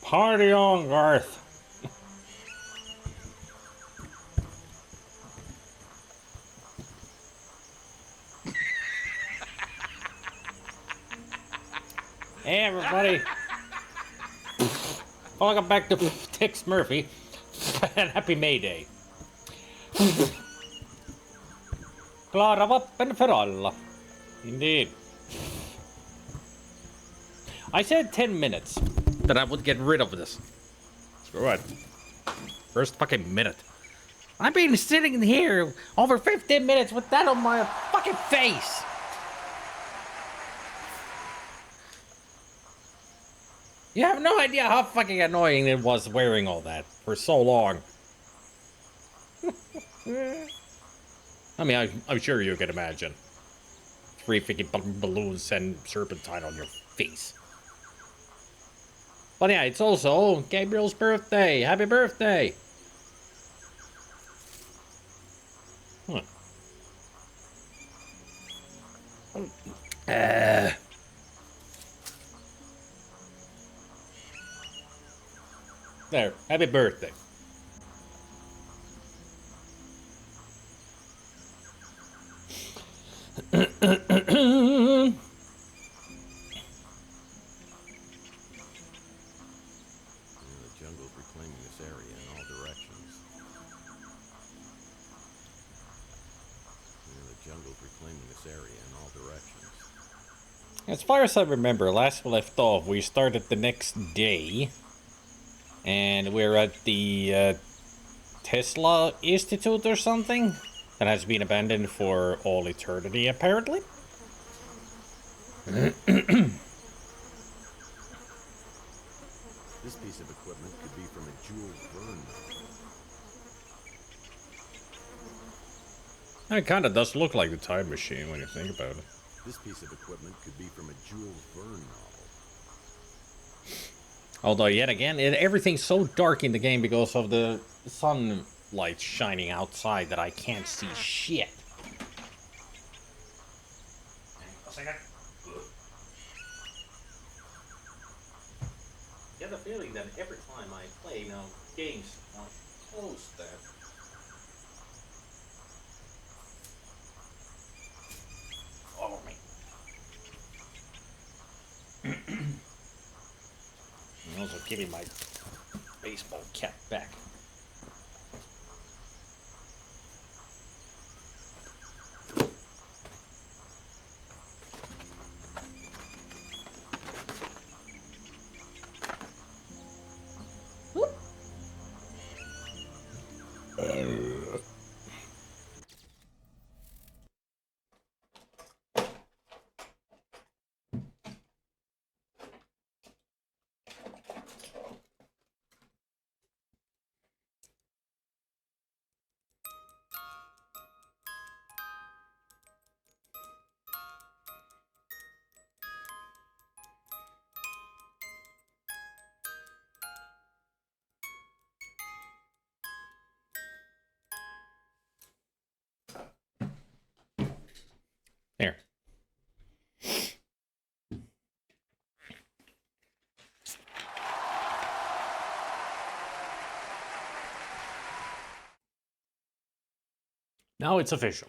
Party on, Garth. Hey, everybody. Welcome back to Tex Murphy. And happy May Day. Klara vappen för alla. Indeed. I said 10 minutes that I would get rid of this. So what? First fucking minute. I've been sitting here over 15 minutes with that on my fucking face. You have no idea how fucking annoying it was wearing all that for so long. I mean, I'm sure you can imagine. 3 fucking balloons and serpentine on your face. But yeah, it's also Gabriel's birthday. Happy birthday! Huh. There, happy birthday. The jungle's reclaiming this area in all directions. The jungle's reclaiming this area in all directions. As far as I remember, last we left off, we started the next day. And we're at the Tesla Institute or something that has been abandoned for all eternity, apparently. This piece of equipment could be from a Jules Verne novel. It kind of does look like the time machine when you think about it. This piece of equipment could be from a Jules Verne novel. Although, yet again, everything's so dark in the game because of the sunlight shining outside that I can't see shit. A second. I get the feeling that every time I play now games, I close that. Follow me. I'm also giving my baseball cap back. There. Now it's official.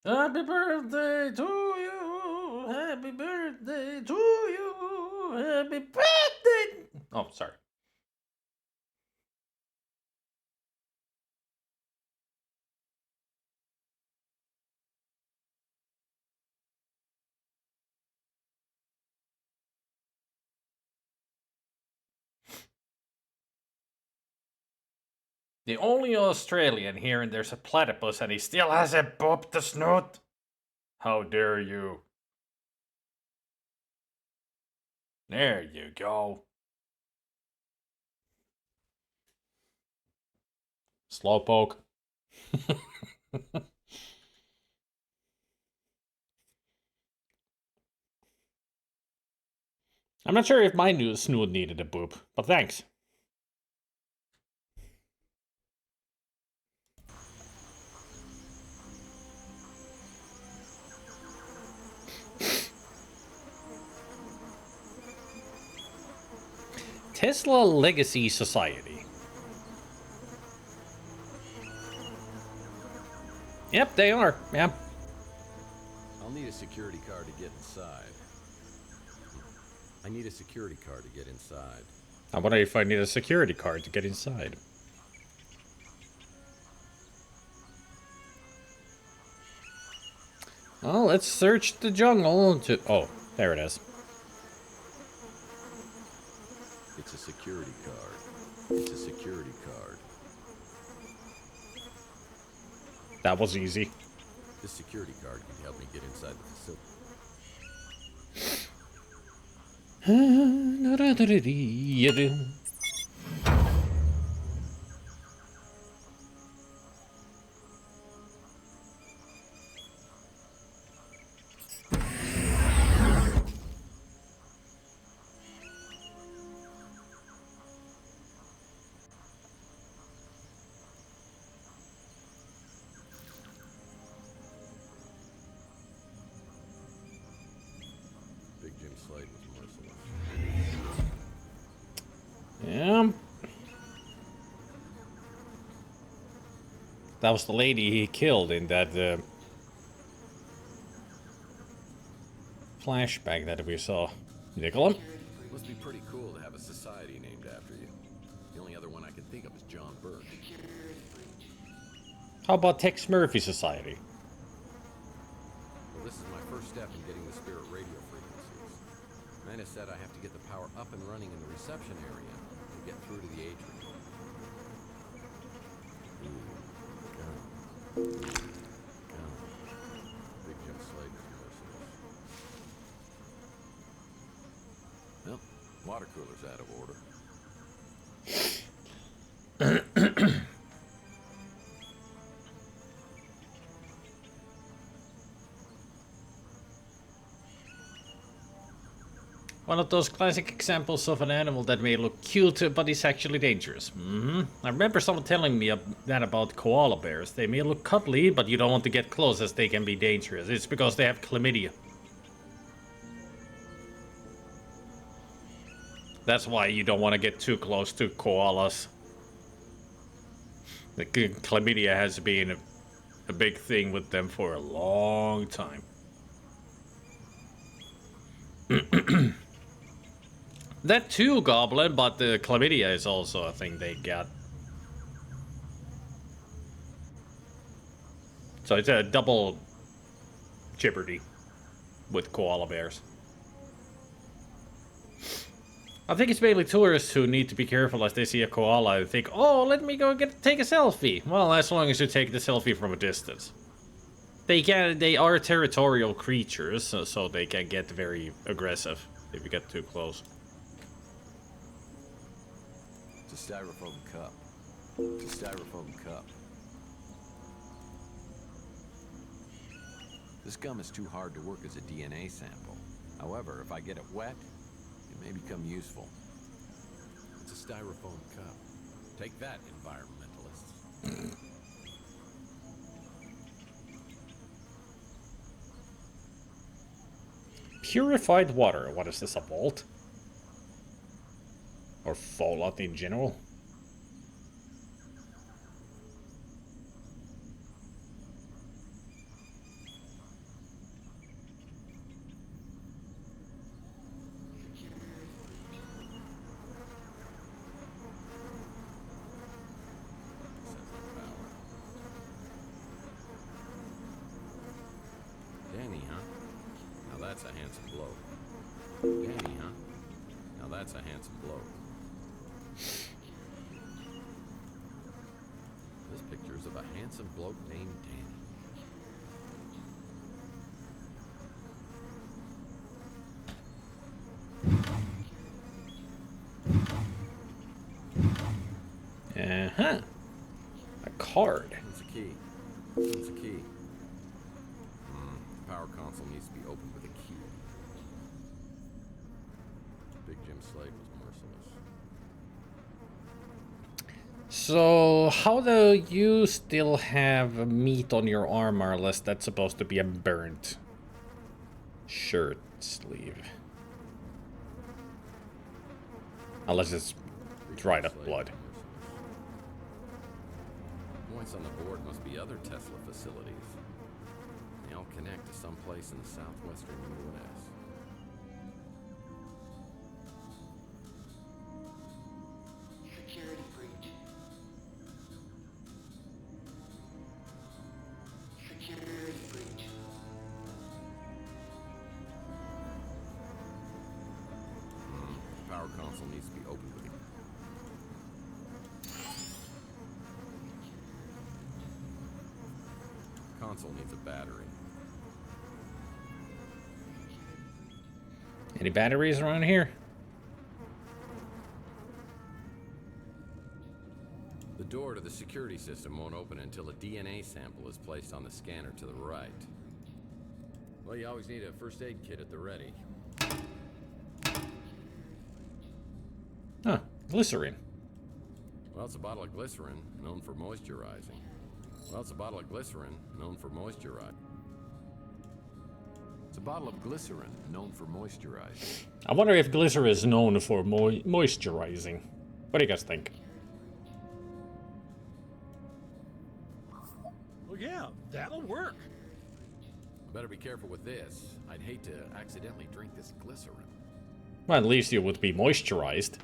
Happy birthday to you. Happy birthday to you. Happy birthday. Oh, sorry. The only Australian here, and there's a platypus, and he still has a bob the snoot. How dare you? There you go. Slowpoke. I'm not sure if my new snoot needed a boop, but thanks. Tesla Legacy Society. Yep, they are. Yeah. I'll need a security card to get inside. I need a security card to get inside. I wonder if I need a security card to get inside. Well, let's search the jungle to... Oh, there it is. It's a security card. It's a security card. That was easy. This security card can help me get inside the facility. Big Jim Slade was merciless. Yeah. That was the lady he killed in that flashback that we saw. Nicola? Must be pretty cool to have a society named after you. The only other one I can think of is John Burke. How about Tex Murphy Society? Well, this is my first step in getting the spirit radio frequencies. Nina said I have to get the power up and running in the reception area to get through to the atrium. Big Jim Slade was merciless. Well, water cooler's out of order. One of those classic examples of an animal that may look cute, but is actually dangerous. I remember someone telling me that about koala bears. They may look cuddly, but you don't want to get close as they can be dangerous. It's because they have chlamydia. That's why you don't want to get too close to koalas. The chlamydia has been a big thing with them for a long time. That too, Goblin, but the chlamydia is also a thing they got. So it's a double jeopardy with koala bears. I think it's mainly tourists who need to be careful as they see a koala and think, oh, let me go take a selfie. Well, as long as you take the selfie from a distance. They are territorial creatures, so they can get very aggressive if you get too close. It's a styrofoam cup. It's a styrofoam cup. This gum is too hard to work as a DNA sample. However, if I get it wet, it may become useful. It's a styrofoam cup. Take that, environmentalists. Purified water. What is this, a vault? Or fallout in general? Danny, huh? Now that's a handsome bloke. Danny, huh? Now that's a handsome bloke. This picture is of a handsome bloke named Danny. Uh-huh. A card. It's a key. It's a key. The power console needs to be opened with a key. damn slave was merciless. So, how do you still have meat on your armor unless that's supposed to be a burnt shirt sleeve? Unless it's dried up Slave blood. was merciless. Points on the board must be other Tesla facilities. They all connect to some place in the southwestern U.S. Security breach. Security breach. Power console needs to be opened with console needs a battery. Any batteries around here? The door to the security system won't open until a DNA sample is placed on the scanner to the right. Well, you always need a first aid kit at the ready. Huh, glycerin. Well, it's a bottle of glycerin, known for moisturizing. Well, it's a bottle of glycerin, known for moisturizing. It's a bottle of glycerin, known for moisturizing. I wonder if glycerin is known for moisturizing. What do you guys think? Well, yeah, that'll work. Better be careful with this. I'd hate to accidentally drink this glycerin. Well, at least you would be moisturized.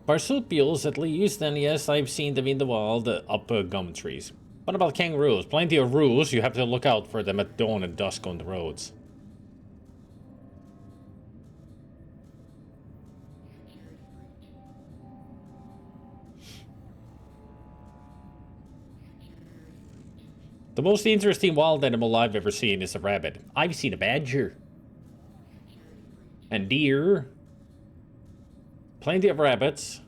Marsupials, at least, and yes, I've seen them in the wild up gum trees. What about kangaroos? Plenty of roos, you have to look out for them at dawn and dusk on the roads. The most interesting wild animal I've ever seen is a rabbit. I've seen a badger. And deer. Plenty of rabbits.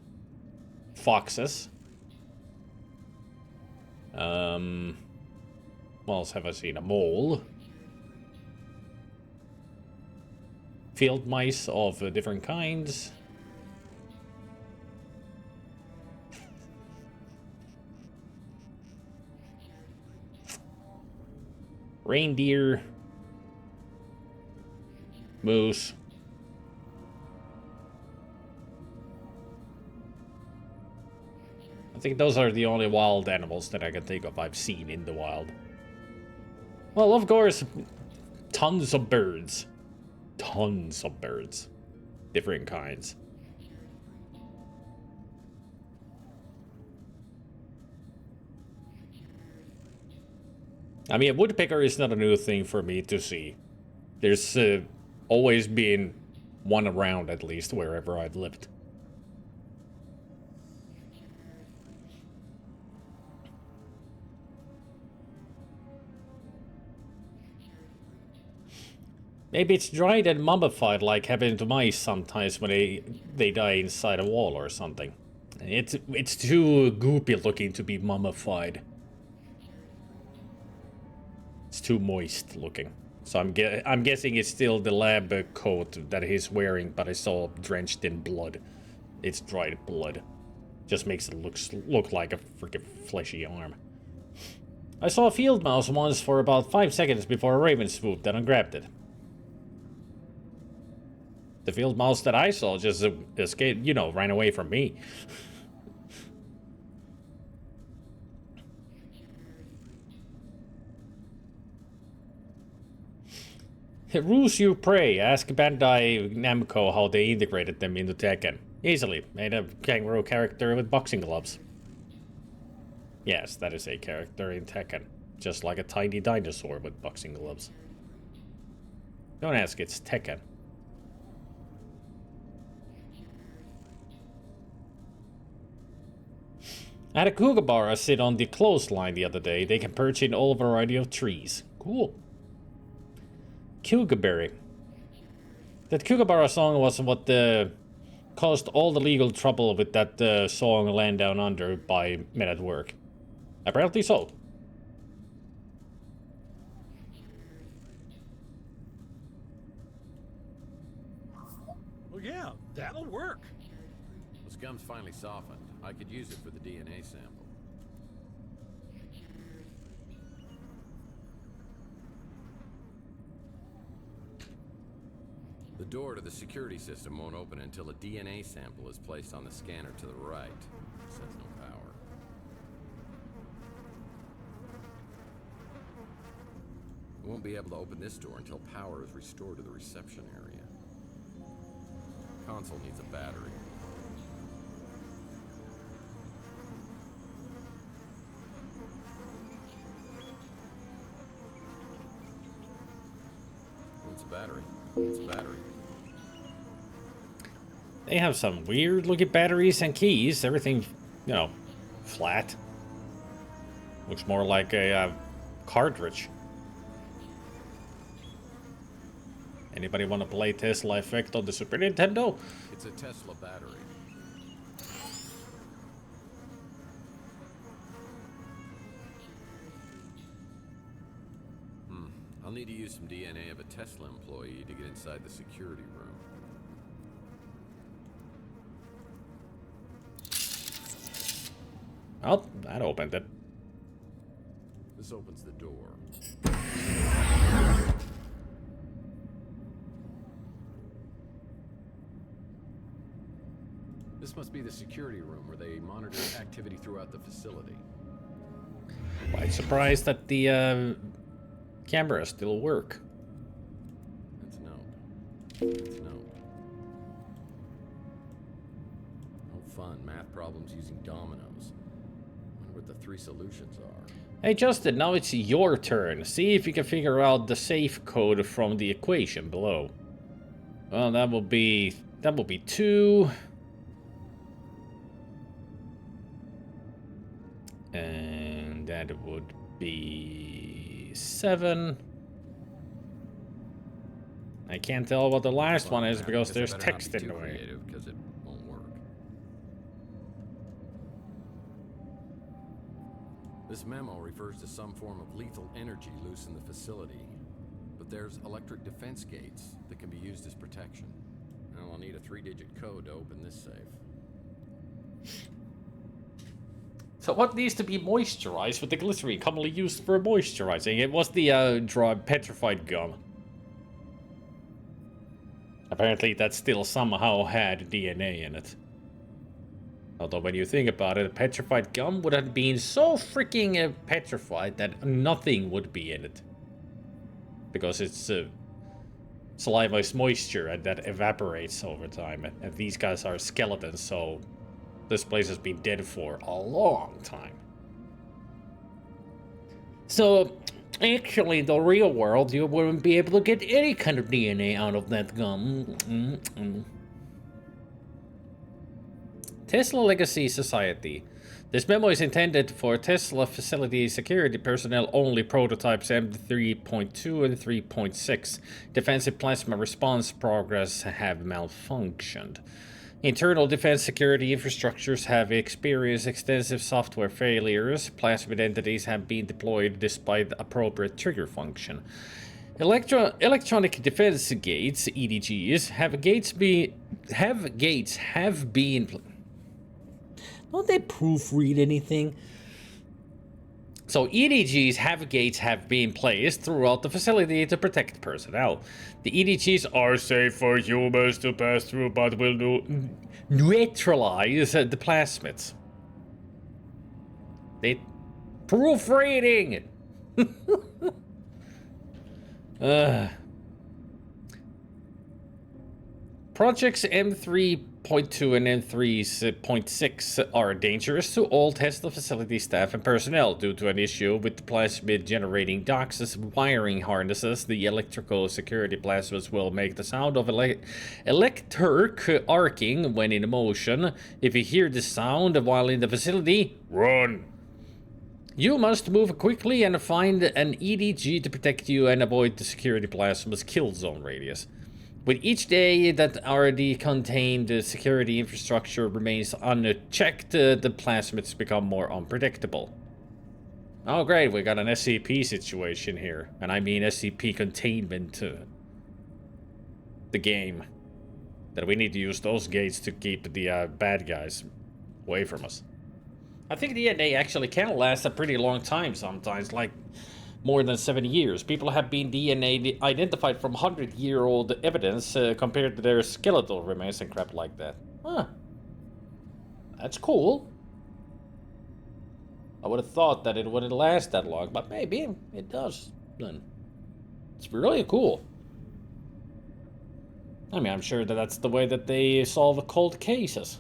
Foxes. What else have I seen? A mole. Field mice of different kinds. Reindeer. Moose. I think those are the only wild animals that I can think of I've seen in the wild. Well, of course, tons of birds. Tons of birds. Different kinds. I mean, a woodpecker is not a new thing for me to see. There's always been one around, at least, wherever I've lived. Maybe it's dried and mummified like happened to mice sometimes when they die inside a wall or something. It's too goopy looking to be mummified. It's too moist looking. So I'm guessing it's still the lab coat that he's wearing, but it's all drenched in blood. It's dried blood. Just makes it look like a freaking fleshy arm. I saw a field mouse once for about 5 seconds before a raven swooped in and grabbed it. The field mouse that I saw just escaped, you know, ran away from me. Rules you pray. Ask Bandai Namco how they integrated them into Tekken. Easily. Made a kangaroo character with boxing gloves. Yes, that is a character in Tekken. Just like a tiny dinosaur with boxing gloves. Don't ask, it's Tekken. I had a kookaburra sit on the clothesline the other day. They can perch in all variety of trees. Cool. Kookaberry. That kookaburra song was what caused all the legal trouble with that song Land Down Under by Men at Work. Apparently so. yeah, that'll work. The scum's finally softened. I could use it for the DNA sample. The door to the security system won't open until a DNA sample is placed on the scanner to the right. It says no power. We won't be able to open this door until power is restored to the reception area. Console needs a battery. It's a battery. It's a battery. They have some weird looking batteries and keys. Everything, you know, flat. Looks more like a cartridge. Anybody want to play Tesla Effect on the Super Nintendo? It's a Tesla battery. I'll need to use some DNA of a Tesla employee to get inside the security room. Oh, that opened it. This opens the door. This must be the security room where they monitor activity throughout the facility. Quite surprised that the cameras still work. That's a note. That's a note. No fun. Math problems using dominoes. Wonder what the three solutions are. Hey Justin, now it's your turn. See if you can figure out the safe code from the equation below. Well, that will be 2. And that would be 7. I can't tell what the last one is because there's text in the way. Because it won't work. This memo refers to some form of lethal energy loose in the facility, but there's electric defense gates that can be used as protection. And I'll need a 3-digit code to open this safe. So what needs to be moisturized with the glycerine commonly used for moisturizing? It was the dry petrified gum. Apparently that still somehow had DNA in it. Although when you think about it, petrified gum would have been so freaking petrified that nothing would be in it. Because it's saliva is moisture and that evaporates over time. And these guys are skeletons, so this place has been dead for a long time. So, actually, in the real world, you wouldn't be able to get any kind of DNA out of that gum. Tesla Legacy Society. This memo is intended for Tesla facility security personnel only. Prototypes M3.2 and 3.6. Defensive plasma response progress have malfunctioned. Internal defense security infrastructures have experienced extensive software failures. Plasmid entities have been deployed despite appropriate trigger function. Electronic defense gates (EDGs) have been. Don't they proofread anything? So gates have been placed throughout the facility to protect personnel. The EDGs are safe for humans to pass through, but will neutralize the plasmids. They proofreading. Projects M3.2 and M3.6 are dangerous to all Tesla facility staff and personnel due to an issue with the plasmid generating DOCSIS wiring harnesses. The electrical security plasmids will make the sound of electric arcing when in motion. If you hear the sound while in the facility, run. You must move quickly and find an EDG to protect you and avoid the security plasmid's kill zone radius. With each day that RD contained security infrastructure remains unchecked, the plasmids become more unpredictable. Oh great, we got an SCP situation here. And I mean SCP containment. The game. That we need to use those gates to keep the bad guys away from us. I think DNA actually can last a pretty long time sometimes, like more than 7 years. People have been DNA identified from 100-year-old evidence compared to their skeletal remains and crap like that. Huh. That's cool. I would have thought that it wouldn't last that long, but maybe it does then. It's really cool. I mean, I'm sure that that's the way that they solve cold cases.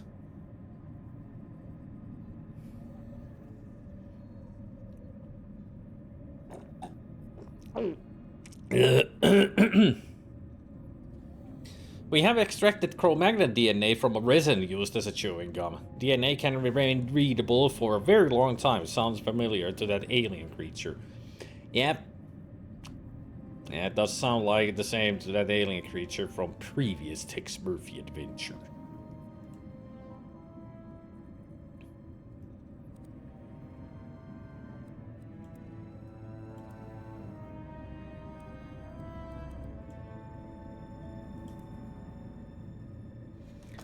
We have extracted Cro-Magnon DNA from a resin used as a chewing gum. DNA can remain readable for a very long time. Sounds familiar to that alien creature. Yep. Yeah, it does sound like the same to that alien creature from previous Tex Murphy adventure.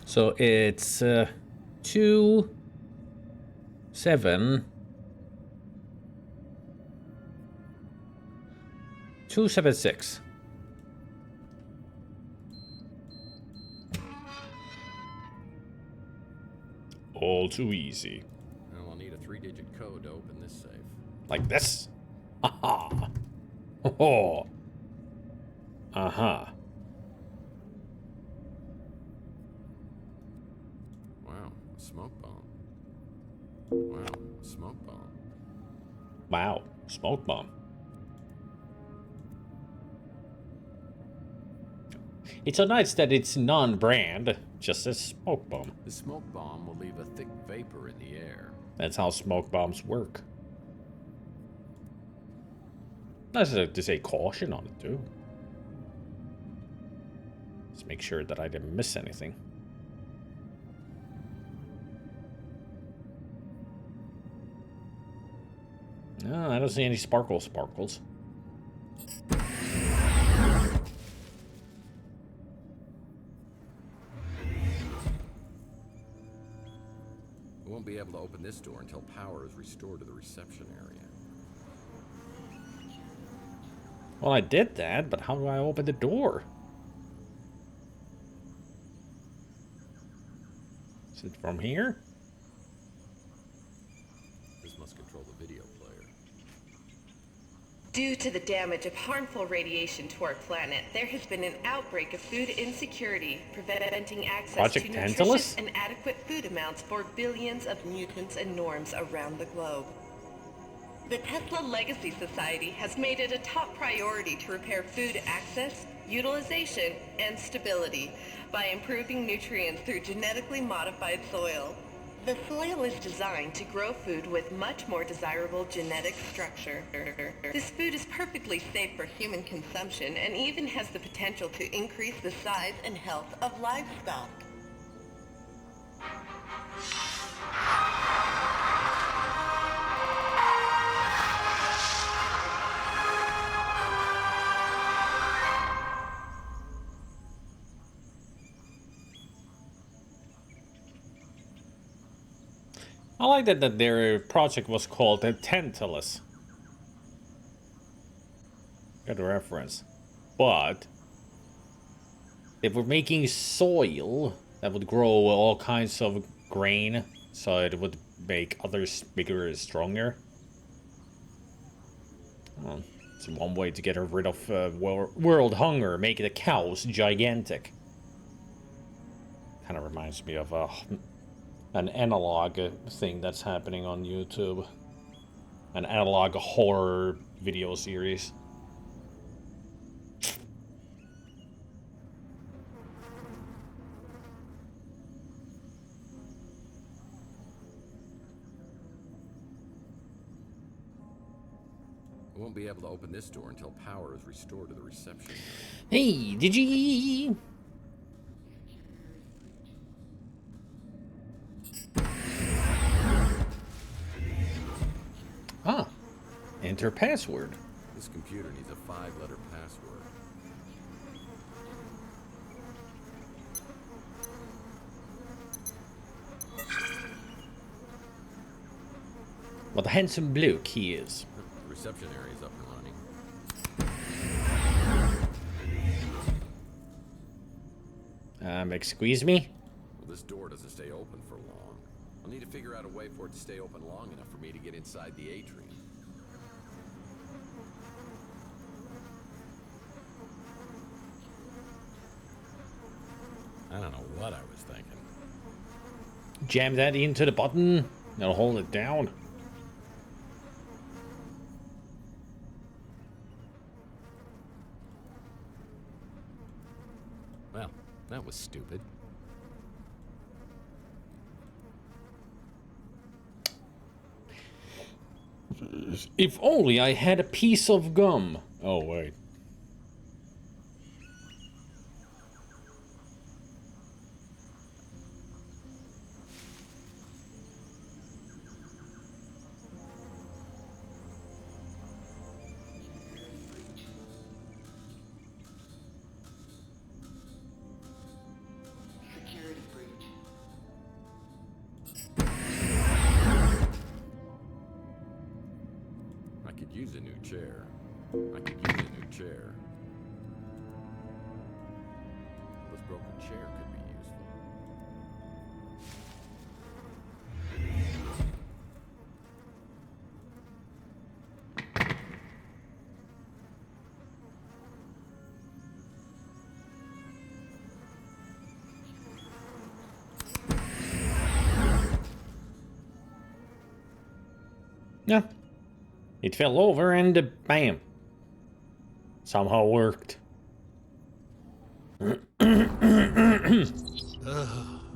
So it's 2, 7, 276. All too easy. Well, I'll need a 3-digit code to open this safe. Like this. Haha. Oh. Uh-huh. Wow, a smoke bomb. Wow, a smoke bomb. Wow, smoke bomb. It's so nice that it's non-brand, just a smoke bomb. The smoke bomb will leave a thick vapor in the air. That's how smoke bombs work. Nice to say caution on it, too. Let's make sure that I didn't miss anything. No, I don't see any sparkles. We won't be able to open this door until power is restored to the reception area. Well, I did that, but how do I open the door? Is it from here? This must control the video player. Due to the damage of harmful radiation to our planet, there has been an outbreak of food insecurity, preventing access Project to Tantalus? nutritious and adequate food amounts for billions of mutants and norms around the globe. The Tesla Legacy Society has made it a top priority to repair food access, utilization, and stability by improving nutrients through genetically modified soil. The soil is designed to grow food with much more desirable genetic structure. This food is perfectly safe for human consumption and even has the potential to increase the size and health of livestock. I like that their project was called Tantalus. Good reference. But they were making soil that would grow all kinds of grain, so it would make others bigger and stronger. Well, it's one way to get rid of world hunger, make the cows gigantic. Kind of reminds me of an analog thing that's happening on YouTube. An analog horror video series. We won't be able to open this door until power is restored to the reception area. Hey, did you... Ah, enter password. This computer needs a 5-letter password. What a handsome bloke he is. The reception area's up and running. Excuse me? Well, this door doesn't stay open for long. I'll need to figure out a way for it to stay open long enough for me to get inside the atrium. I don't know what I was thinking. Jam that into the button. That'll hold it down. Well, that was stupid. If only I had a piece of gum. Oh, wait. Security breach. I could use a new chair. I could use a new chair. This broken chair could be useful. Yeah. It fell over and bam. Somehow worked. Ugh,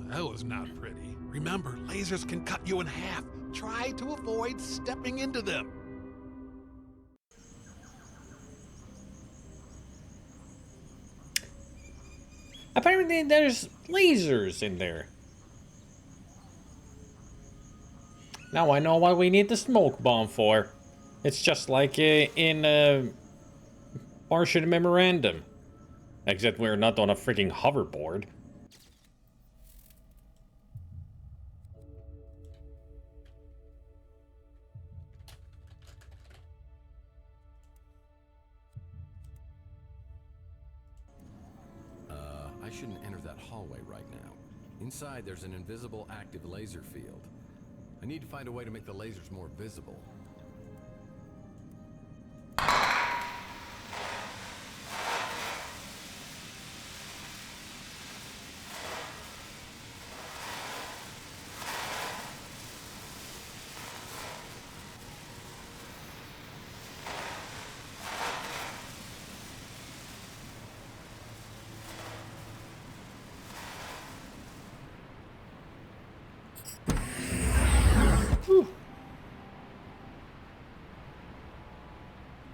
that was not pretty. Remember, lasers can cut you in half. Try to avoid stepping into them. Apparently there's lasers in there. Now I know what we need the smoke bomb for. It's just like in Martian Memorandum. Except we're not on a freaking hoverboard. I shouldn't enter that hallway right now. Inside, there's an invisible active laser field. I need to find a way to make the lasers more visible.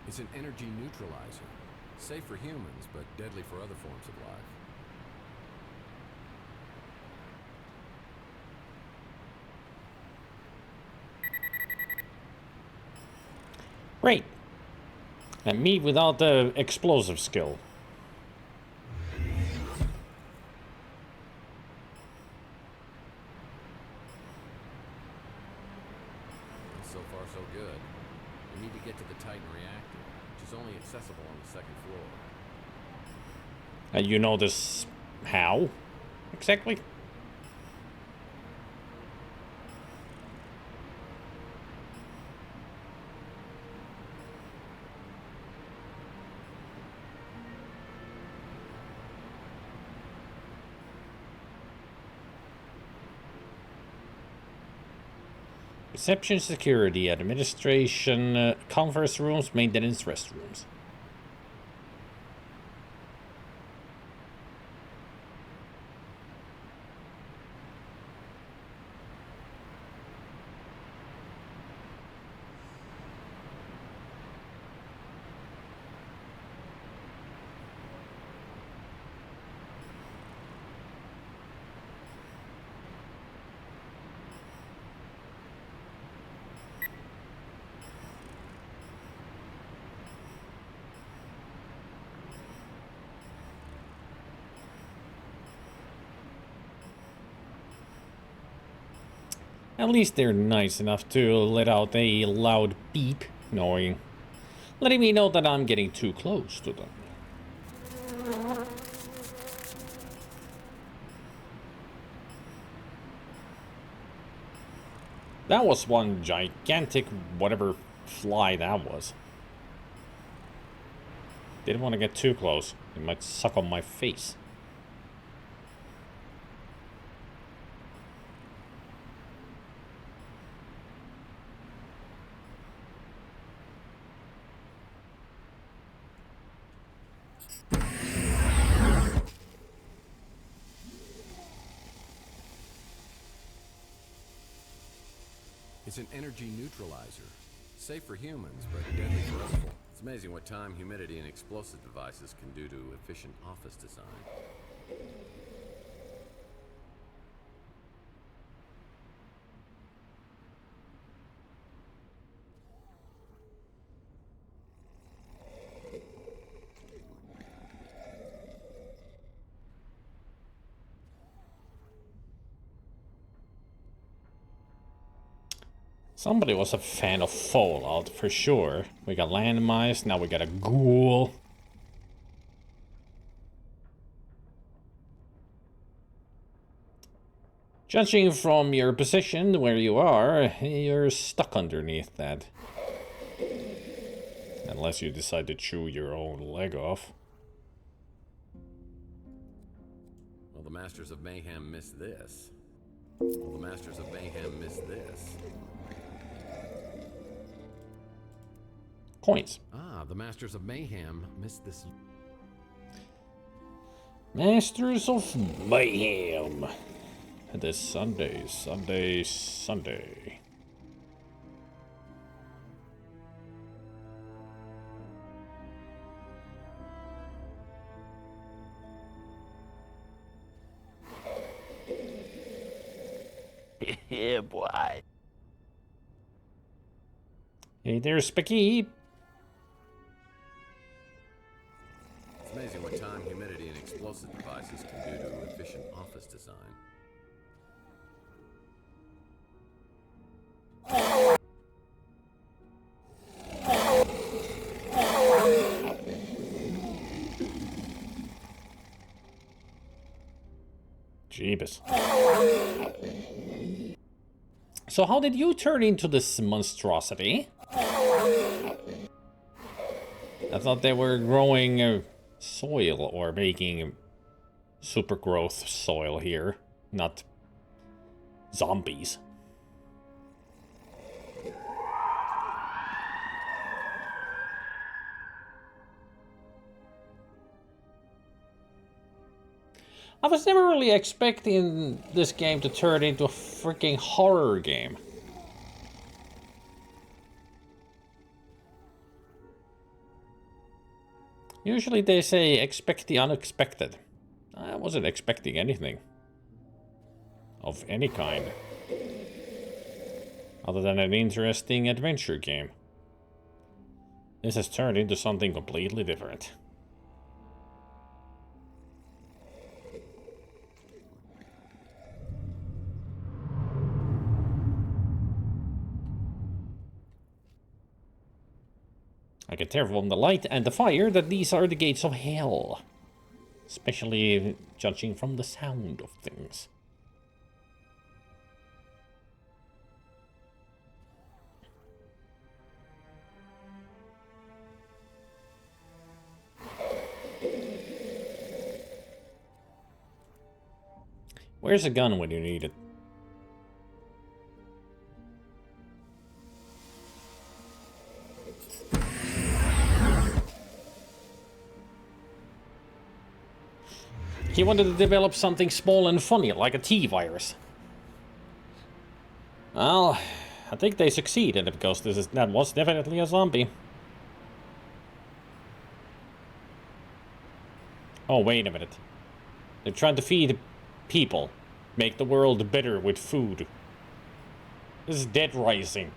It's an energy neutralizer. Safe for humans, but deadly for other forms of life. Great. And me without the explosive skill. So far, so good. We need to get to the Titan reactor, which is only accessible on the second floor. And you know this how? Exactly? Reception, security, administration, conference rooms, maintenance, restrooms. At least they're nice enough to let out a loud beep, letting me know that I'm getting too close to them. That was one gigantic whatever fly that was. Didn't want to get too close. It might suck on my face. It's an energy neutralizer. Safe for humans, but deadly for us. It's amazing what time, humidity, and explosive devices can do to efficient office design. Somebody was a fan of Fallout, for sure. We got landmines, now we got a ghoul. Judging from your position where you are, you're stuck underneath that. Unless you decide to chew your own leg off. Well, the Masters of Mayhem missed this. Well, the Masters of Mayhem missed this. Coins. Ah, the Masters of Mayhem missed this. Masters of Mayhem. This Sunday. Yeah, boy. Hey there, Spicky. It's amazing what time, humidity, and explosive devices can do to efficient office design. Jeebus. So how did you turn into this monstrosity? I thought they were growing soil or making super growth soil here, not zombies. I was never really expecting this game to turn into a freaking horror game. Usually they say expect the unexpected. I wasn't expecting anything of any kind, other than an interesting adventure game. This has turned into something completely different. I can tell from the light and the fire that these are the gates of hell. Especially judging from the sound of things. Where's a gun when you need it? He wanted to develop something small and funny, like a T-virus. Well, I think they succeeded, because that was definitely a zombie. Oh, wait a minute. They're trying to feed people. Make the world better with food. This is Dead Rising.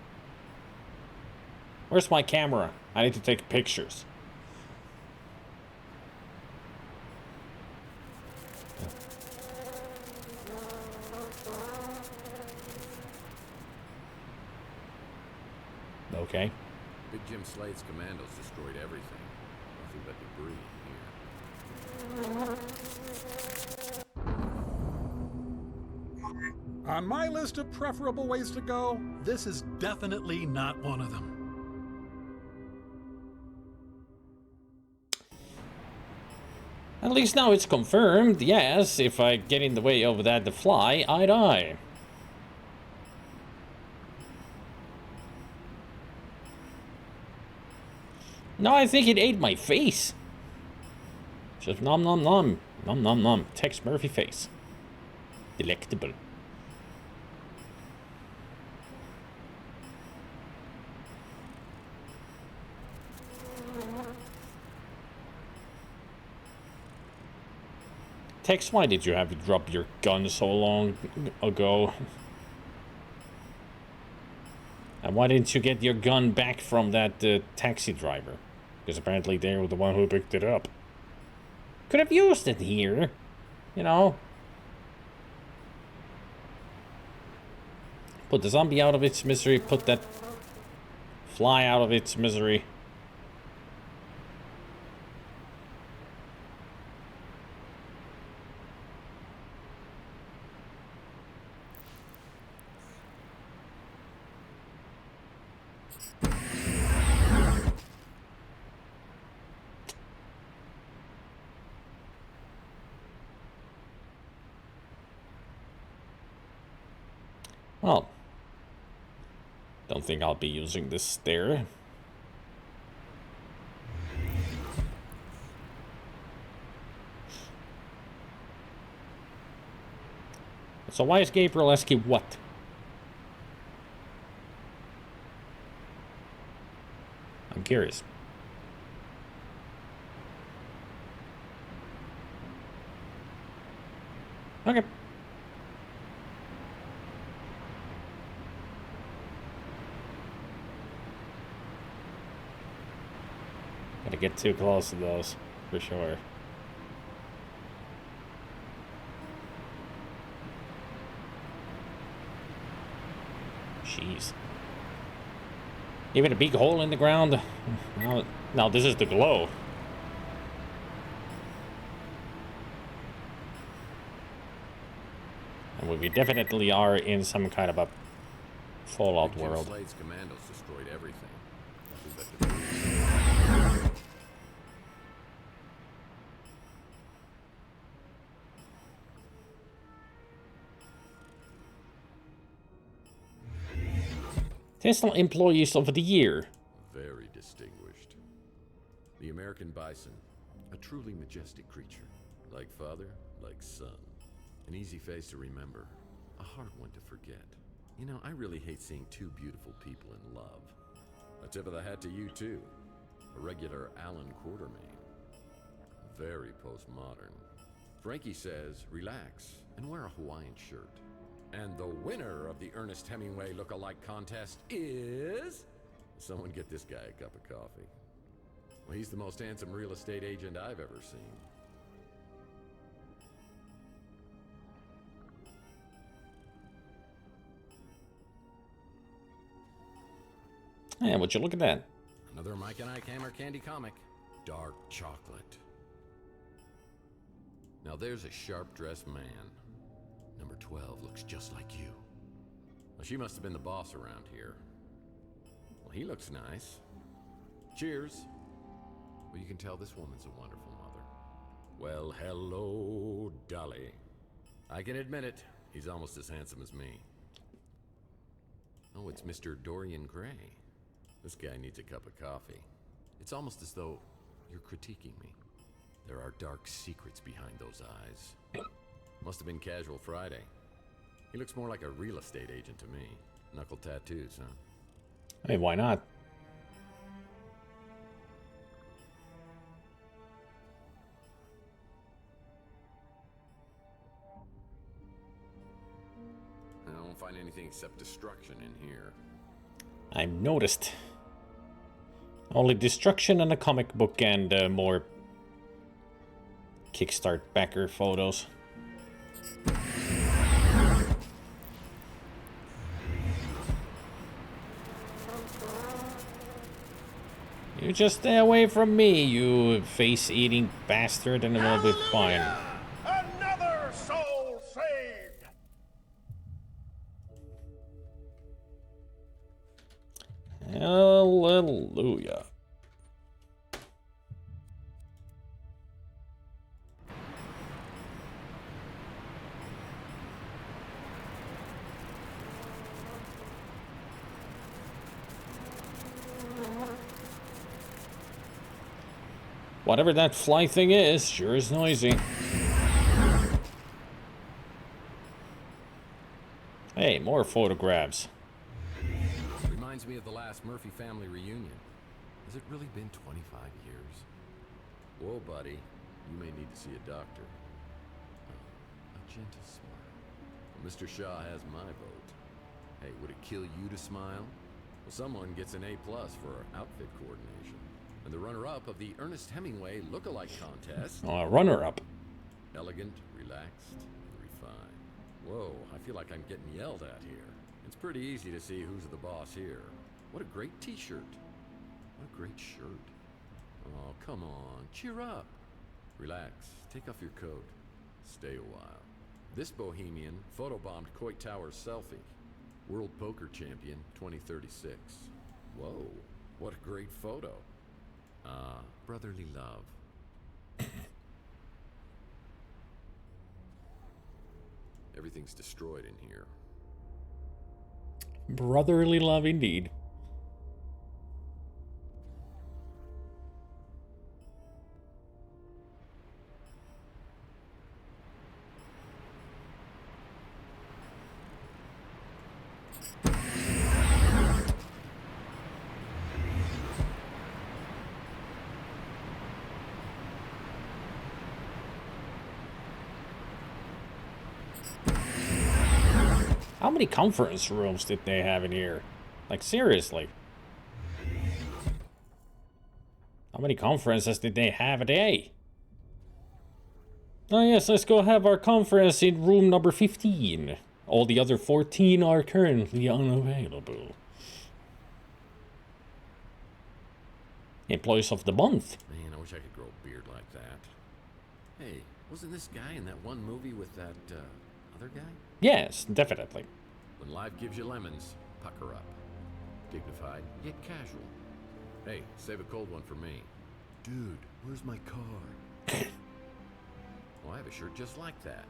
Where's my camera? I need to take pictures. Okay. Big Jim Slade's commandos destroyed everything. Nothing but debris here. On my list of preferable ways to go, this is definitely not one of them. At least now it's confirmed. Yes, if I get in the way of that fly, I die. No, I think it ate my face. Just nom nom nom. Nom nom nom. Tex Murphy face. Delectable. Tex, why did you have to drop your gun so long ago? And why didn't you get your gun back from that taxi driver? Because apparently they were the one who picked it up. Could have used it here, you know. Put the zombie out of its misery, put that fly out of its misery. Well, don't think I'll be using this stair. So why is Gabriel asking what? I'm curious. Okay. Gotta get too close to those, for sure. Jeez. Even a big hole in the ground? No, this is the glow. And we definitely are in some kind of a Fallout Big Jim world. Slade's commandos destroyed everything. Nothing but debris. Tesla Employees of the Year. Very distinguished. The American bison, a truly majestic creature. Like father, like son. An easy face to remember, a hard one to forget. You know, I really hate seeing two beautiful people in love. A tip of the hat to you, too. A regular Alan Quartermain. Very postmodern. Frankie says, relax and wear a Hawaiian shirt. And the winner of the Ernest Hemingway look-alike contest is... Someone get this guy a cup of coffee. Well, he's the most handsome real estate agent I've ever seen. Yeah, would you look at that? Another Mike and Ike Hammer candy comic. Dark chocolate. Now there's a sharp-dressed man. Number 12 looks just like you. Well, she must have been the boss around here. Well, he looks nice. Cheers. Well, you can tell this woman's a wonderful mother. Well, hello, Dolly. I can admit it. He's almost as handsome as me. Oh, it's Mr. Dorian Gray. This guy needs a cup of coffee. It's almost as though you're critiquing me. There are dark secrets behind those eyes. Must have been Casual Friday. He looks more like a real estate agent to me. Knuckle tattoos, huh? I mean, why not? I don't find anything except destruction in here. I've noticed. Only destruction and a comic book and more Kickstart backer photos. You just stay away from me, you face-eating bastard, and it will be fine. Another soul saved! Hallelujah. Whatever that fly thing is, sure is noisy. Hey, more photographs. Reminds me of the last Murphy family reunion. Has it really been 25 years? Whoa, buddy. You may need to see a doctor. A gentle smile. Well, Mr. Shaw has my vote. Hey, would it kill you to smile? Well, someone gets an A+ for outfit coordination. And the runner-up of the Ernest Hemingway look-alike contest. Runner-up. Elegant, relaxed, and refined. Whoa, I feel like I'm getting yelled at here. It's pretty easy to see who's the boss here. What a great t-shirt. What a great shirt. Oh, come on, cheer up. Relax, take off your coat. Stay a while. This bohemian photobombed Coit Tower's selfie. World Poker Champion 2036. Whoa, what a great photo. Brotherly love. Everything's destroyed in here. Brotherly love indeed. How many conference rooms did they have in here? Like, seriously. How many conferences did they have a day? Oh yes, let's go have our conference in room number 15. All the other 14 are currently unavailable. Employees of the month. Man, I wish I could grow a beard like that. Hey, wasn't this guy in that one movie with that, other guy? Yes, definitely. When life gives you lemons, pucker up. Dignified, yet casual. Hey, save a cold one for me. Dude, where's my car? Well, I have a shirt just like that.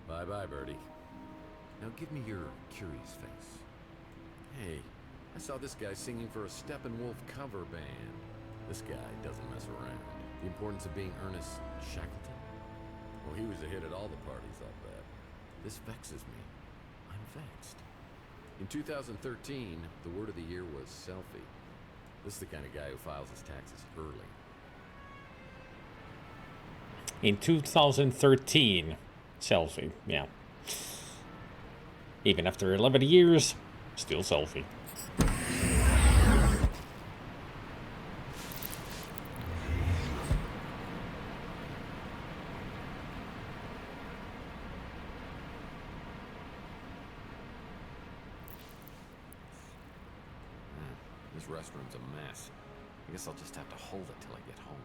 Bye-bye, Birdie. Now give me your curious face. Hey, I saw this guy singing for a Steppenwolf cover band. This guy doesn't mess around. The importance of being Ernest Shackleton? Well, he was a hit at all the parties, I'll bet. This vexes me. I'm vexed. In 2013, the word of the year was selfie. This is the kind of guy who files his taxes early. In 2013, selfie, yeah. Even after 11 years, still selfie. This restroom's a mess. I guess I'll just have to hold it till I get home.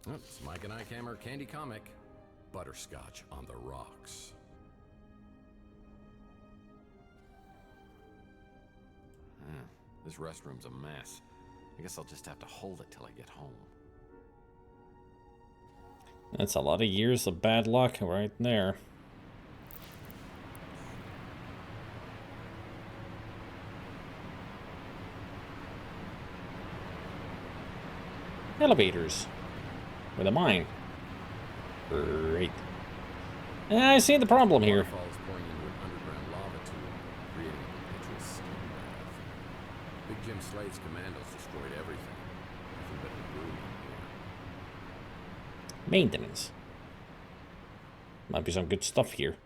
Oh, it's Mike and Ike Hammer Candy Comic. Butterscotch on the rocks. This restroom's a mess. I guess I'll just have to hold it till I get home. That's a lot of years of bad luck right there. Elevators. With a mine. Great. I see the problem here. Waterfalls pouring into an underground lava tube, creating a perpetual steam bath. Big Jim Slade's commandos destroyed everything. Nothing but debris in here. Maintenance. Might be some good stuff here.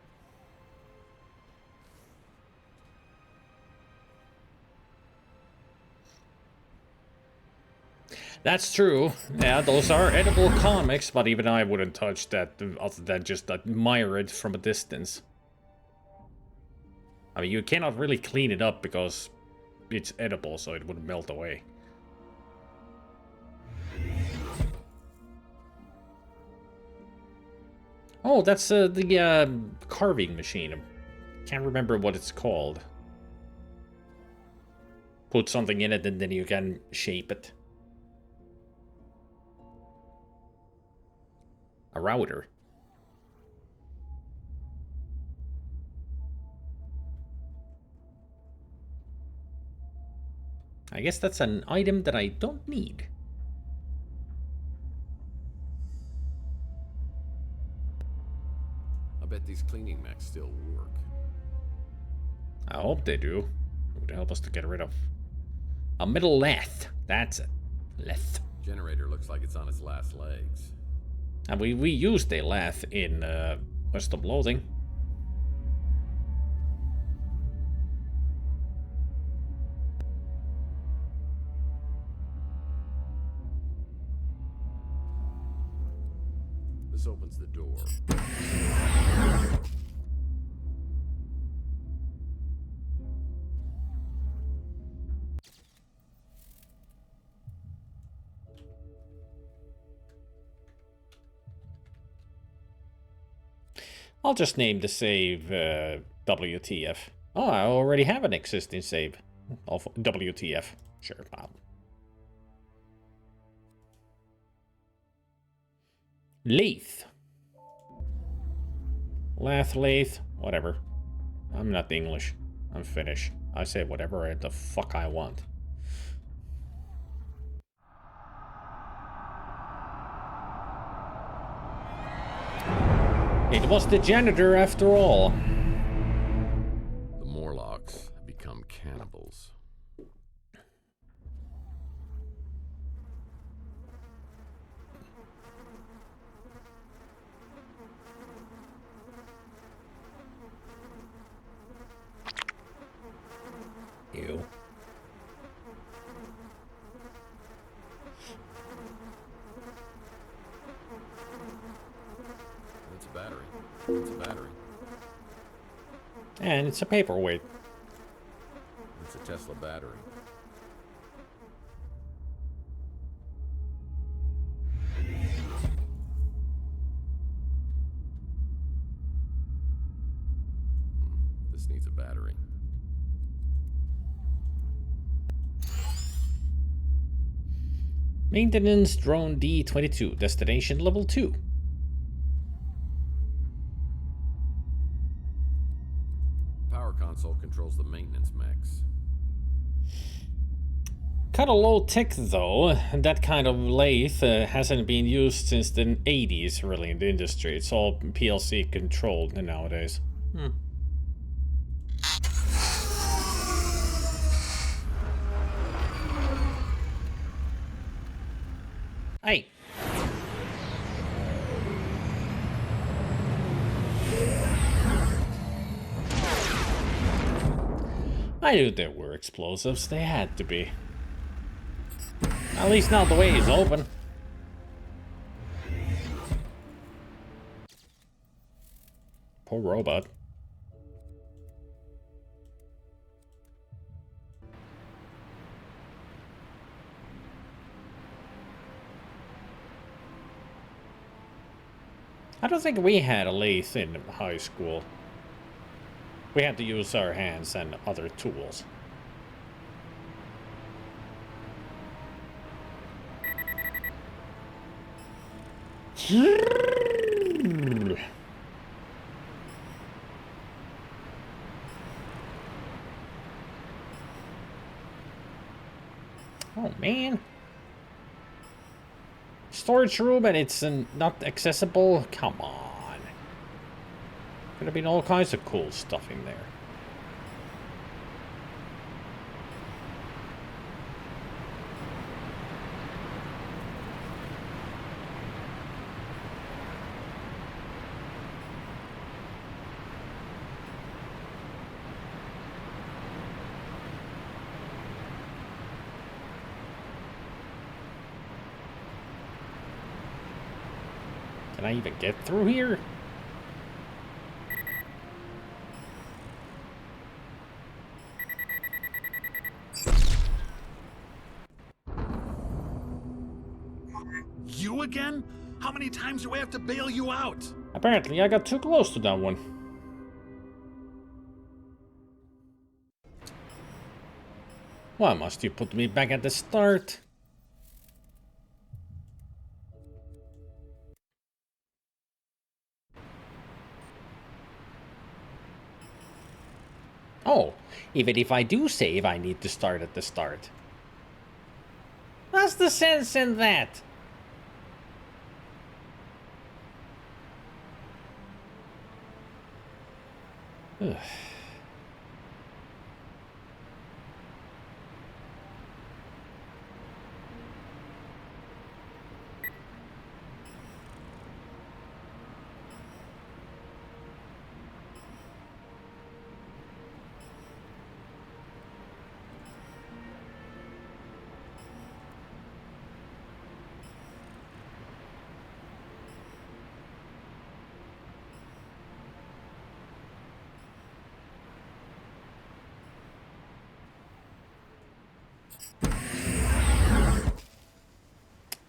That's true. Yeah, those are edible comics, but even I wouldn't touch that other than just admire it from a distance. I mean, you cannot really clean it up because it's edible, so it would melt away. Oh, that's the carving machine. Can't remember what it's called. Put something in it and then you can shape it. A router. I guess that's an item that I don't need. I bet these cleaning mechs still work. I hope they do. It would help us to get rid of a metal lathe. That's it. Lathe. Generator looks like it's on its last legs. And we used a lathe in West of Loathing. This opens the door. I'll just name the save WTF. Oh, I already have an existing save of WTF. Sure, Bob. Lathe. Lathe, whatever. I'm not English. I'm Finnish. I say whatever the fuck I want. It was the janitor after all. The Morlocks have become cannibals. Ew. It's a battery. It's a battery. And it's a paperweight. It's a Tesla battery. This needs a battery. Maintenance drone D22, destination level 2. Power console controls the maintenance mechs. Kinda low tech though. That kind of lathe hasn't been used since the 80s really in the industry. It's all PLC controlled nowadays. Hey. I knew there were explosives. They had to be. At least not the way it's open. Poor robot. I don't think we had a lathe in high school. We had to use our hands and other tools. Oh man. Storage room and it's not accessible? Come on. Could have been all kinds of cool stuff in there. Can I even get through here? You again? How many times do I have to bail you out? Apparently, I got too close to that one. Why must you put me back at the start? Oh, even if I do save, I need to start at the start. What's the sense in that? Ugh.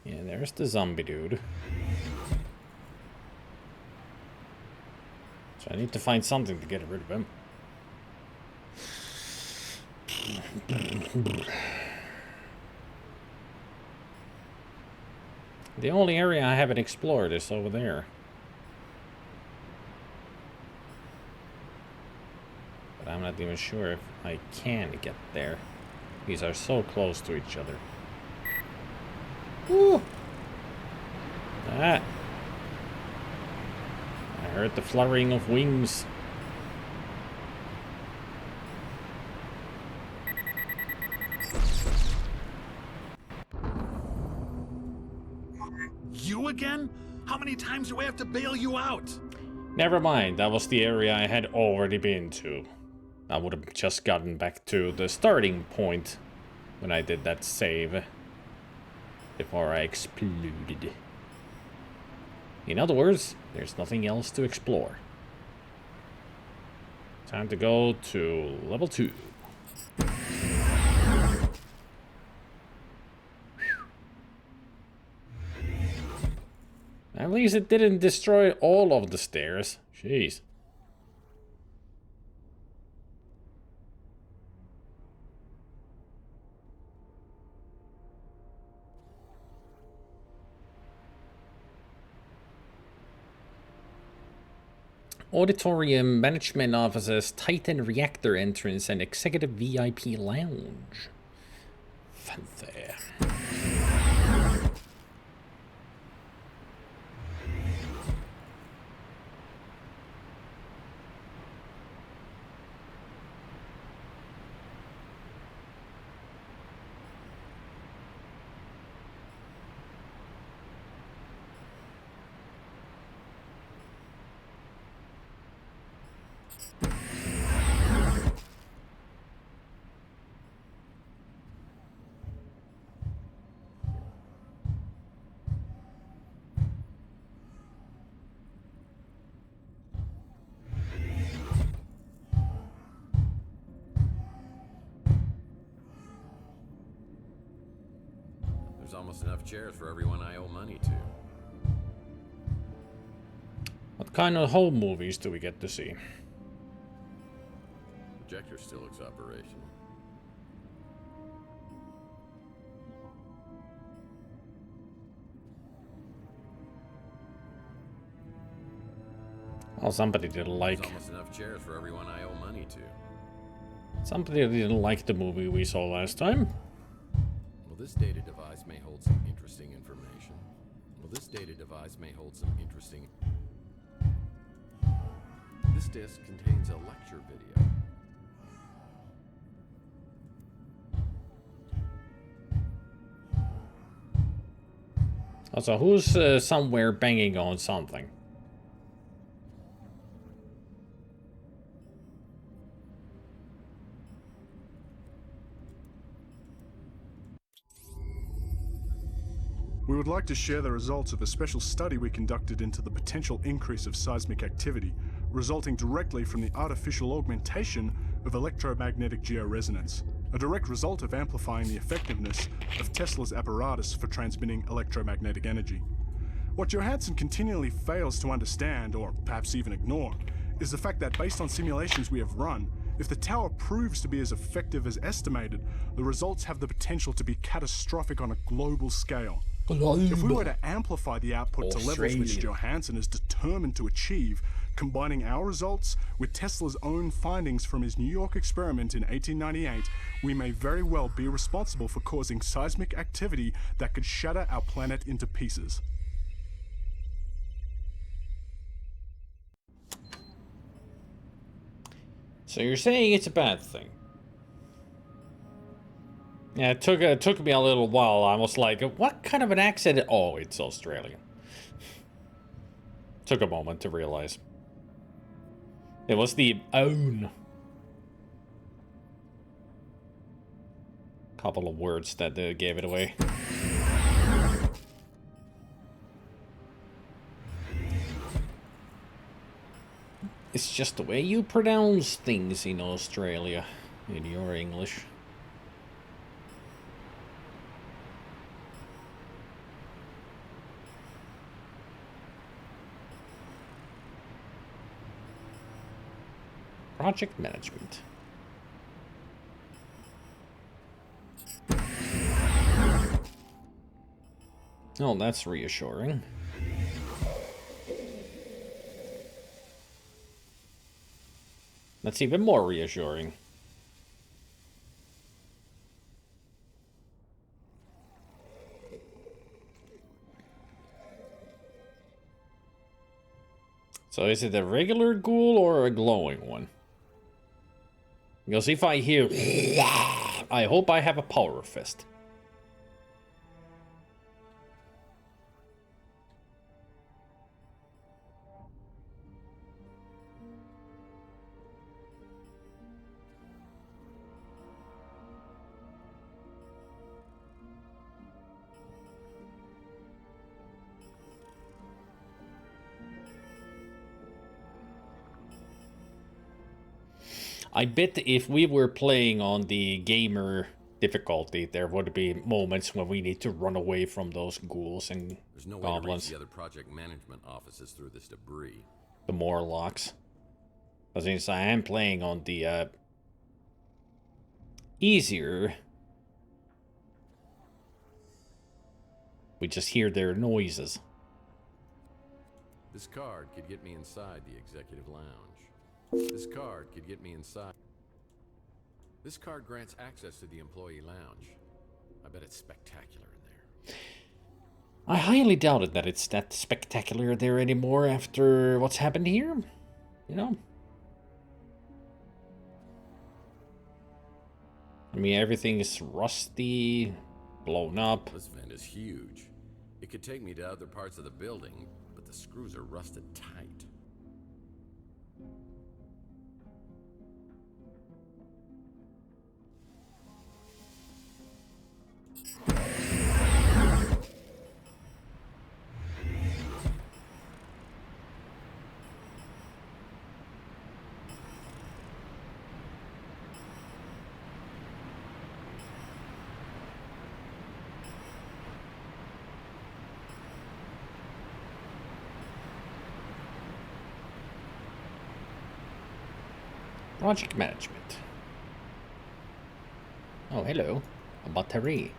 Yeah, there's the zombie dude. So I need to find something to get rid of him. The only area I haven't explored is over there. But I'm not even sure if I can get there. These are so close to each other. Woo! Ah! I heard the fluttering of wings. You again? How many times do I have to bail you out? Never mind, that was the area I had already been to. I would have just gotten back to the starting point when I did that save. Before I exploded. In other words, there's nothing else to explore. Time to go to level 2. At least it didn't destroy all of the stairs. Jeez. Auditorium, management offices, Titan reactor entrance, and executive VIP lounge. Fancy. There's almost enough chairs for everyone I owe money to. What kind of home movies do we get to see? Projector still looks operational. Oh, somebody didn't like. There's almost enough chairs for everyone I owe money to. Somebody didn't like the movie we saw last time. Well, this data device may hold some interesting information. This disc contains a lecture video. Also, who's somewhere banging on something? We would like to share the results of a special study we conducted into the potential increase of seismic activity, resulting directly from the artificial augmentation of electromagnetic georesonance, a direct result of amplifying the effectiveness of Tesla's apparatus for transmitting electromagnetic energy. What Johansson continually fails to understand, or perhaps even ignore, is the fact that based on simulations we have run, if the tower proves to be as effective as estimated, the results have the potential to be catastrophic on a global scale. If we were to amplify the output to levels which Johansson is determined to achieve, combining our results with Tesla's own findings from his New York experiment in 1898, we may very well be responsible for causing seismic activity that could shatter our planet into pieces. So you're saying it's a bad thing? Yeah, it took me a little while. I was like, what kind of an accent? Oh, it's Australian. Took a moment to realize. It was the own. Couple of words that gave it away. It's just the way you pronounce things in Australia, in your English. Project management. Oh, that's reassuring. That's even more reassuring. So is it a regular ghoul or a glowing one? Because if I hear... I hope I have a power fist. I bet if we were playing on the gamer difficulty, there would be moments when we need to run away from those ghouls and There's no goblins. way to reach the other project management offices through this debris. The Morlocks. But since I am playing on the easier, we just hear their noises. This card could get me inside the executive lounge. This card could get me inside. This card grants access to the employee lounge. I bet it's spectacular in there. I highly doubted that it's that spectacular there anymore after what's happened here. You know? I mean, everything is rusty, blown up. This vent is huge. It could take me to other parts of the building, but the screws are rusted tight. Project management. Oh, hello. A battery.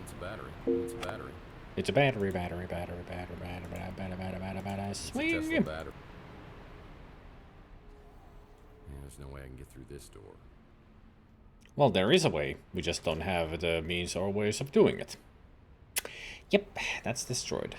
It's a battery. It's a battery. It's a battery. Swing. It's a Tesla battery. Yeah, there's no way I can get through this door. Well, there is a way. We just don't have the means or ways of doing it. Yep, that's destroyed.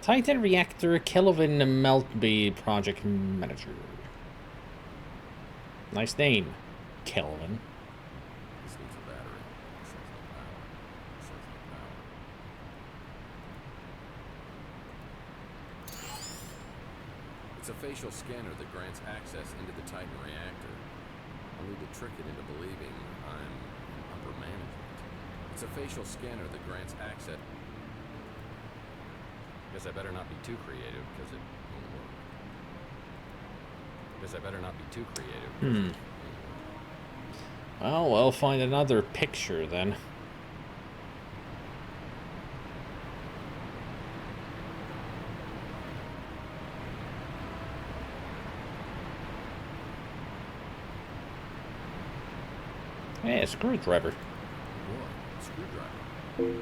Titan Reactor Kelvin Meltby Project Manager. Nice name, Kelvin. This needs a battery. This has no power. This has no power. It's a facial scanner that grants access into the Titan reactor. I'll need to trick it into believing I'm in upper management. It's a facial scanner that grants access. Guess I better not be too creative, because it won't work. Guess I better not be too creative. It won't work. Well, we'll find another picture then. Hey, a screwdriver. Boy, screwdriver. Boy,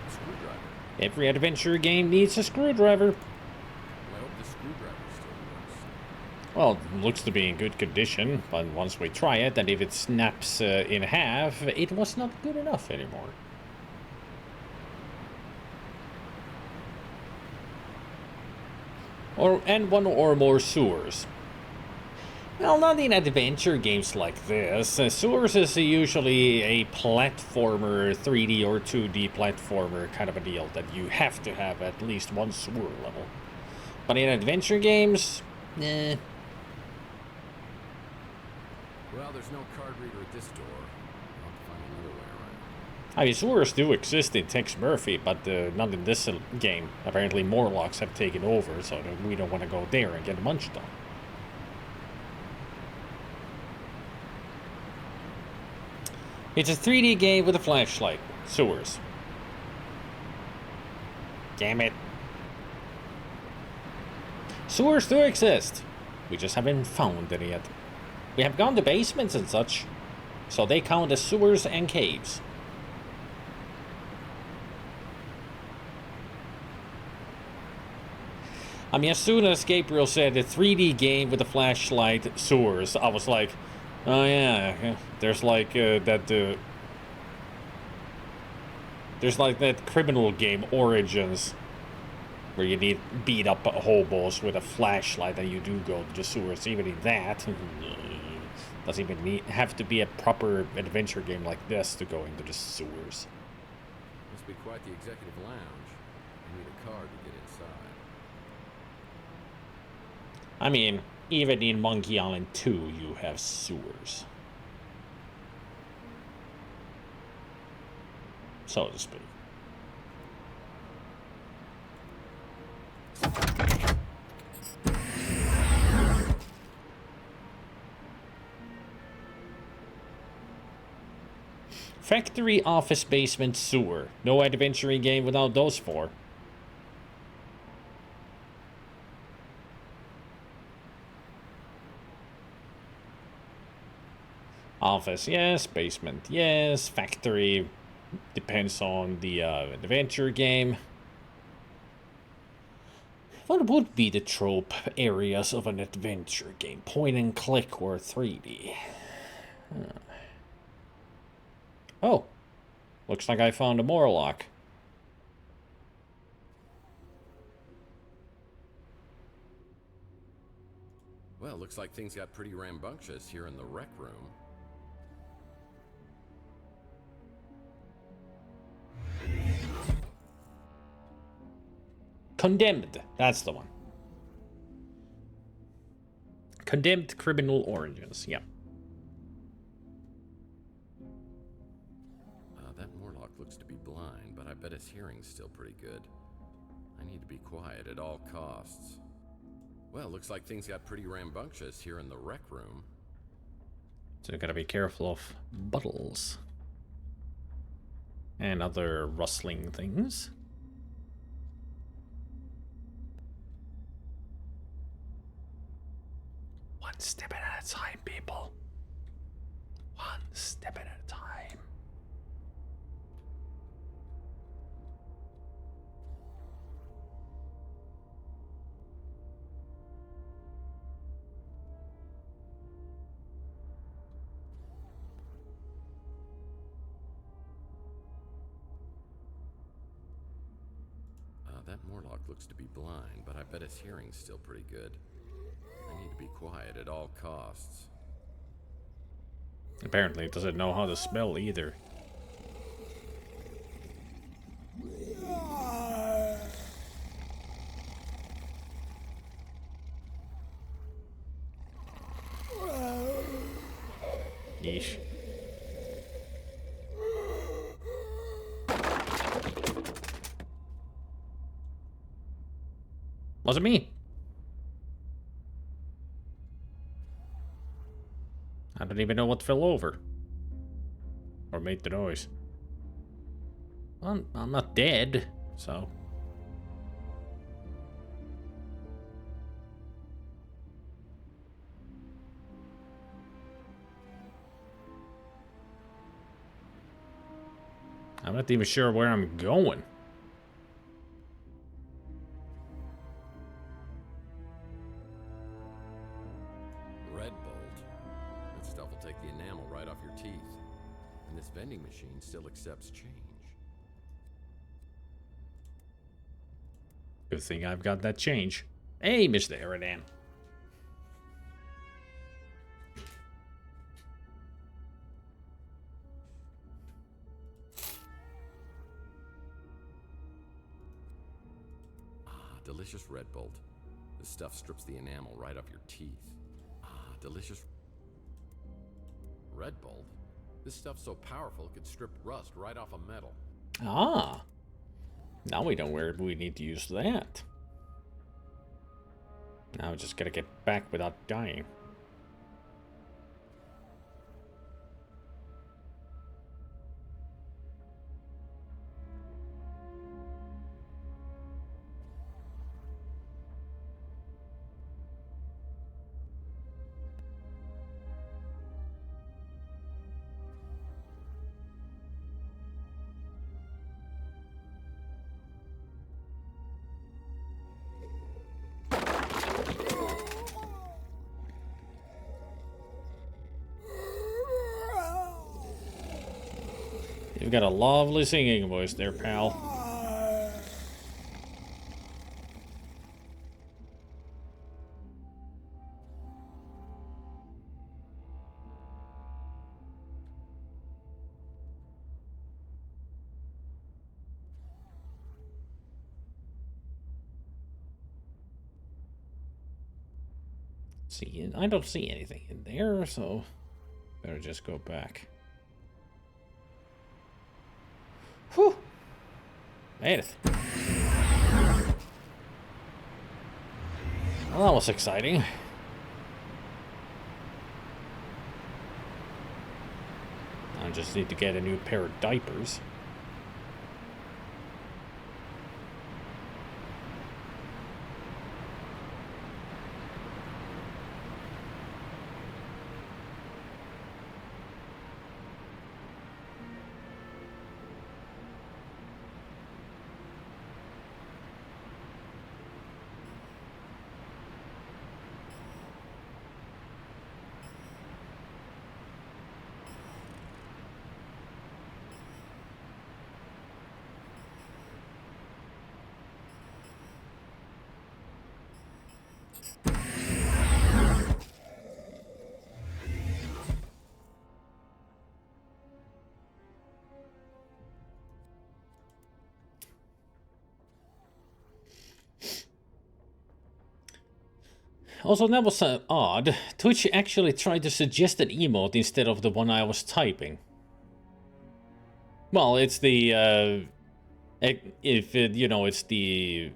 screwdriver. Every adventure game needs a screwdriver. Well, I hope the screwdriver still works. Well, it looks to be in good condition, but once we try it, and if it snaps in half, it was not good enough anymore. And one or more sewers. Well, not in adventure games like this. Sewers is usually a platformer, 3D or 2D platformer kind of a deal that you have to have at least one sewer level. But in adventure games, eh. Well, there's no card reader at this door. I'll have to find another way around. I mean, sewers do exist in Tex Murphy, but not in this game. Apparently Morlocks have taken over, so we don't want to go there and get munched on. It's a 3D game with a flashlight. Sewers. Damn it. Sewers do exist. We just haven't found any yet. We have gone to basements and such, so they count as sewers and caves. I mean, as soon as Gabriel said a 3D game with a flashlight, sewers, I was like, oh yeah, there's like there's like that criminal game Origins, where you need beat up hobos with a flashlight, and you do go to the sewers. Even in that, doesn't even have to be a proper adventure game like this to go into the sewers. Must be quite the executive lounge. I need a card to get inside. I mean, even in Monkey Island 2, you have sewers. So to speak. Factory, office, basement, sewer. No adventuring game without those four. Office, yes. Basement, yes. Factory, depends on the adventure game. What would be the trope areas of an adventure game? Point and click or 3D? Oh, looks like I found a Morlock. Well, looks like things got pretty rambunctious here in the rec room. Condemned, that's the one. Condemned Criminal Origins, yeah. That Morlock looks to be blind, but I bet his hearing's still pretty good. I need to be quiet at all costs. Well, looks like things got pretty rambunctious here in the rec room. So you gotta be careful of bottles. And other rustling things. One step at a time, people. One step at a time. That Morlock looks to be blind, but I bet his hearing's still pretty good. I need to be quiet at all costs. Apparently it doesn't know how to smell either. Yeesh. Wasn't me. I don't even know what fell over. Or made the noise. I'm not dead, so... I'm not even sure where I'm going. Red Bolt. That stuff will take the enamel right off your teeth. And this vending machine still accepts change. Good thing I've got that change. Hey, Mr. Eridan. Delicious Red Bolt. This stuff strips the enamel right off your teeth. Delicious Red Bolt. This stuff's so powerful it could strip rust right off a metal. Ah. Now we know where we need to use that. Now we just gotta get back without dying. You've got a lovely singing voice there, pal. See, I don't see anything in there, so better just go back. Whew! Made it. Well, that was exciting. I just need to get a new pair of diapers. Also, that was odd. Twitch actually tried to suggest an emote instead of the one I was typing. Well, it's the, you know, it's the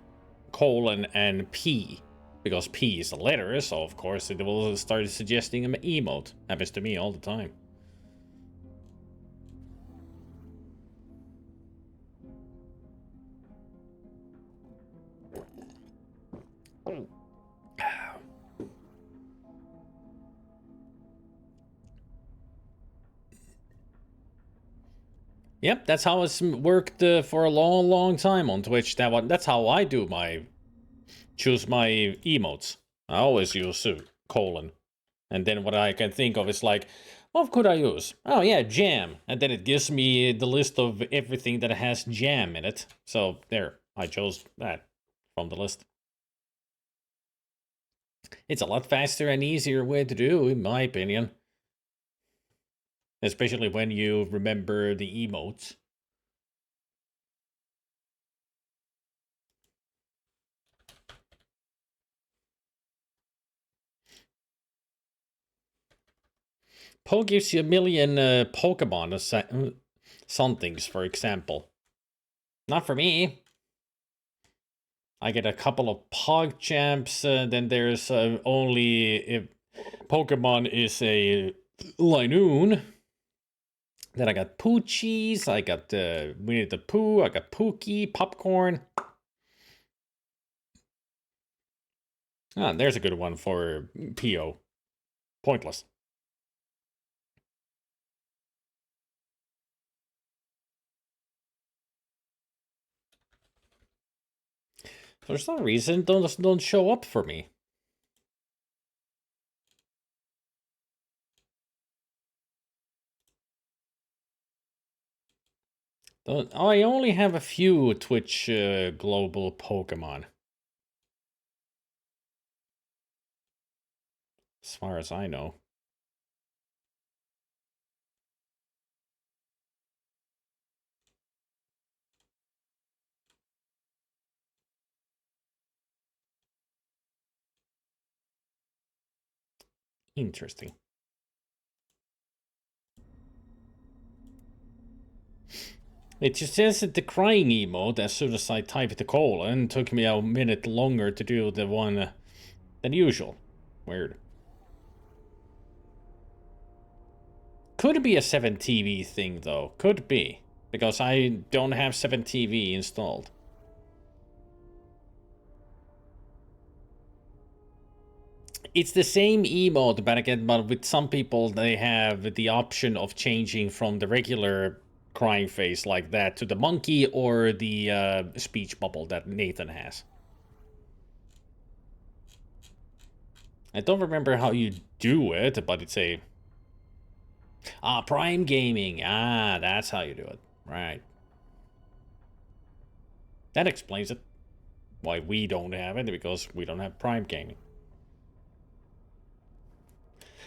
colon and P. Because P is a letter, so of course it will start suggesting an emote. Happens to me all the time. Yep, that's how it's worked for a long, long time on Twitch. That's how I do choose my emotes. I always use colon. And then what I can think of is like, what could I use? Oh yeah, jam. And then it gives me the list of everything that has jam in it. So there, I chose that from the list. It's a lot faster and easier way to do, in my opinion. Especially when you remember the emotes. Poe gives you a million Pokemon somethings, for example. Not for me. I get a couple of PogChamps, then there's only if Pokemon is a Linoon. Then I got Poochies, I got Winnie the Pooh, I got Pookie, Popcorn. Ah, there's a good one for P.O. Pointless. For some reason, don't show up for me. I only have a few Twitch global Pokemon. As far as I know. Interesting. It just says that the crying emote as soon as I type the colon. Took me a minute longer to do the one than usual. Weird. Could be a 7TV thing though. Could be. Because I don't have 7TV installed. It's the same emote, but again, but with some people they have the option of changing from the regular crying face like that to the monkey or the speech bubble that Nathan has. I don't remember how you do it, but it's a... Ah, Prime Gaming. Ah, that's how you do it. Right. That explains it. Why we don't have it, because we don't have Prime Gaming.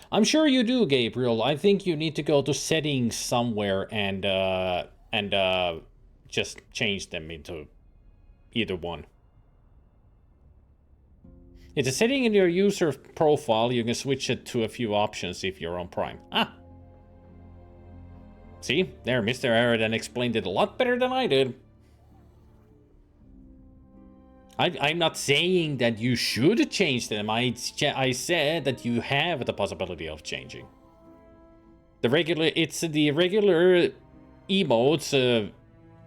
I'm sure you do, Gabriel. I think you need to go to settings somewhere and just change them into either one. It's a setting in your user profile. You can switch it to a few options if you're on Prime. Ah! See? There, Mr. Aridon explained it a lot better than I did. I'm not saying that you should change them. I said that you have the possibility of changing. It's the regular emotes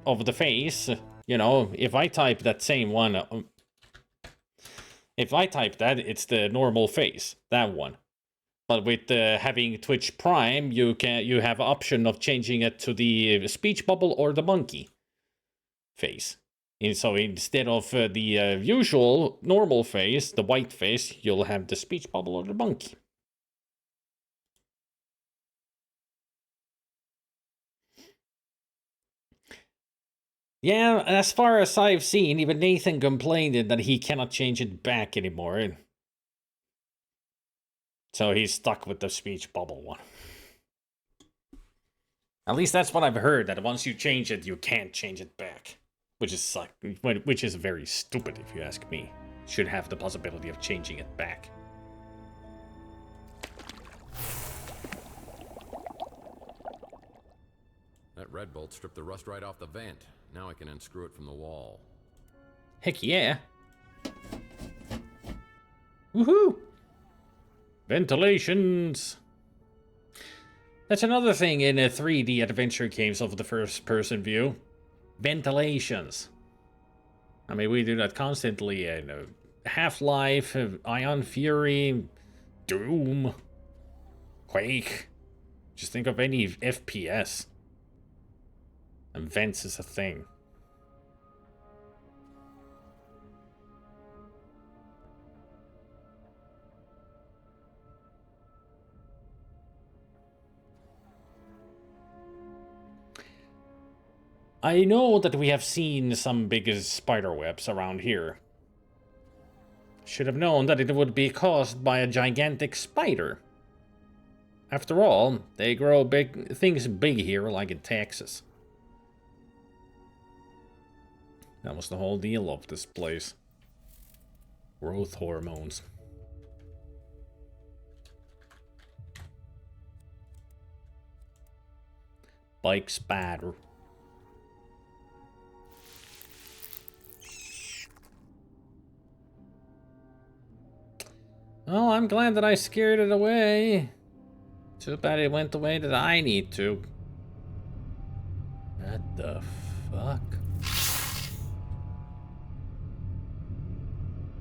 of the face. You know, if I type that same one, if I type that, it's the normal face, that one. But with having Twitch Prime, you have option of changing it to the speech bubble or the monkey face. And so instead of the usual normal face, the white face, you'll have the speech bubble or the monkey. Yeah, as far as I've seen, even Nathan complained that he cannot change it back anymore. So he's stuck with the speech bubble one. At least that's what I've heard, that once you change it, you can't change it back. Which is very stupid, if you ask me. Should have the possibility of changing it back. That red bolt stripped the rust right off the vent. Now I can unscrew it from the wall. Heck yeah. Woohoo! Ventilations! That's another thing in 3D adventure games of the first-person view. Ventilations. I mean, we do that constantly in Half-Life, Ion Fury, Doom, Quake. Just think of any FPS. And vents is a thing. I know that we have seen some big spider webs around here. Should have known that it would be caused by a gigantic spider. After all, they grow things big here, like in Texas. That was the whole deal of this place. Growth hormones. bike spider. Oh, I'm glad that I scared it away. Too bad it went the way that I need to. What the fuck?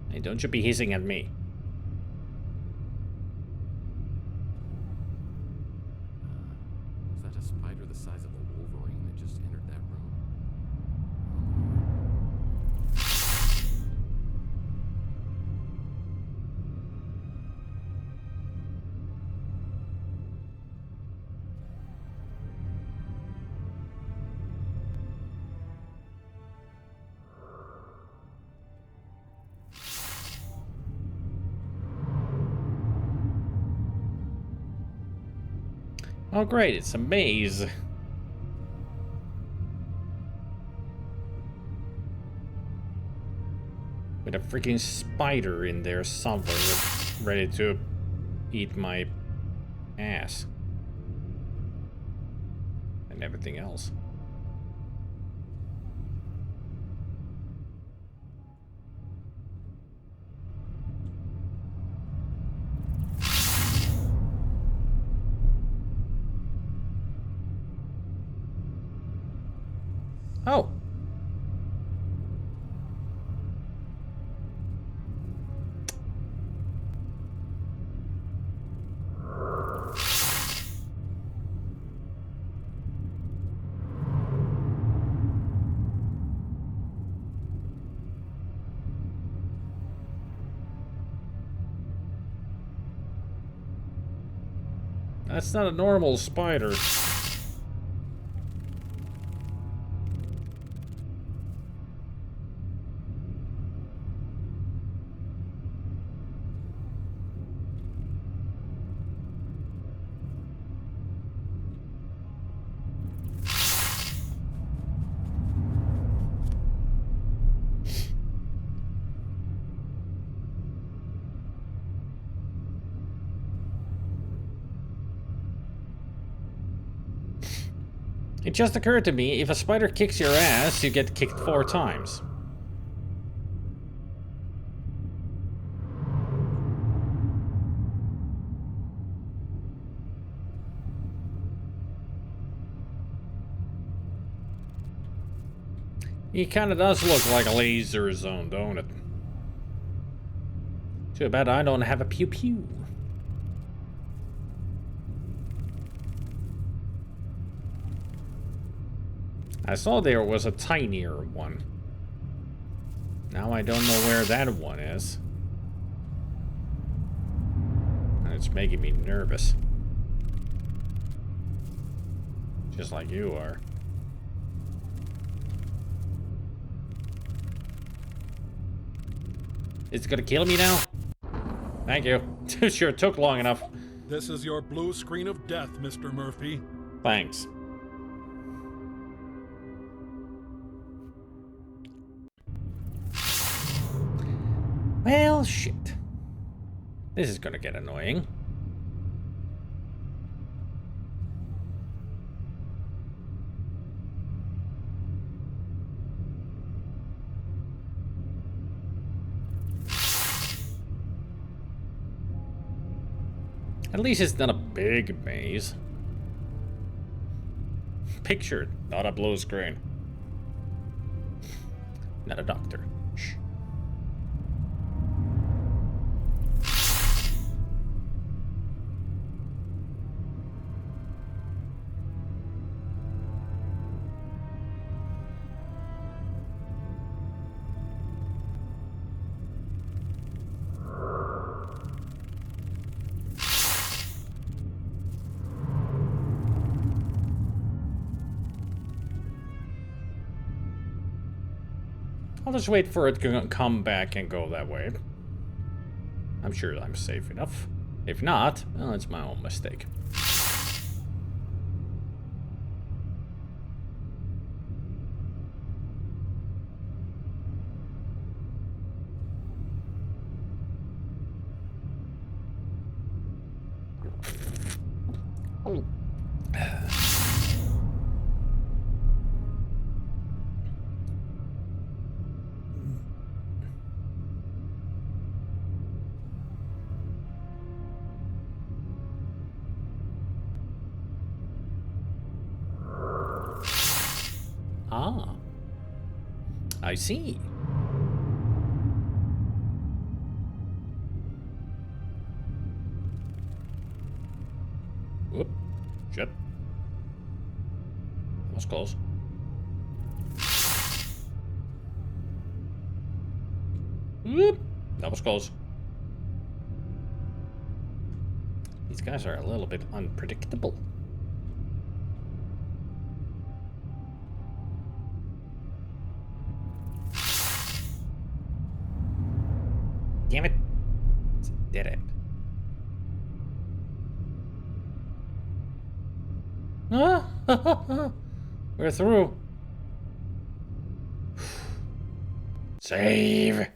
Hey, don't you be hissing at me. Is that a spider the size of a wolverine that just entered that room? Oh great, it's a maze. With a freaking spider in there somewhere, ready to eat my ass. And everything else. Oh. That's not a normal spider. It just occurred to me, if a spider kicks your ass, you get kicked 4 times. He kinda does look like a laser zone, don't it? Too bad I don't have a pew-pew. I saw there was a tinier one. Now I don't know where that one is. And it's making me nervous. Just like you are. It's gonna kill me now? Thank you. Sure took long enough. This is your blue screen of death, Mr. Murphy. Thanks. Well, shit. This is gonna get annoying. At least it's not a big maze. Pictured, not a blue screen. Not a doctor. Shh. I'll just wait for it to come back and go that way. I'm sure I'm safe enough. If not, well, it's my own mistake. I see. Whoop. Shit. That was close. Whoop. That was close. These guys are a little bit unpredictable. Damn it. It's a dead end. Ah! We're through. Save. I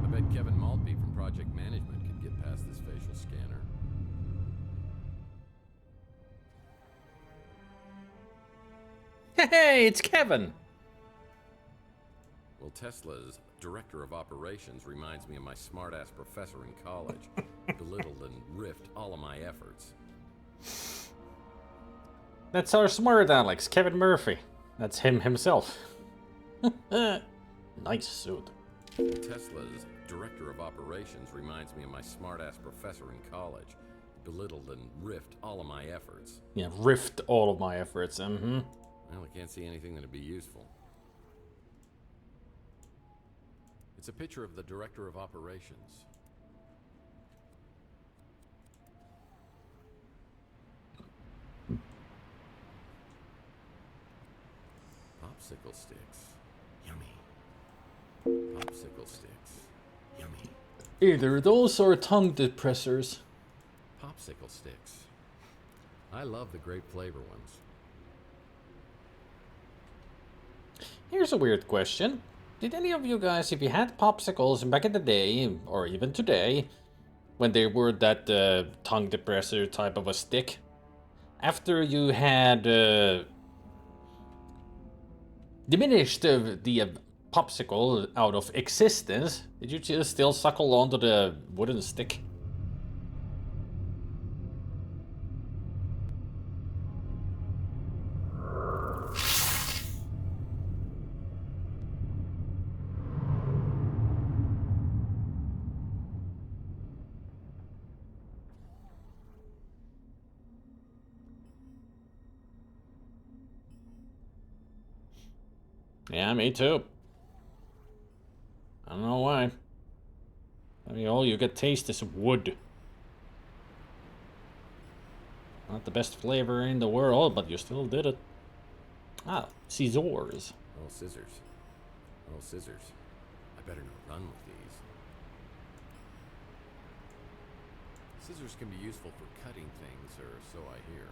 bet Kevin Maltby from Project Management can get past this facial scanner. Hey, it's Kevin. Well, Tesla's director of operations reminds me of my smart-ass professor in college. Belittled and riffed all of my efforts. That's our smart Alex, Kevin Murphy. That's him himself. Nice suit. Tesla's director of operations reminds me of my smart-ass professor in college. Belittled and riffed all of my efforts. Yeah, riffed all of my efforts. Mm-hmm. Well, I can't see anything that'd be useful. It's a picture of the director of operations. Popsicle sticks. Yummy. Popsicle sticks. Yummy. Either those or tongue depressors. Popsicle sticks. I love the grape flavor ones. Here's a weird question. Did any of you guys, if you had popsicles back in the day, or even today, when they were that tongue depressor type of a stick, after you had diminished the popsicle out of existence, did you just still suckle onto the wooden stick? Yeah, me too. I don't know why. I mean, all you get taste is wood. Not the best flavor in the world, but you still did it. Ah, scissors. Oh, scissors. Oh, scissors. I better not run with these. Scissors can be useful for cutting things, or so I hear.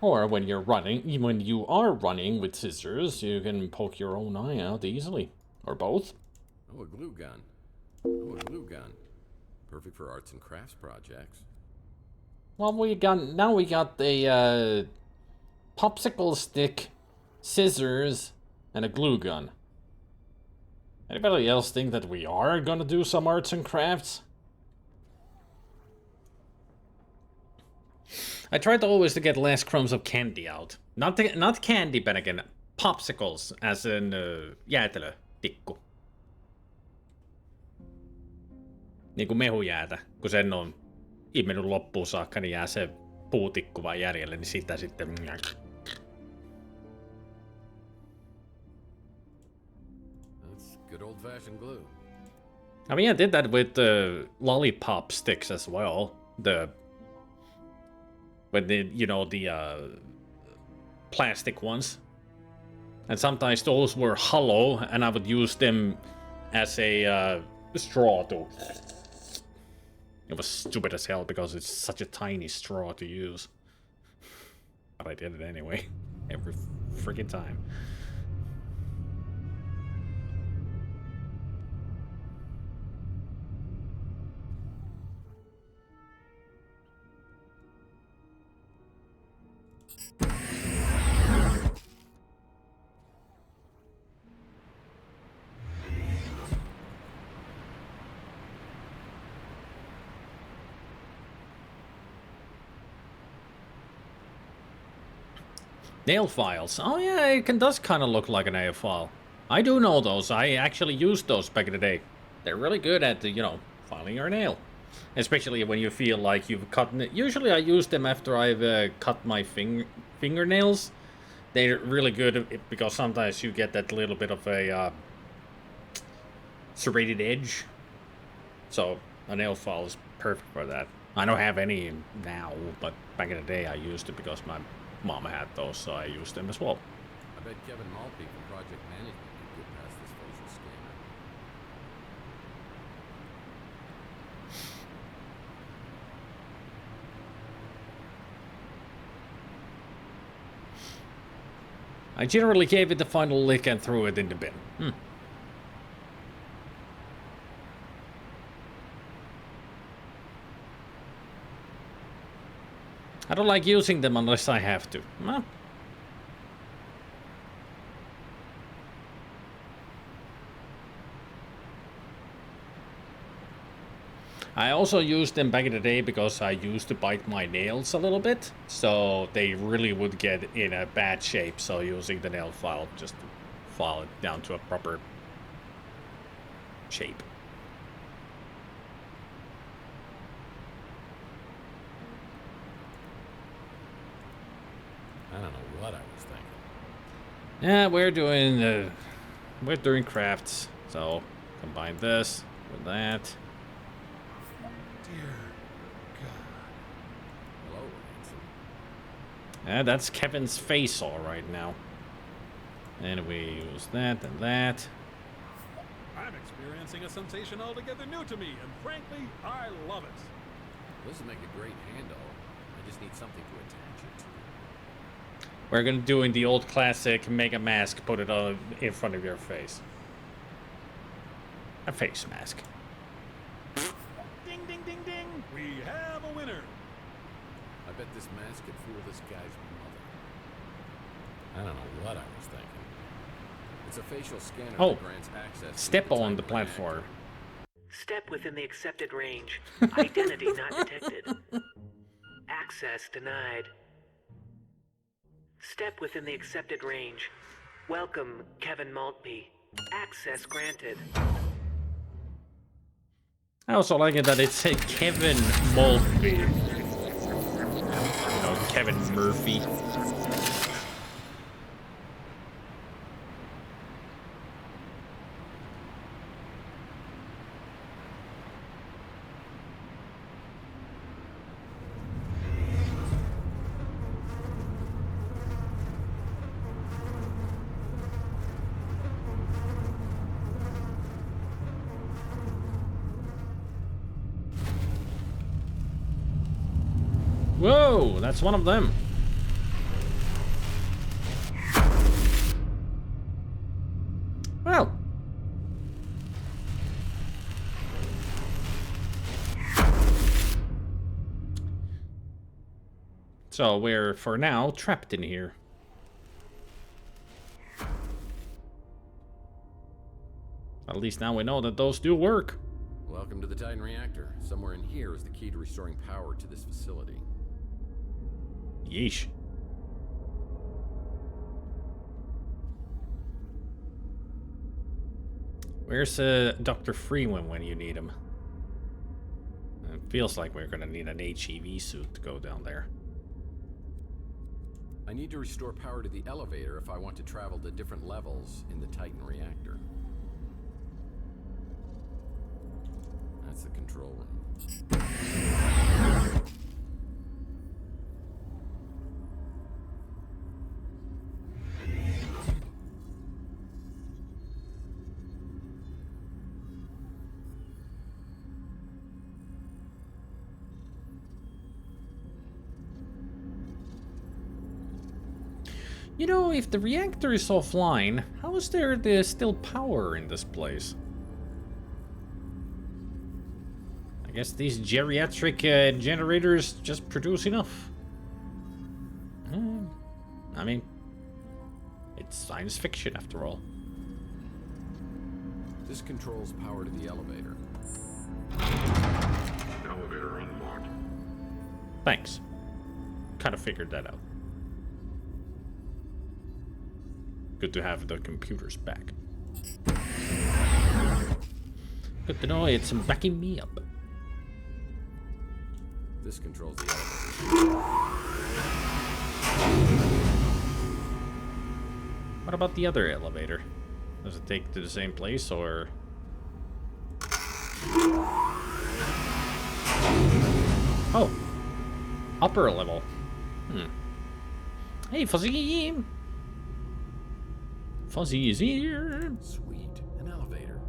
Or when you're running, when you are running with scissors, you can poke your own eye out easily. Or both. Oh, a glue gun. Oh, a glue gun. Perfect for arts and crafts projects. Well, we got the popsicle stick, scissors, and a glue gun. Anybody else think that we are gonna do some arts and crafts? I tried to always to get less crumbs of candy out. Not candy, but again, popsicles, as in jäätelötikku. Niinku mehujäätä, kun sen on imennyt loppuun saakka, niin jää se puutikku vaan jäljelle, niin sitä sitten... That's good old-fashioned glue. I mean, I did that with the lollipop sticks as well. With the, you know, the plastic ones. And sometimes those were hollow, and I would use them as a straw to... It was stupid as hell because it's such a tiny straw to use. But I did it anyway. Every freaking time. Nail files. Oh yeah, it does kind of look like a nail file. I do know those. I actually used those back in the day. They're really good at, you know, filing your nail. Especially when you feel like you've cut it. Usually I use them after I've cut my fingernails. They're really good because sometimes you get that little bit of a serrated edge. So a nail file is perfect for that. I don't have any now, but back in the day I used it because my mom had those, so I used them as well. I bet Kevin Maltby from Project Management could get past this facial scanner. I generally gave it the final lick and threw it in the bin. I don't like using them unless I have to. Well. I also used them back in the day because I used to bite my nails a little bit, so they really would get in a bad shape, so using the nail file just to file it down to a proper shape. I don't know what I was thinking. Yeah, we're doing crafts, so combine this with that. Dear God. Hello, Ransom. Yeah, that's Kevin's face all right now. And we use that and that. I'm experiencing a sensation altogether new to me, and frankly, I love it. This would make a great handle. I just need something to attach it to. We're gonna do in the old classic Mega Mask, put it on in front of your face. A face mask. Ding, ding, ding, ding. We have a winner. I bet this mask could fool this guy's mother. I don't know what I was thinking. It's a facial scanner Oh, that grants access. step to the on the Titan platform. reactor. Step within the accepted range. Identity not detected. Access denied. Step within the accepted range. Welcome, Kevin Maltby. Access granted. I also like it that it said Kevin Maltby. You know, Kevin Murphy. Whoa, that's one of them. Well. So we're, for now, trapped in here. At least now we know that those do work. Welcome to the Titan reactor. Somewhere in here is the key to restoring power to this facility. Yeesh. Where's Dr. Freeman when you need him? It feels like we're gonna need an HEV suit to go down there. I need to restore power to the elevator if I want to travel to different levels in the Titan reactor. That's the control room. You know, if the reactor is offline, how is there still power in this place? I guess these geriatric generators just produce enough. I mean, it's science fiction after all. This controls power to the elevator. Elevator unlocked. Thanks. Kind of figured that out. Good to have the computers back. Good to know it's backing me up. This controls the elevator. What about the other elevator? Does it take to the same place, or... Oh! Upper level. Hey, Fuzzy! Fuzzy is here! Sweet. An elevator.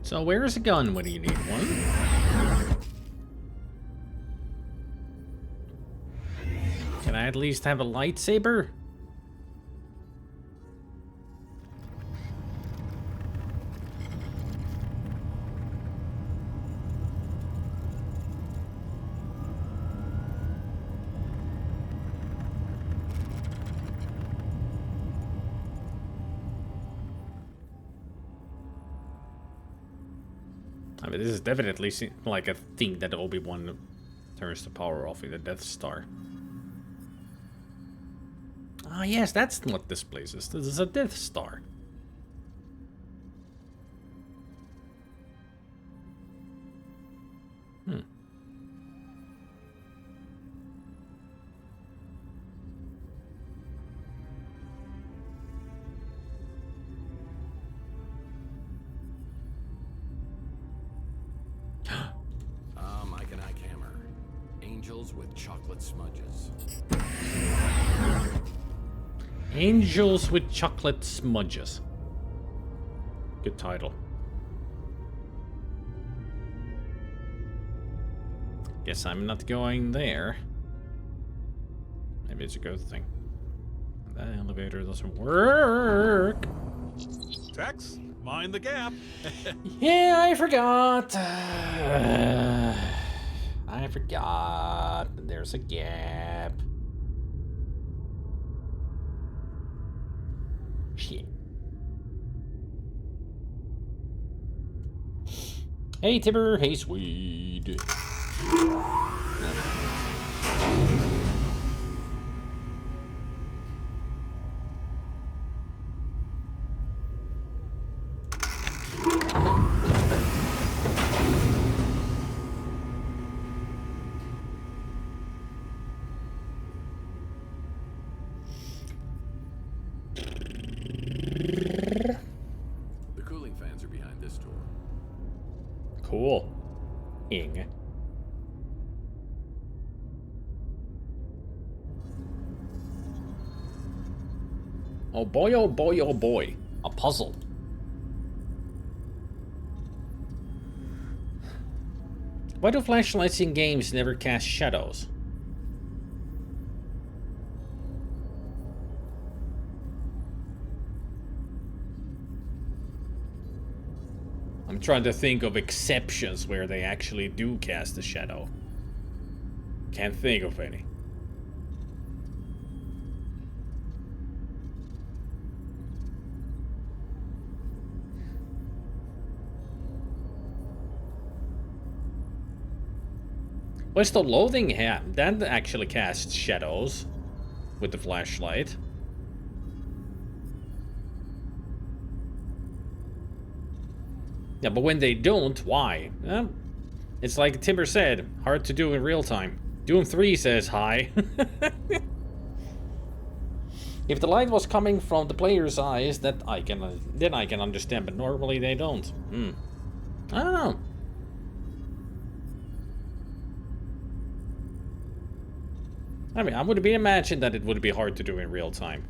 So where's a gun when you need one? Can I at least have a lightsaber? I mean, this is definitely like a thing that Obi-Wan turns the power off in the Death Star. Ah, yes, that's what this place is. This is a Death Star. Mike and Ike Hammer. Angels with chocolate smudges. Angels with Chocolate Smudges. Good title. Guess I'm not going there. Maybe it's a good thing. That elevator doesn't work. Tex, mind the gap. Yeah, I forgot. I forgot. There's a gap. Shit. Hey, Tibber. Hey, Swede. The cooling fans are behind this door. Cool. Ing. Oh boy, oh boy, oh boy. A puzzle. Why do flashlights in games never cast shadows? I'm trying to think of exceptions where they actually do cast a shadow. Can't think of any. Where's the loathing hat? That actually casts shadows with the flashlight. Yeah, but when they don't, why? It's like Timber said, hard to do in real time. Doom 3 says hi. If the light was coming from the player's eyes, then I can understand, but normally they don't. I don't know. I mean, I would be imagined that it would be hard to do in real time.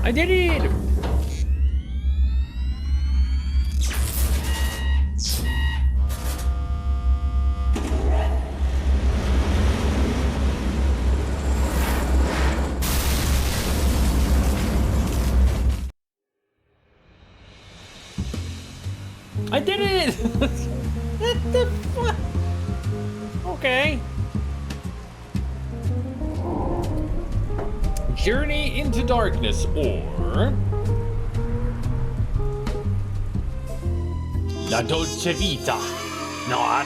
I did it! I did it! What the fuck? Okay. Journey into Darkness, or La Dolce Vita. Not.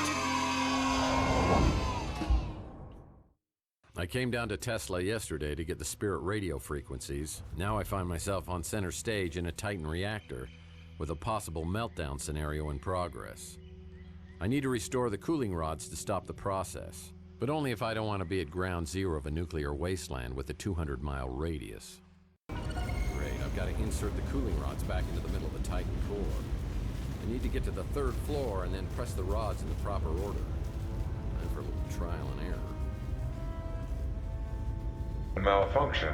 I came down to Tesla yesterday to get the Spirit radio frequencies. Now I find myself on center stage in a Titan reactor with a possible meltdown scenario in progress. I need to restore the cooling rods to stop the process, but only if I don't want to be at ground zero of a nuclear wasteland with a 200-mile radius. Great, I've got to insert the cooling rods back into the middle of the Titan core. I need to get to the 3rd floor and then press the rods in the proper order. Time for a little trial and error. Malfunction.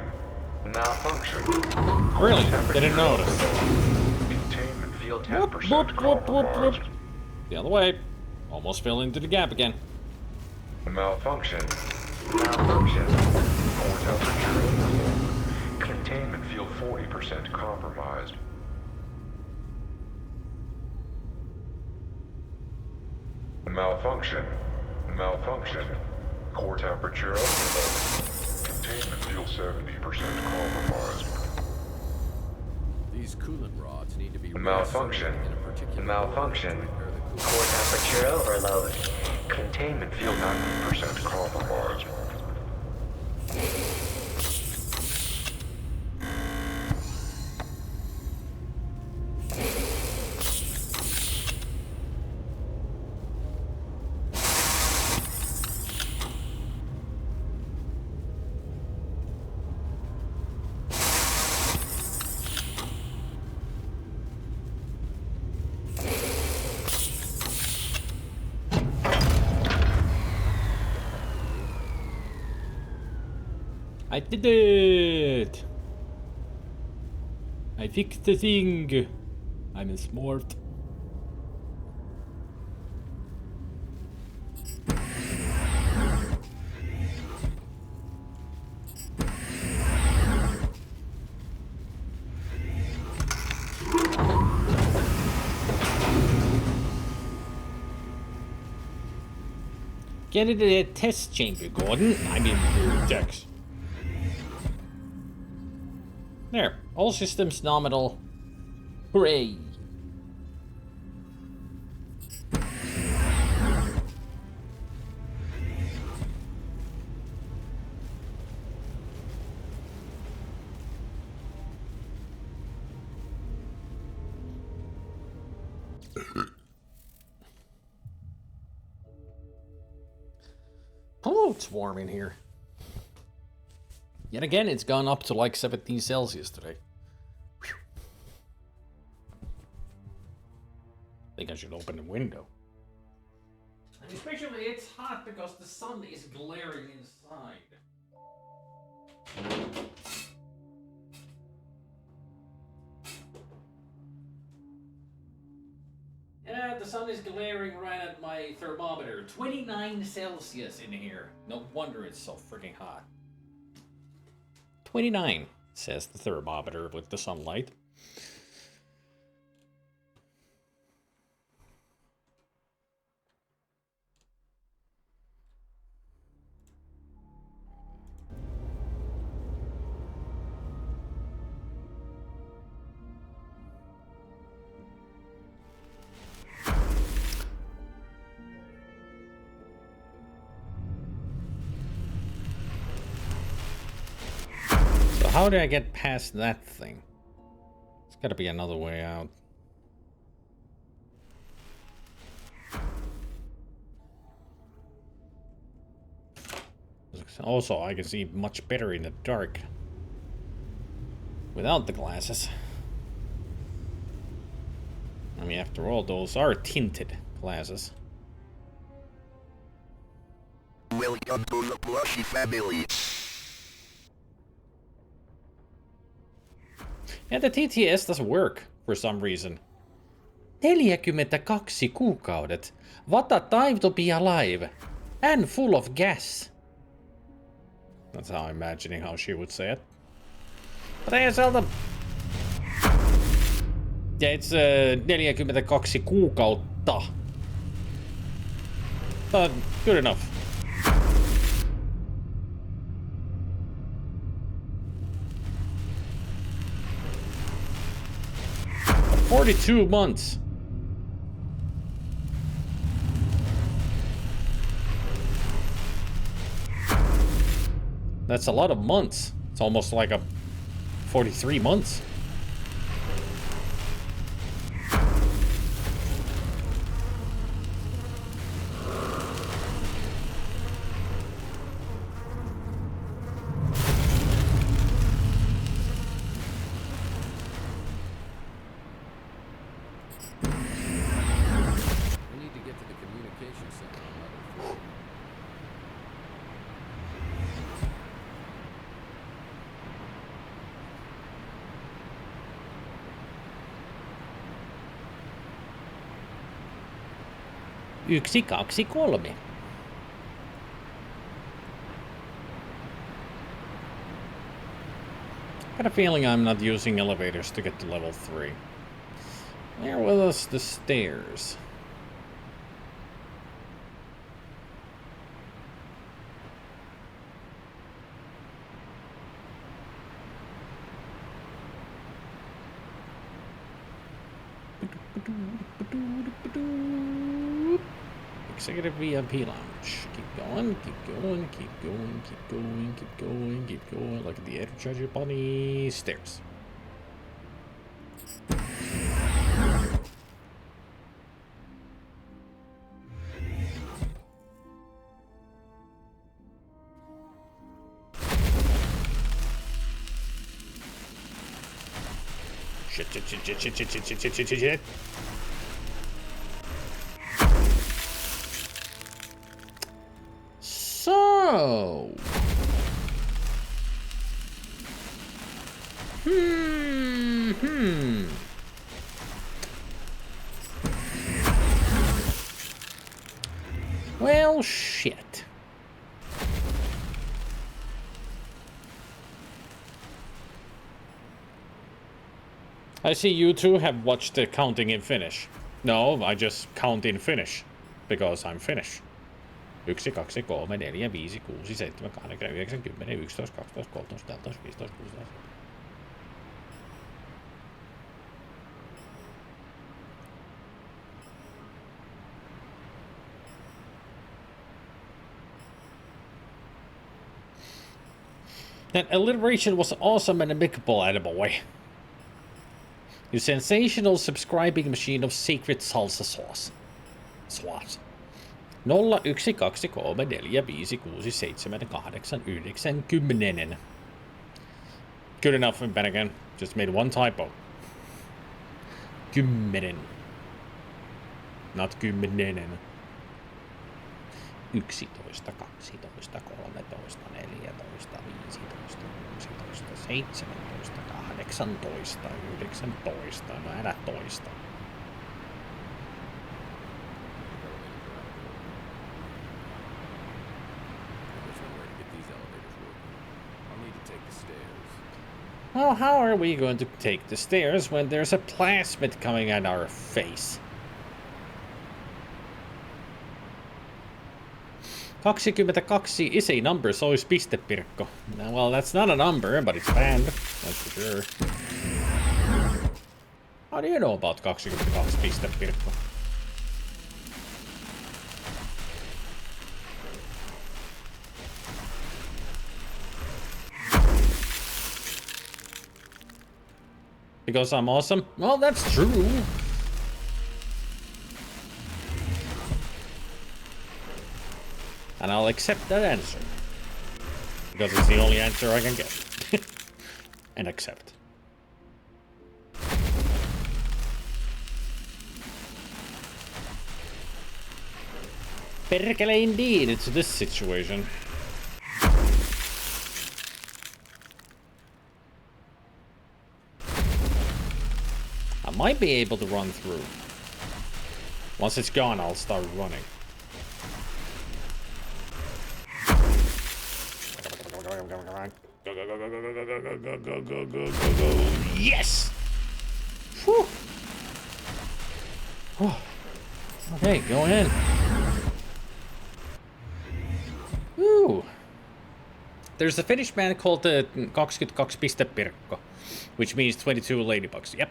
Malfunction. Really? Didn't notice. Containment field Whoop, 10% whoop, whoop, whoop, whoop. compromised. The other way. Almost fell into the gap again. Malfunction. Malfunction. Core temperature. Containment field 40% compromised. Malfunction. Malfunction. Core temperature. Containment field 70% compromised. These coolant rods need to be Malfunction. in a particular Malfunction. order to repair the coolant. Core temperature overload. Containment field 90% compromised. I did it! I fixed the thing. I'm smart. Get into that test chamber, Gordon. I'm in the decks. There. All systems nominal. Hooray. Oh, it's warm in here. Yet again, it's gone up to like 17 Celsius today. Whew. I think I should open the window. And especially it's hot because the sun is glaring inside. Yeah, the sun is glaring right at my thermometer. 29 Celsius in here. No wonder it's so freaking hot. 29, says the thermometer with the sunlight. How do I get past that thing? There's gotta be another way out. Also, I can see much better in the dark without the glasses. I mean, after all, those are tinted glasses. Welcome to the Plushy family. Yeah, the TTS doesn't work for some reason. 42 kuukaudet. What a time to be alive. And full of gas. That's how I'm imagining how she would say it. But I seldom. Yeah, it's 42 kuukautta. But good enough. 42 months. That's a lot of months. It's almost like a 43 months. Yksi, kaksi, kolme. Got a feeling I'm not using elevators to get to level 3. Where was the stairs? Executive VIP Lounge. Keep going, keep going, keep going, keep going, keep going, keep going. Look at the Energizer Bunny stairs. Shit. So, well, shit. I see you two have watched the counting in Finnish. No, I just count in Finnish because I'm Finnish. 1, 2, 3, 4, 5, 6, 7, 8, 9, 10, 11, 12, 13, 14, 15, 16. That alliteration was awesome and amicable, attaboy. You sensational subscribing machine of secret salsa sauce. Swat. 0, 1, 2, 3, 4, 5, 6, 7, 8, 9, 10. Good enough for Bennigan. Just made one typo. 10. Not 10. 11, 12, 13, 14, 15, 16, 17, 18, 19, no älä toista. Well, how are we going to take the stairs when there's a plasmid coming at our face? 22 is a number, so is pistepirkko. Well, that's not a number, but it's banned. That's for sure. How do you know about 22 pistepirkko? Because I'm awesome? Well, that's true. And I'll accept that answer. Because it's the only answer I can get. And accept. Perkele indeed, it's this situation. might be able to run through. Once it's gone, I'll start running. Go, go, go, go, go, go, go, go, go, go, go, go, go. Yes! Whew. Oh. Okay, go in. Woo! There's a Finnish band called 22 Pirkko, which means 22 ladybugs. Yep.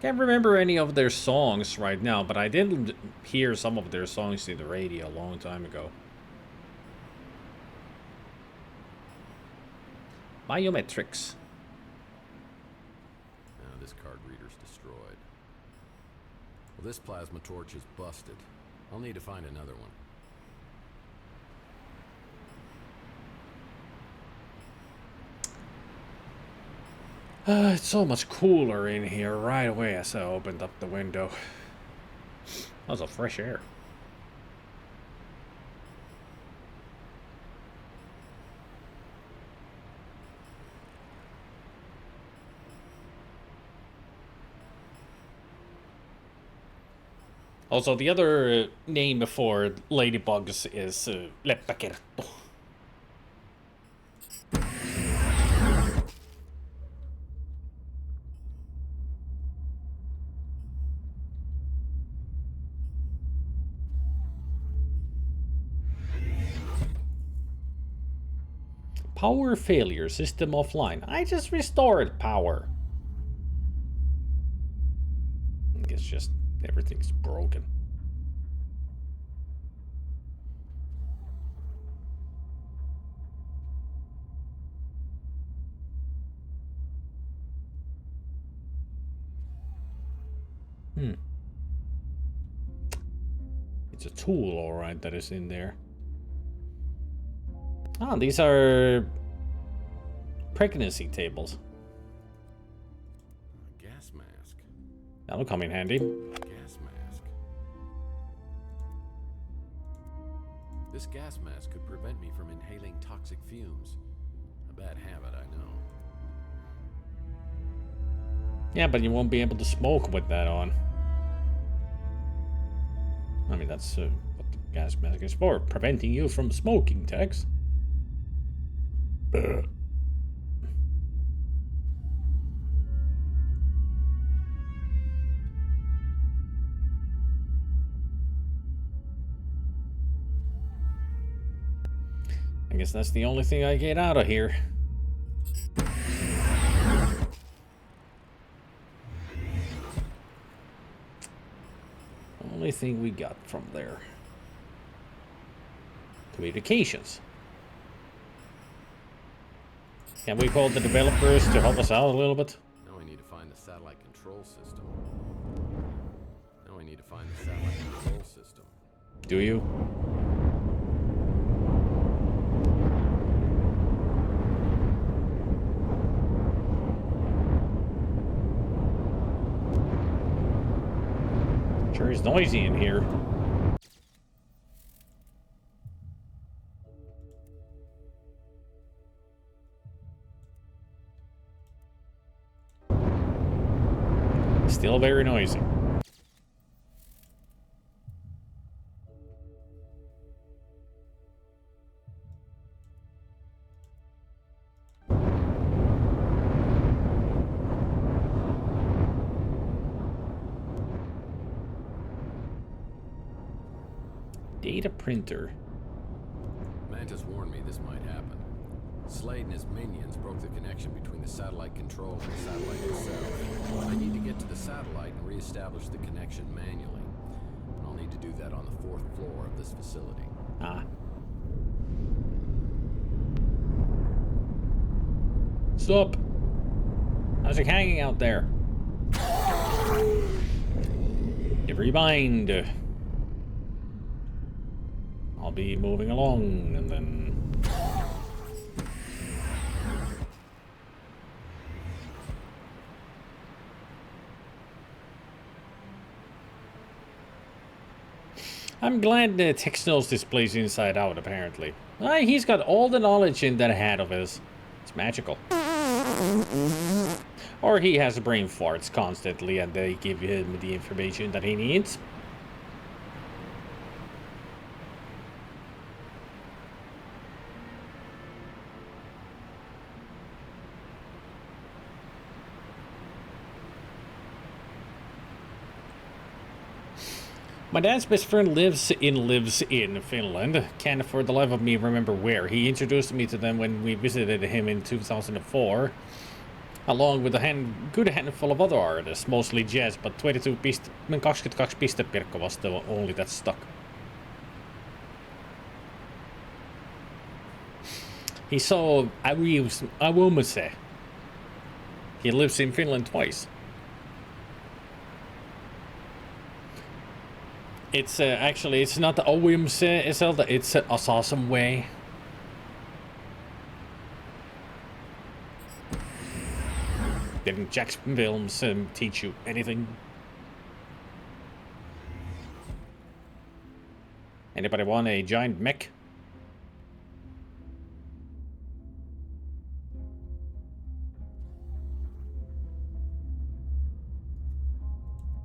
Can't remember any of their songs right now, but I did hear some of their songs in the radio a long time ago. Biometrics. Now this card reader's destroyed. Well, this plasma torch is busted. I'll need to find another one. It's so much cooler in here right away as I opened up the window. That was a fresh air. Also, the other name for ladybugs is leppäkerttu. Power failure, system offline. I just restored power. I guess just everything's broken. It's a tool, all right, that is in there. Ah, these are pregnancy tables. A gas mask. That'll come in handy. Gas mask. This gas mask could prevent me from inhaling toxic fumes. A bad habit, I know. Yeah, but you won't be able to smoke with that on. I mean, that's what the gas mask is for. Preventing you from smoking, Tex. I guess that's the only thing I get out of here. Only thing we got from there. Communications. Can we call the developers to help us out a little bit? Now I need to find the satellite control system. Now I need to find the satellite control system. Do you? Sure is noisy in here. Still very noisy. Data printer. Mantis warned me this might happen. Slade and his minions broke the connection between the satellite control and the satellite itself. I need to get to the satellite and reestablish the connection manually. And I'll need to do that on the 4th floor of this facility. Ah. Stop! How's it hanging out there? Never mind. I'll be moving along and then... I'm glad Tex knows this place inside out, apparently. He's got all the knowledge in that head of his. It's magical. Or he has brain farts constantly and they give him the information that he needs. My dad's best friend lives in Finland. Can't for the life of me remember where. He introduced me to them when we visited him in 2004. Along with a good handful of other artists, mostly jazz, but 22 pistepirkko was the only that stuck. He saw Awumuse. He lives in Finland twice. It's actually, it's not the Awumuse, Iselda, it's a awesome way. Didn't Jackson Films teach you anything? Anybody want a giant mech?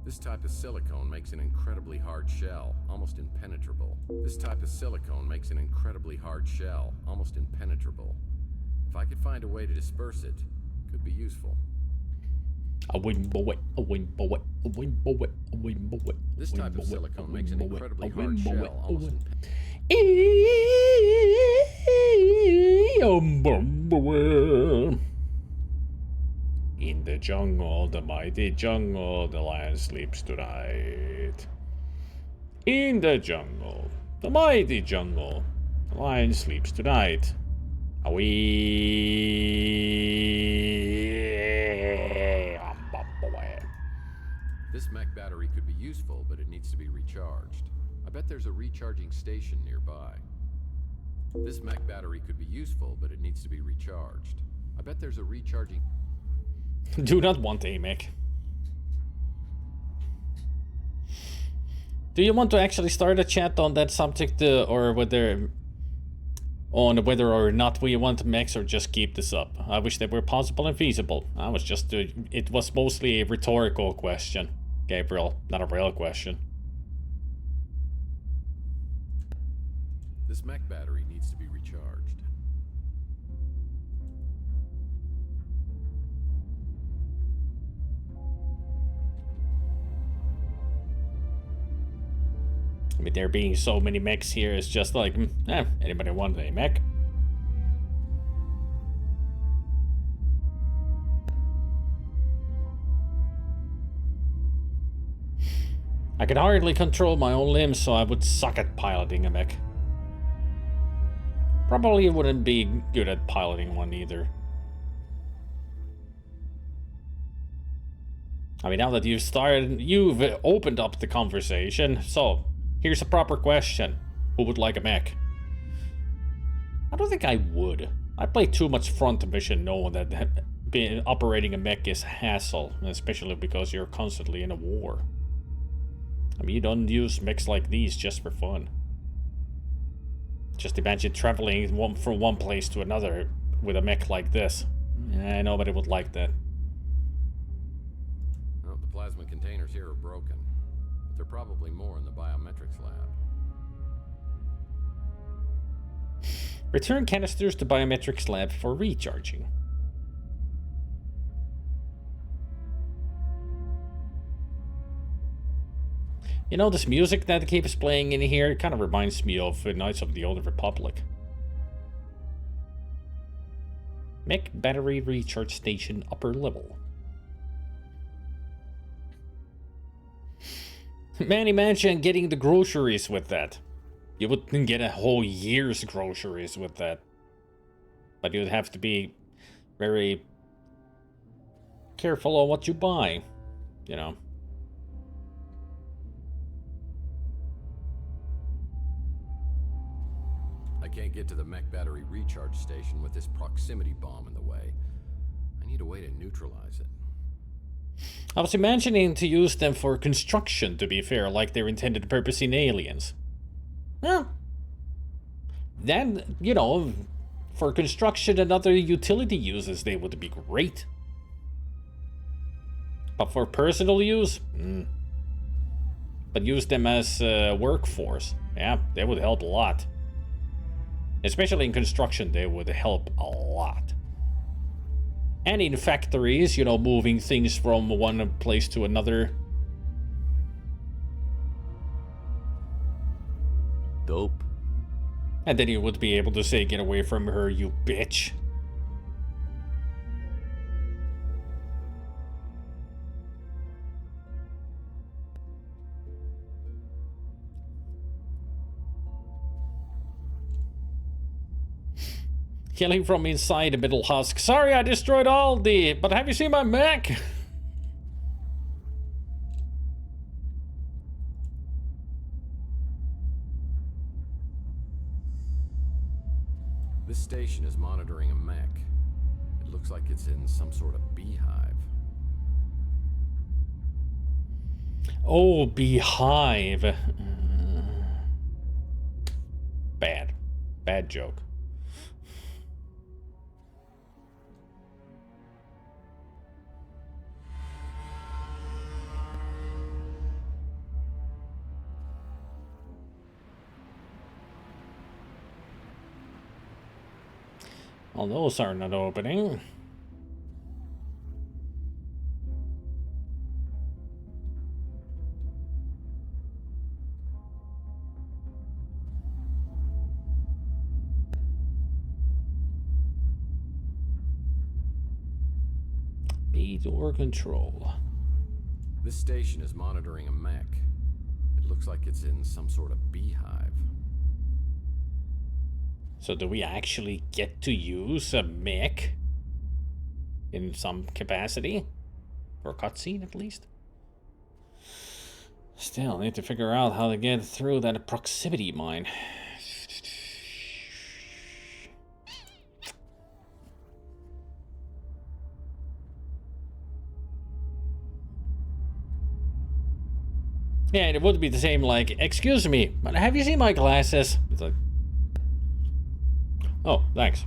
This type of silicone makes an incredibly hard shell, almost impenetrable. This type of silicone makes an incredibly hard shell, almost impenetrable. If I could find a way to disperse it, it could be useful. This type of silicone makes an incredibly hard shell, almost impenetrable. In the jungle, the mighty jungle, the lion sleeps tonight. In the jungle, the mighty jungle, the lion sleeps tonight. This mech battery could be useful, but it needs to be recharged. I bet there's a recharging station nearby. This mech battery could be useful, but it needs to be recharged. I bet there's a recharging... Do not want a mech. Do you want to actually start a chat on that subject, or whether or not we want mechs, or just keep this up? I wish they were possible and feasible. I was just it was mostly a rhetorical question, Gabriel, not a real question. This mech battery needs to be recharged. I mean, there being so many mechs here is just like, anybody want a mech? I can hardly control my own limbs, so I would suck at piloting a mech. Probably wouldn't be good at piloting one either. I mean, now that you've opened up the conversation, so here's a proper question. Who would like a mech? I don't think I would. I play too much front mission knowing that operating a mech is hassle, especially because you're constantly in a war. I mean, you don't use mechs like these just for fun. Just imagine traveling from one place to another with a mech like this. Nobody would like that. Well, the plasma containers here are broken, but there are probably more in the biometrics lab. Return canisters to biometrics lab for recharging. You know, this music that keeps playing in here, it kind of reminds me of Knights of the Old Republic. Mech battery recharge station upper level. Man, imagine getting the groceries with that. You wouldn't get a whole year's groceries with that. But you'd have to be very careful on what you buy, you know. I can't get to the mech battery recharge station with this proximity bomb in the way. I need a way to neutralize it. I was imagining to use them for construction, to be fair, like their intended purpose in Aliens. Well, Then, you know, for construction and other utility uses, they would be great. But for personal use, But use them as workforce. Yeah, they would help a lot. Especially in construction, they would help a lot. And in factories, you know, moving things from one place to another. Dope. And then you would be able to say, get away from her, you bitch. Killing from inside the middle husk. Sorry I destroyed all the... But have you seen my mech? This station is monitoring a mech. It looks like it's in some sort of beehive. Oh, beehive. Bad. Bad joke. Well, those are not opening. B-door control. This station is monitoring a mech. It looks like it's in some sort of beehive. So do we actually get to use a mech? In some capacity? For a cutscene, at least? Still, need to figure out how to get through that proximity mine. Yeah, it would be the same, like, excuse me, but have you seen my glasses? It's like... Oh, thanks.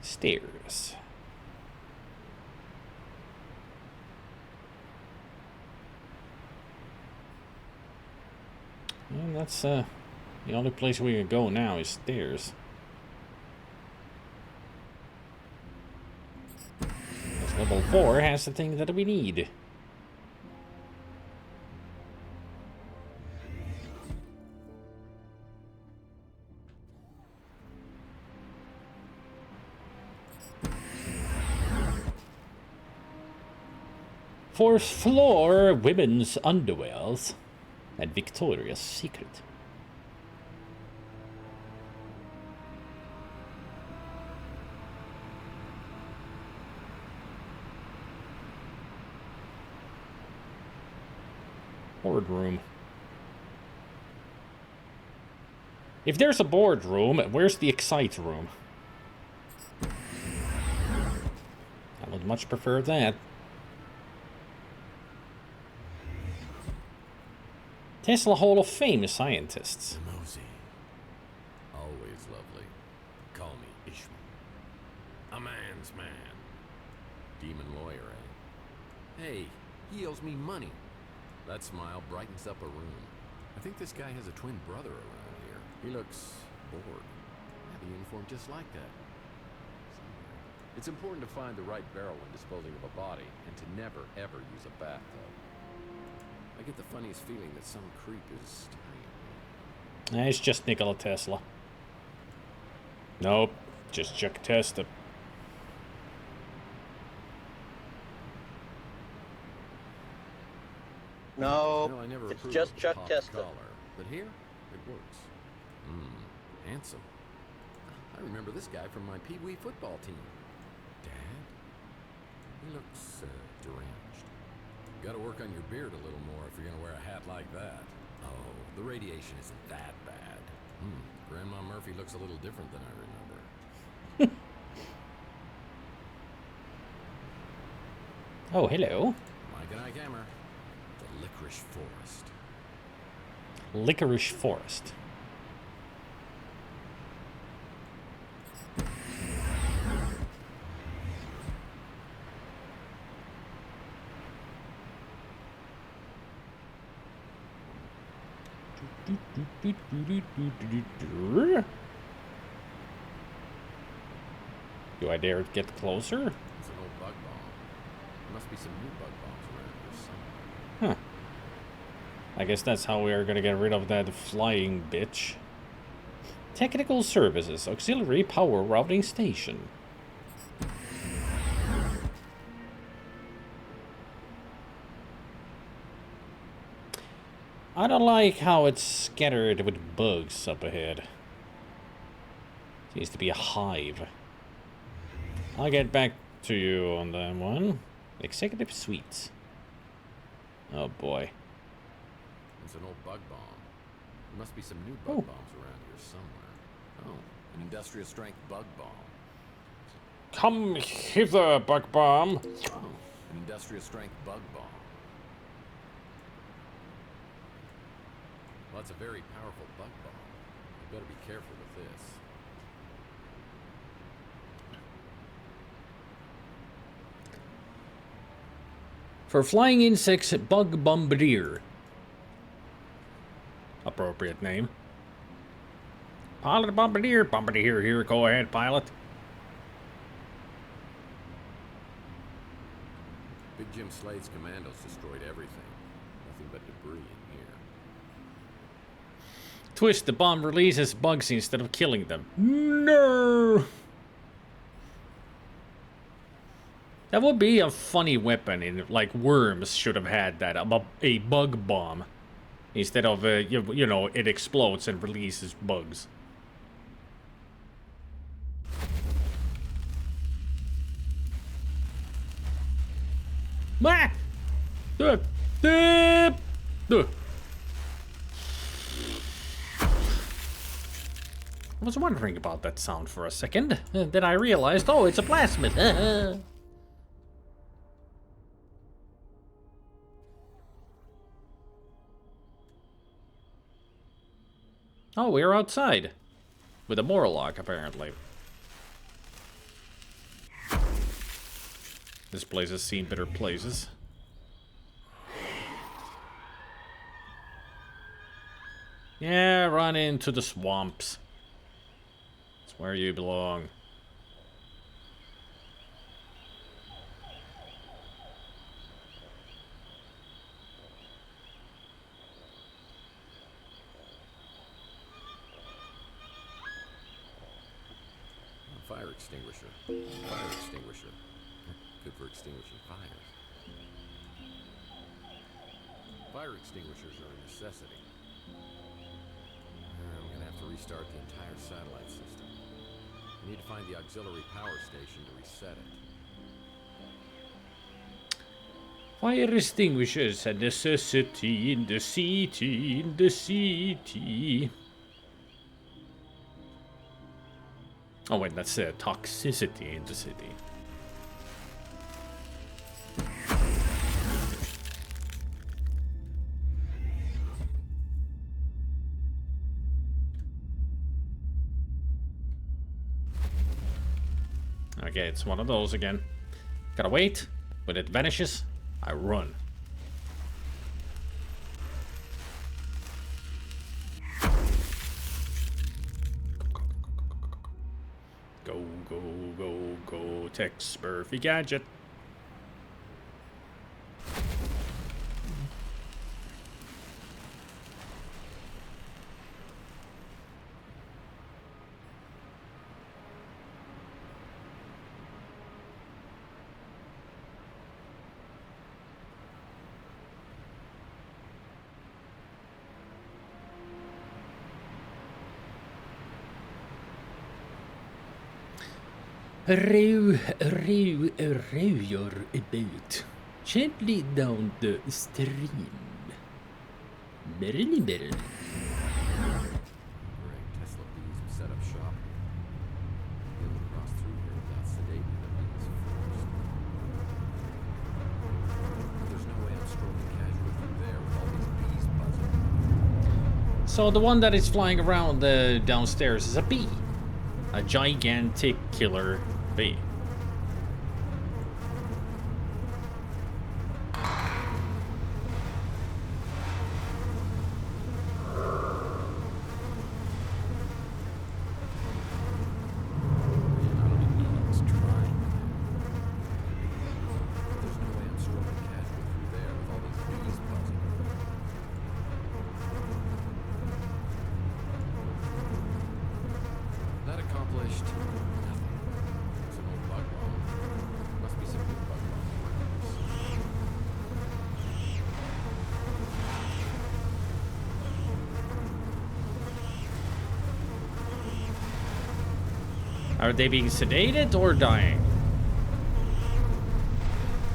Stairs. And that's the only place we can go now is stairs. This level 4 has the thing that we need. Fourth floor, women's underwears at Victoria's Secret. Boardroom. If there's a boardroom, where's the Excite room? I would much prefer that. Tesla Hall of Fame scientists. Mosey. Always lovely. Call me Ishmael. A man's man. Demon lawyer, eh? Hey, he owes me money. That smile brightens up a room. I think this guy has a twin brother around here. He looks bored. Had the uniform just like that. It's important to find the right barrel when disposing of a body, and to never, ever use a bathtub. I get the funniest feeling that some creep is staring. It's just Nikola Tesla. Nope, just Chuck Tesla. No, I never it's approved just of the Chuck popped Tesla. collar, but here it works. Handsome. I remember this guy from my Pee Wee football team. Dad? He looks deranged. Got to work on your beard a little more if you're gonna wear a hat like that. Oh, the radiation isn't that bad. Grandma Murphy looks a little different than I remember. Oh, hello. Mike and Ike Hammer. The Licorice Forest. Licorice Forest. Do I dare get closer? It's an old bug bomb. There must be some new bug bombs around here somewhere. Huh. I guess that's how we are gonna get rid of that flying bitch. Technical Services, Auxiliary Power Routing Station. I don't like how it's scattered with bugs up ahead. Seems to be a hive. I'll get back to you on that one. Executive Suites. Oh boy. It's an old bug bomb. There must be some new bug bombs around here somewhere. Oh, an industrial strength bug bomb. Come hither, bug bomb. Oh, an industrial strength bug bomb. Well, that's a very powerful bug bomb. You better be careful with this. For flying insects, Bug Bombardier. Appropriate name. Pilot Bombardier. Bombardier here. Go ahead, pilot. Big Jim Slade's commandos destroyed everything. Nothing but debris in here. Twist, the bomb releases bugs instead of killing them. No! That would be a funny weapon, in like Worms should have had that, a bug bomb. Instead of, you know, it explodes and releases bugs. Ah! I was wondering about that sound for a second. Then I realized, oh, it's a plasmid. Oh, we're outside. With a Morlock, apparently. This place has seen better places. Yeah, run into the swamps. It's where you belong. Fire extinguisher. Fire extinguisher. Good for extinguishing fires. Fire extinguishers are a necessity. I'm gonna have to restart the entire satellite system. I need to find the auxiliary power station to reset it. Fire extinguishers a necessity in the city, in the city. Oh wait, that's toxicity in the city. Okay, it's one of those again. Gotta wait. When it vanishes, I run. Go, go, go, go, Tex Murphy Gadget. Row your boat gently down the stream. Barely, barely. Great, Tesla bees have set up shop. Be able to cross through here without sedating the bees first. There's no way I'm strolling casually through there with all these bees buzzing. So the one that is flying around downstairs is a bee. A gigantic killer bee. That accomplished nothing. It's an old bug bomb. Must be some new bug bomb Are they being sedated or dying?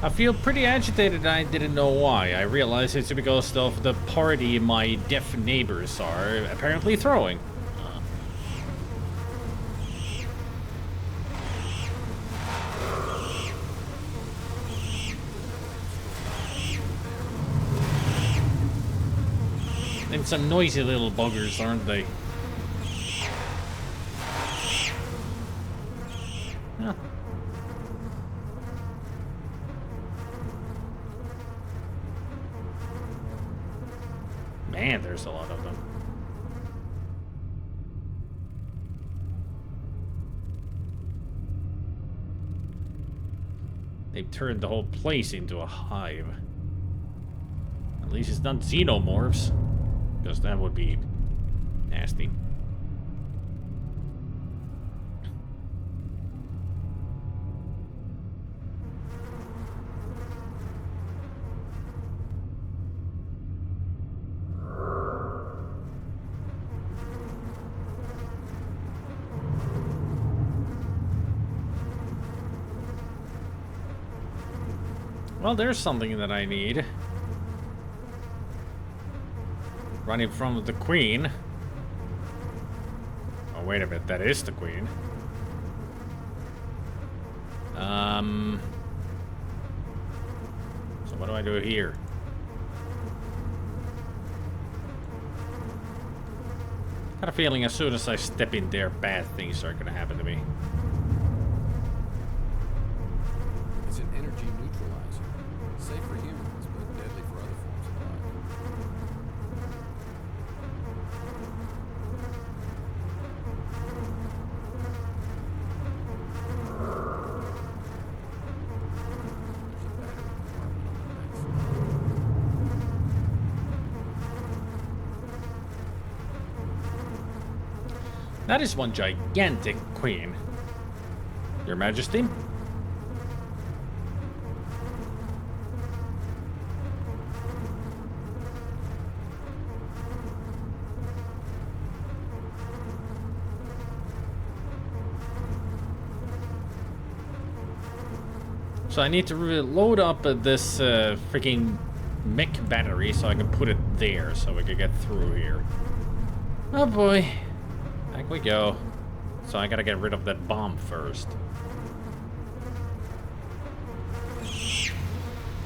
I feel pretty agitated and I didn't know why. I realize it's because of the party my deaf neighbors are apparently throwing. And some noisy little buggers, aren't they? Yeah. Man, there's a lot of them. They've turned the whole place into a hive. At least it's not xenomorphs, because that would be nasty. Well, there's something that I need. Running from the Queen. Oh, wait a minute. That is the Queen. So what do I do here? Got a feeling as soon as I step in there, bad things are gonna happen to me. It's an energy neutralizer. Safe for humans, but deadly for other forms of life. That is one gigantic queen. Your Majesty? So I need to load up this freaking mech battery so I can put it there so we can get through here. Oh boy. Back we go. So I gotta get rid of that bomb first.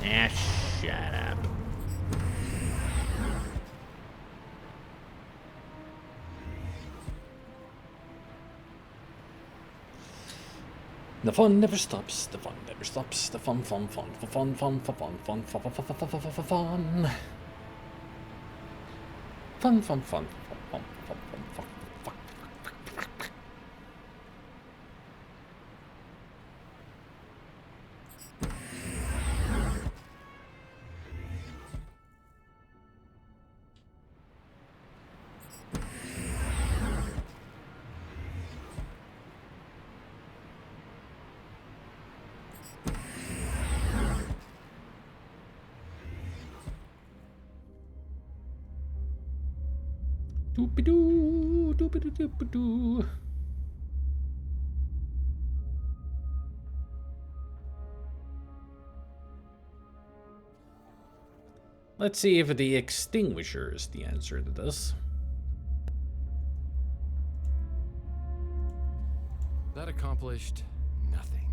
Ah, shut up. The fun never stops. The fun never stops. The fun, fun, fun, fun, fun, fun, fun, fun, fun, fun, fun, fun, fun, fun, fun. Fun, fun, fun, fun, fun, fun, fun, fun. Doopy-doo, doopy-doo-doopy-doo. Let's see if the extinguisher is the answer to this. That accomplished nothing.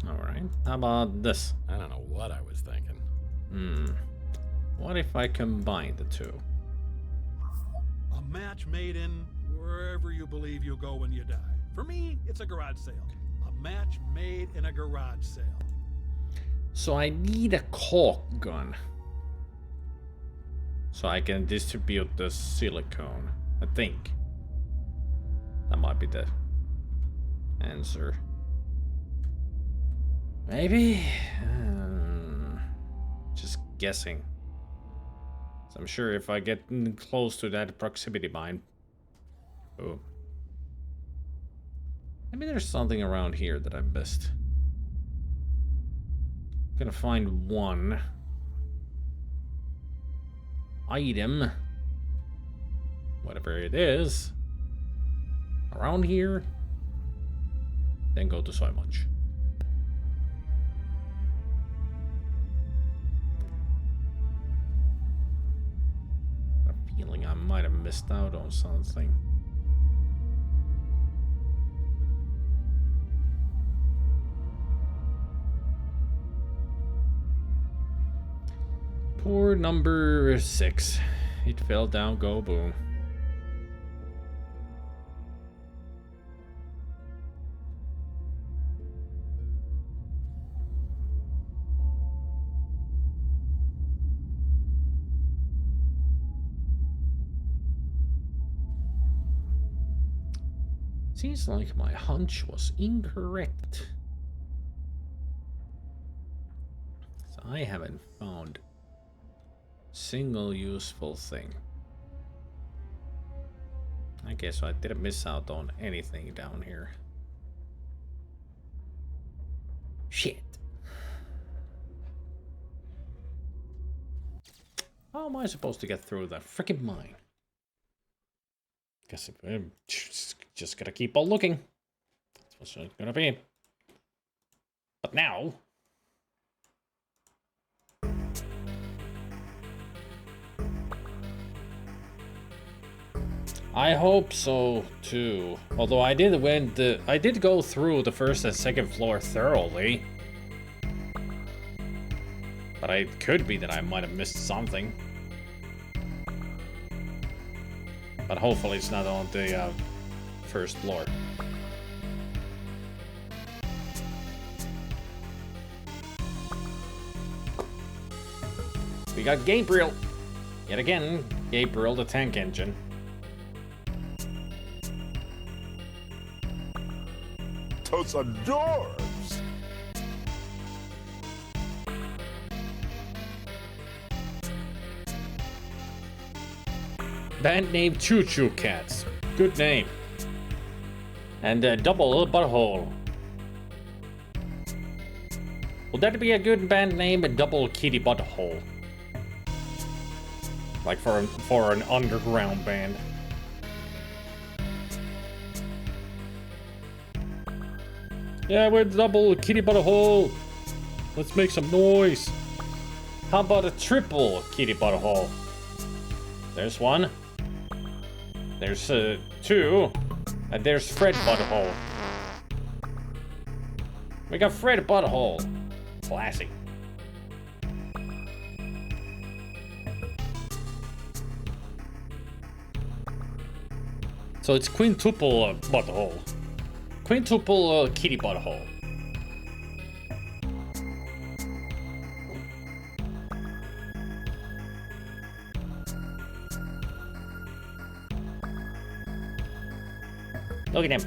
Alright, how about this? I don't know what I was thinking. What if I combine the two? A match made in wherever you believe you'll go when you die. For me, it's a garage sale. A match made in a garage sale. So I need a caulk gun. So I can distribute the silicone. I think. That might be the answer. Maybe? Just guessing. So I'm sure if I get close to that proximity mine. Oh. Maybe there's something around here that I missed. Gonna find one item, whatever it is, around here, then go to Soy Munch. A feeling I might have missed out on something. Poor number 6. It fell down, go boom. Seems like my hunch was incorrect. So I haven't found single useful thing. I guess I didn't miss out on anything down here. Shit. How am I supposed to get through that freaking mine? Guess I'm just gonna keep on looking. That's what it's gonna be. But now, I hope so too. Although I did go through the first and second floor thoroughly. But it could be that I might have missed something. But hopefully it's not on the first floor. We got Gabriel. Yet again, Gabriel the tank engine. Those adorbs! Band name Choo Choo Cats. Good name. And Double Butthole. Will that be a good band name? Double Kitty Butthole. Like for an underground band. Yeah, we're Double Kitty Butthole. Let's make some noise. How about a triple Kitty Butthole? There's one. There's two. And there's Fred Butthole. We got Fred Butthole. Classy. So it's quintuple butthole. Quintuple kitty butthole. Look at him.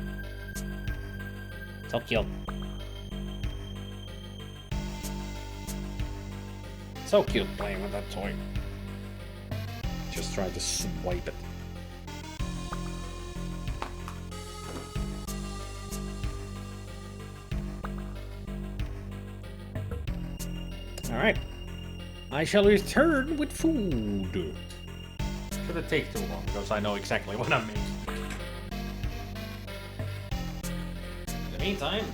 So cute. So cute playing with that toy. Just try to swipe it. Alright. I shall return with food. Shouldn't take too long because I know exactly what I'm making. In the meantime,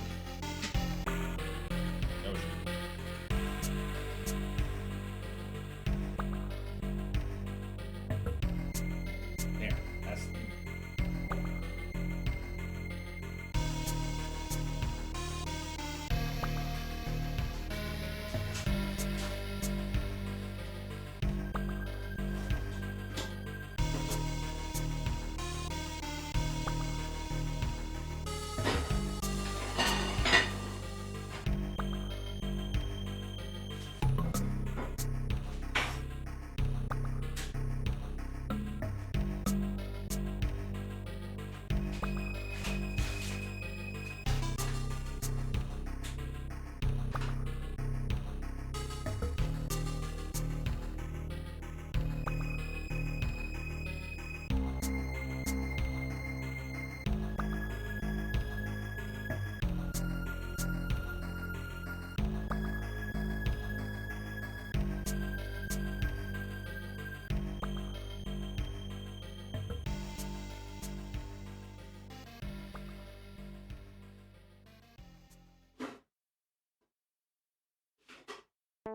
I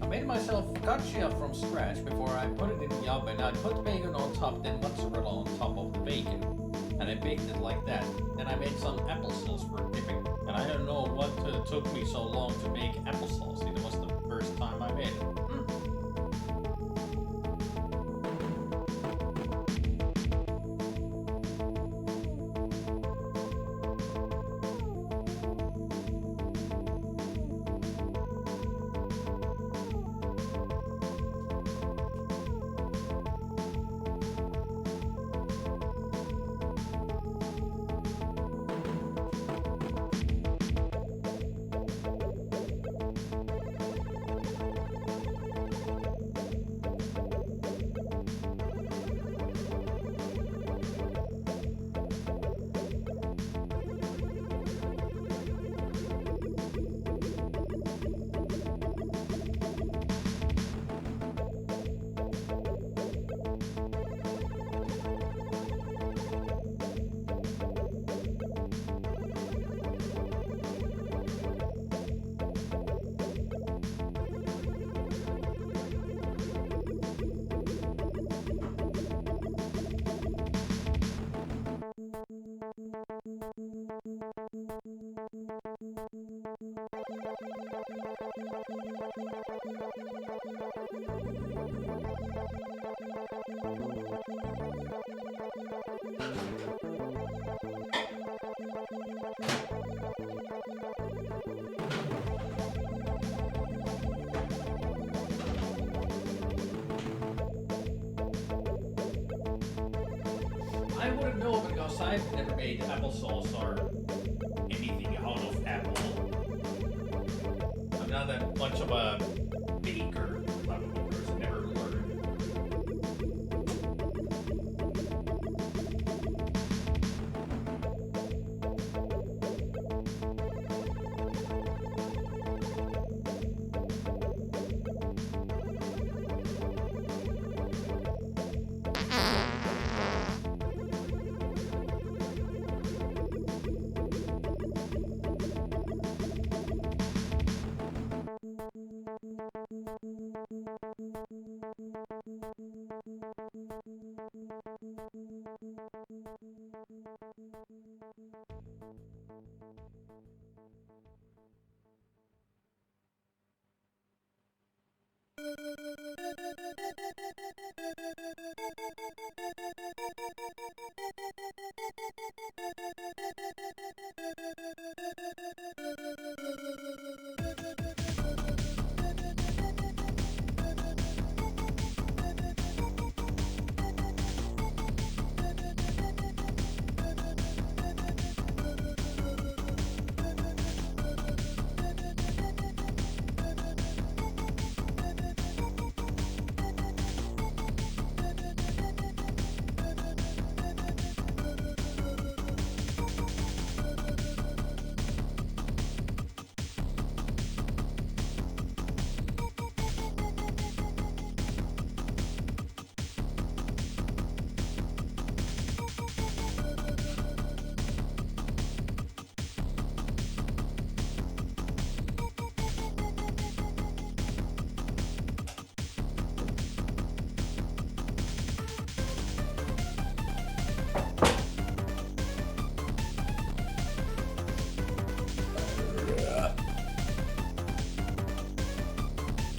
made myself focaccia from scratch before I put it in the oven. I put bacon on top, then mozzarella on top of the bacon. And I baked it like that. Then I made some applesauce for dipping. And I don't know what took me so long to make applesauce. It was the first time I made it. I wouldn't know because I've never made applesauce or anything out of apple. I'm not that much of a baker. I don't know, because I never learned.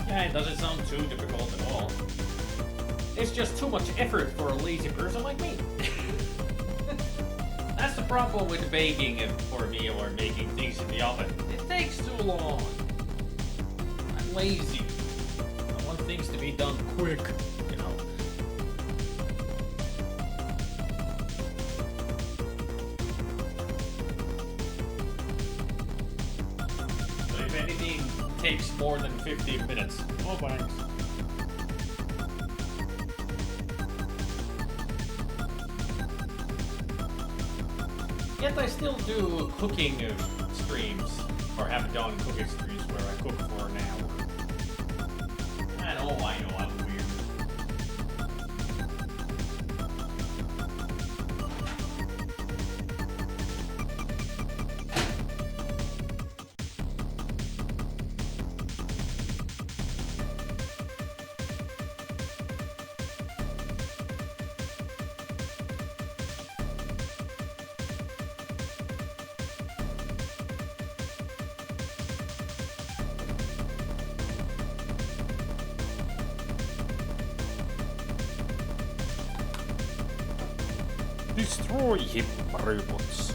Yeah, it doesn't sound too difficult at all. It's just too much effort for a lazy person like me. That's the problem with baking for me or making things in the oven. It takes too long. I'm lazy. I want things to be done quick, you know. So if anything takes more than 15 minutes. Oh, thanks. Yet I still do cooking streams, or have done cooking streams where I cook for an hour. I know, I'm weird. Destroy him, robots.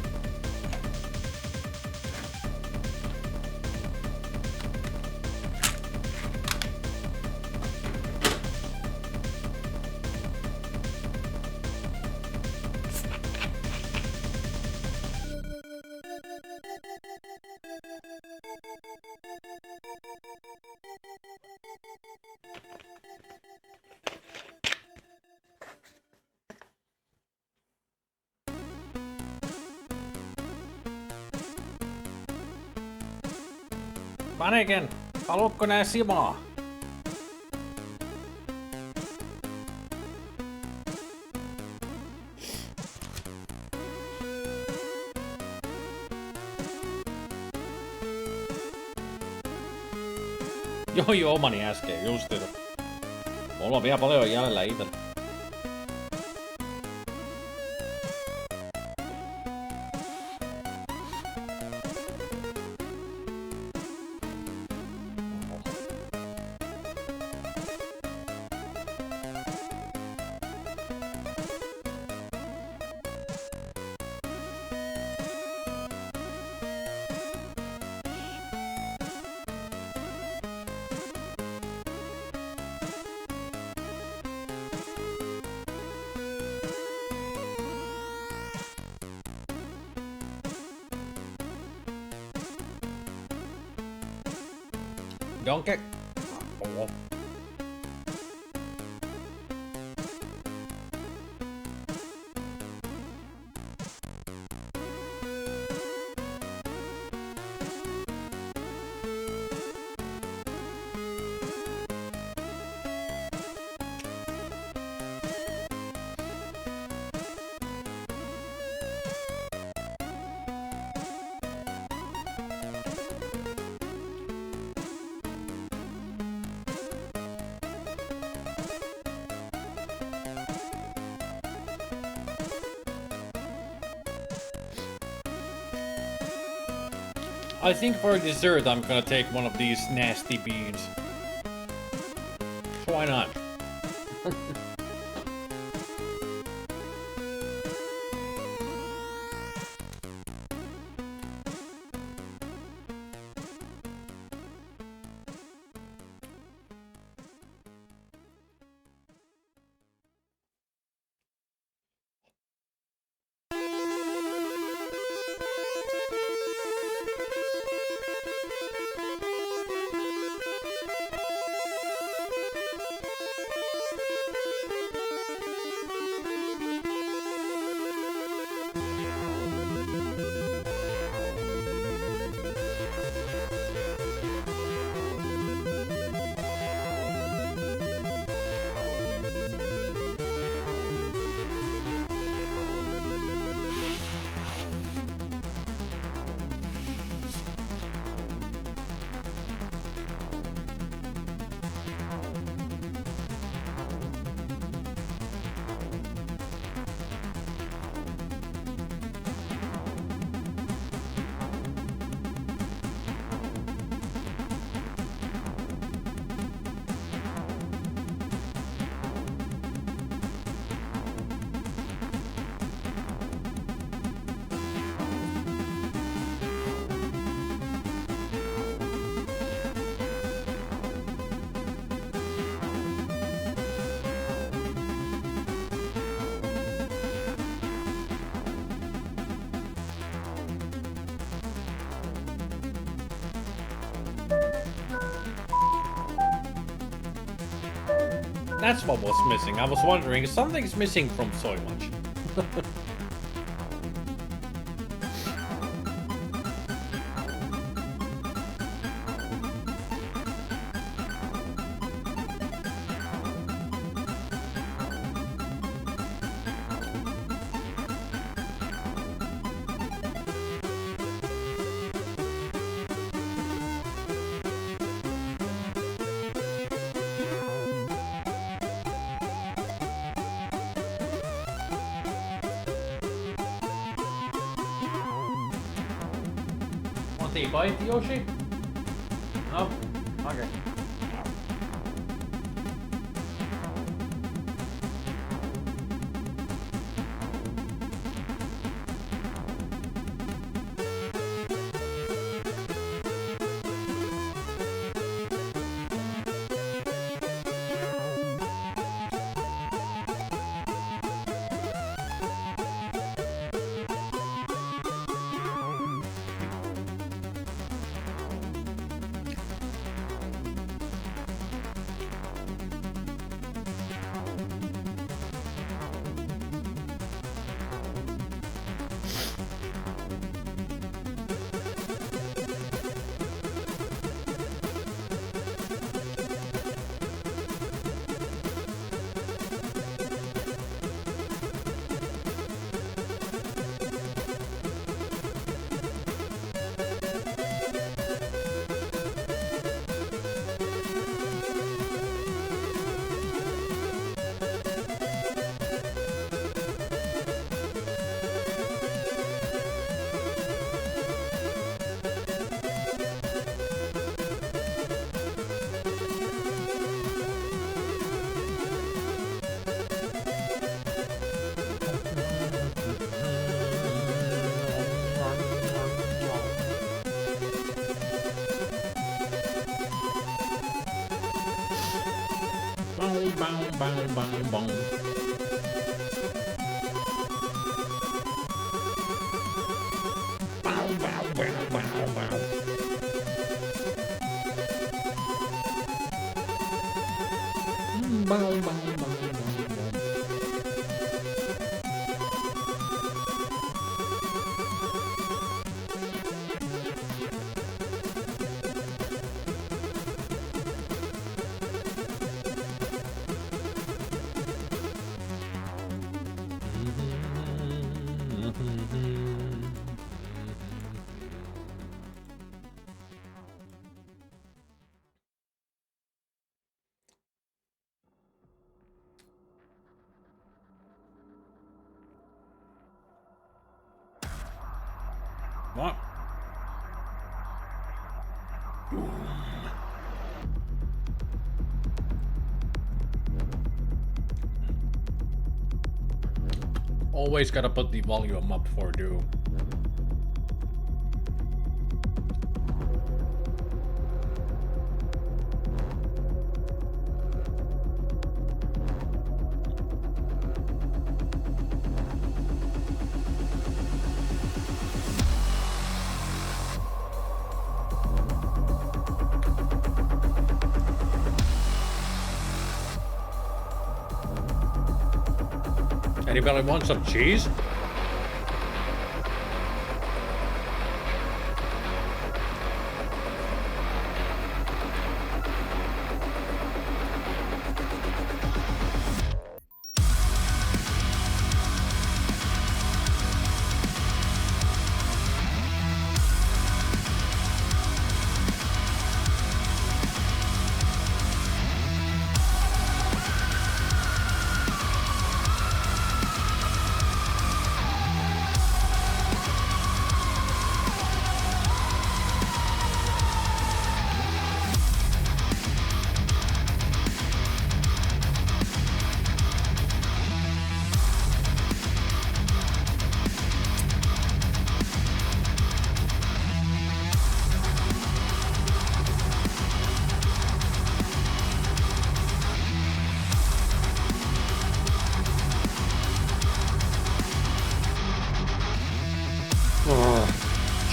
Paniken! Haluatko nää simaa? Joo, omani äsken, justiinsa. Mulla on vielä paljon jäljellä itellä. Donkey. Oh. I think for dessert I'm gonna take one of these nasty beans. Why not? That's what was missing. I was wondering, something's missing from Soy Munch. Want a bite, Yoshi? No? Okay. Bang, bang, bang, bang. Bow, bow, bow, bow, bow. Bow, bow, bow, bow, bow. What? Always gotta put the volume up for Doom. Anybody want some cheese?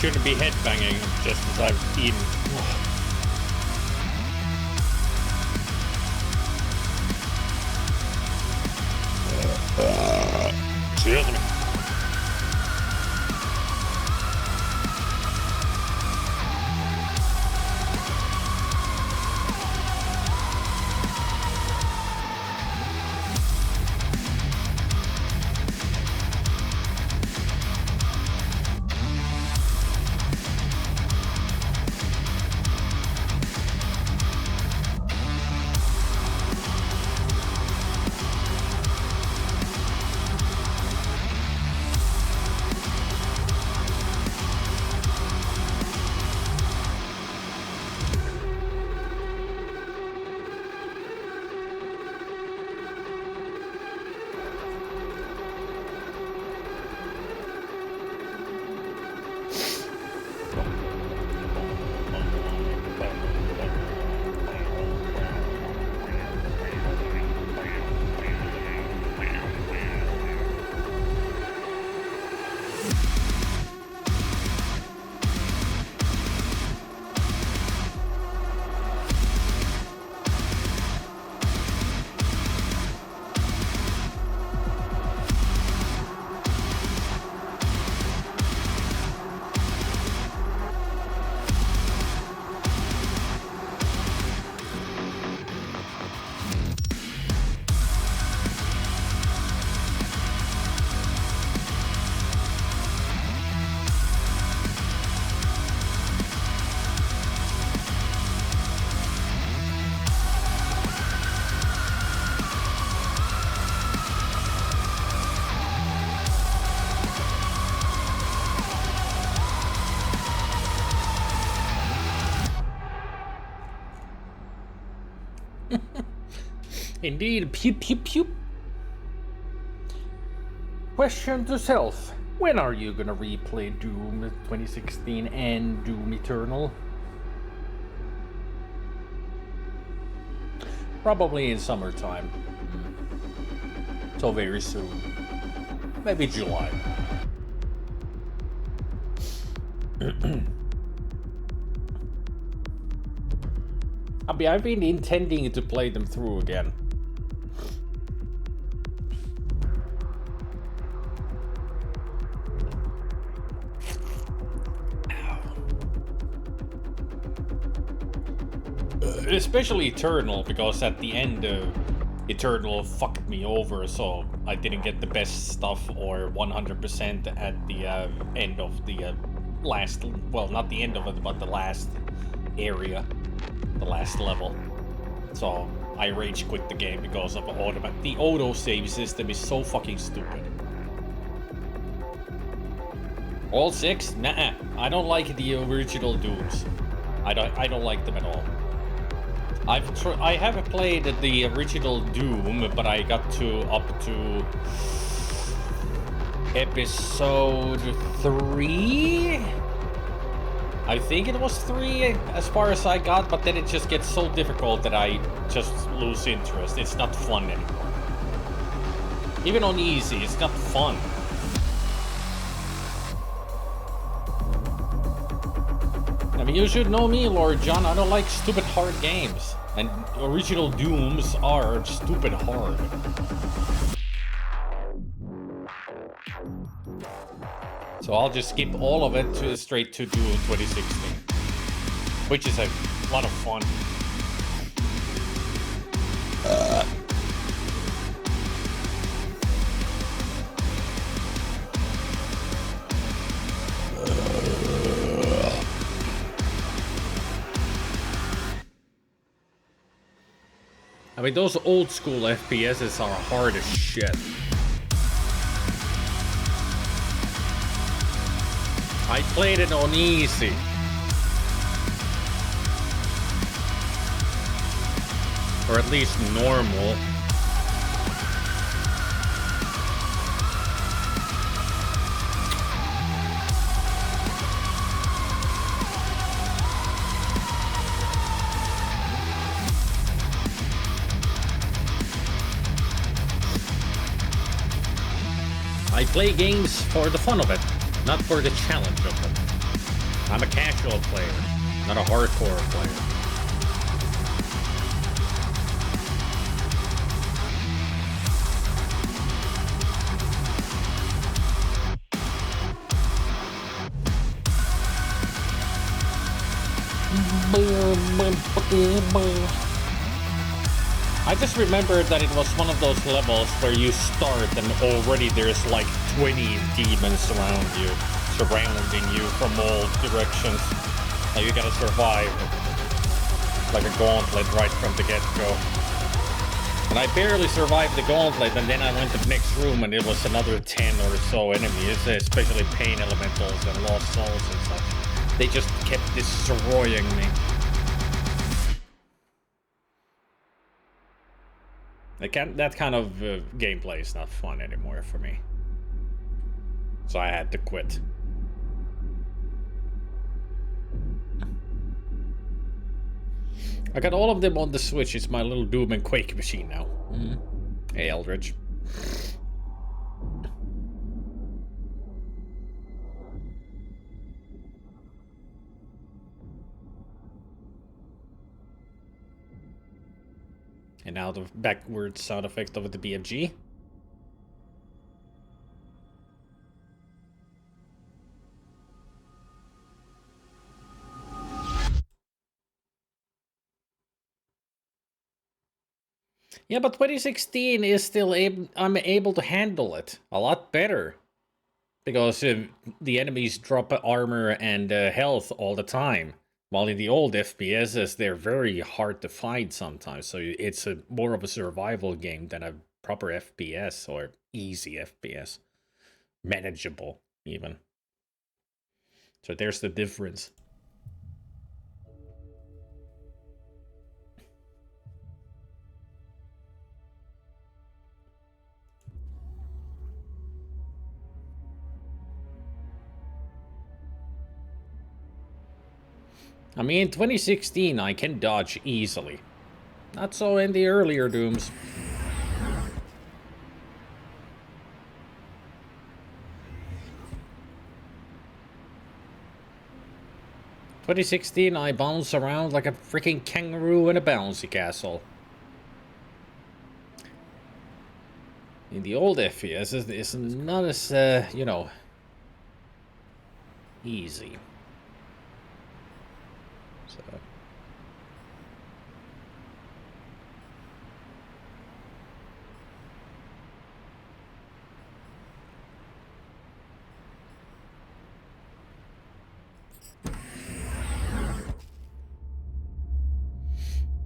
Shouldn't be headbanging just as I've eaten. Excuse me. Indeed, pew pew pew. Question to self. When are you gonna replay Doom 2016 and Doom Eternal? Probably in summertime. So very soon. Maybe July. I've been intending to play them through again. Especially Eternal, because at the end Eternal fucked me over, so I didn't get the best stuff or 100% at the end of the last, well, not the end of it, but the last area, the last level. So I rage quit the game because of the auto save system is so fucking stupid. All 6? Nah, I don't like the original Dooms. I don't like them at all. I haven't played the original Doom, but I got up to episode 3. I think it was 3 as far as I got, but then it just gets so difficult that I just lose interest. It's not fun anymore. Even on easy, it's not fun. I mean, you should know me, Lord John. I don't like stupid hard games. And original Dooms are stupid hard. So Doom just skip all of it straight to Doom 2016. Which is a lot of fun. I mean, those old school FPSs are hard as shit. I played it on easy. Or at least normal. I play games for the fun of it, not for the challenge of them. I'm a casual player, not a hardcore player. I just remembered that it was one of those levels where you start and already there's like 20 demons around you, surrounding you from all directions. Now you gotta survive like a gauntlet right from the get-go. And I barely survived the gauntlet, and then I went to the next room and it was another 10 or so enemies, especially pain elementals and lost souls and such. They just kept destroying me. That kind of gameplay is not fun anymore for me. So I had to quit. I got all of them on the Switch. It's my little Doom and Quake machine now. Hey, Eldridge. And now the backward sound effect of the BFG. Yeah, but 2016 is still I'm able to handle it a lot better. Because the enemies drop armor and health all the time. While in the old FPSs, they're very hard to find sometimes. So it's more of a survival game than a proper FPS or easy FPS. Manageable, even. So there's the difference. I mean, in 2016, I can dodge easily. Not so in the earlier Dooms. In 2016, I bounce around like a freaking kangaroo in a bouncy castle. In the old FPS, it's not as, you know, easy. So.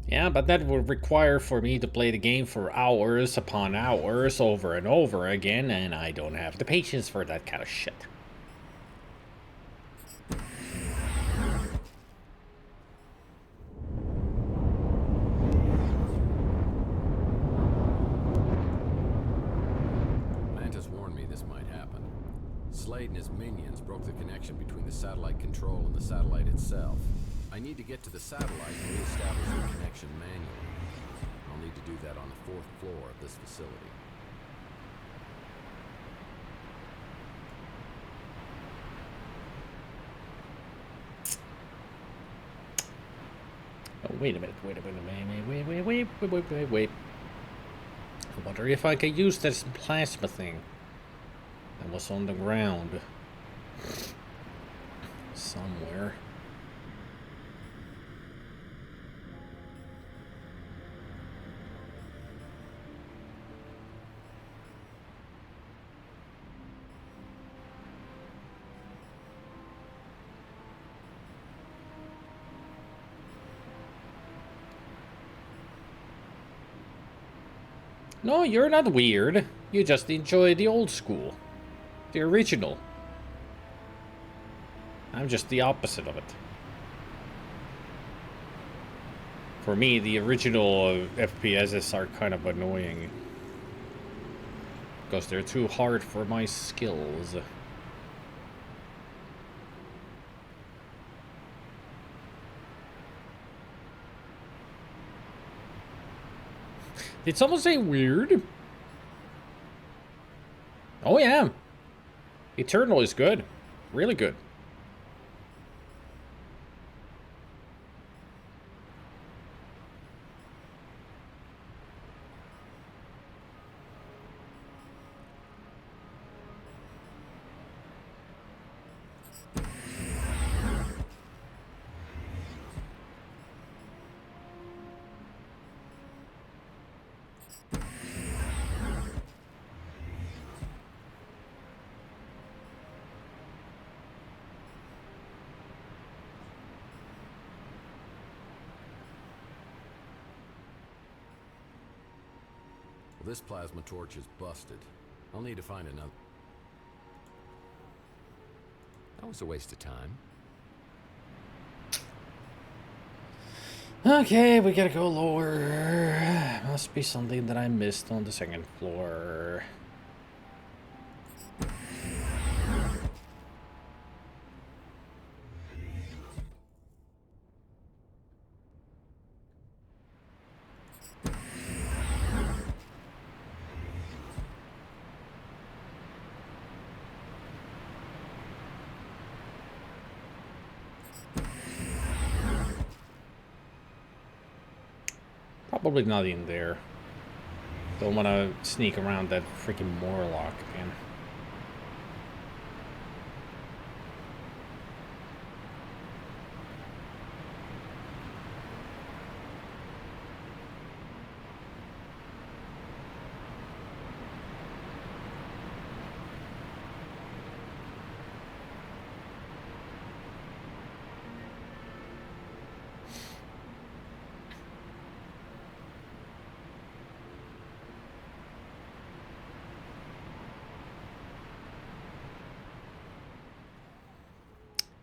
Yeah, but that would require for me to play the game for hours upon hours over and over again, and I don't have the patience for that kind of shit. Mantis warned me this might happen. Slade and his minions broke the connection between the satellite control and the satellite itself. I need to get to the satellite and re-establish the connection manually. I'll need to do that on the 4th floor of this facility. Oh, wait a minute, wait. I wonder if I can use this plasma thing that was on the ground somewhere. No, you're not weird. You just enjoy the old school. The original. I'm just the opposite of it. For me, the original FPSs are kind of annoying. Because they're too hard for my skills. Did someone say weird? Oh yeah. Eternal is good. Really good. Well, this plasma torch is busted. I'll need to find another. That was a waste of time. Okay, we gotta go lower. Must be something that I missed on the second floor. Probably not in there. Don't want to sneak around that freaking Morlock again.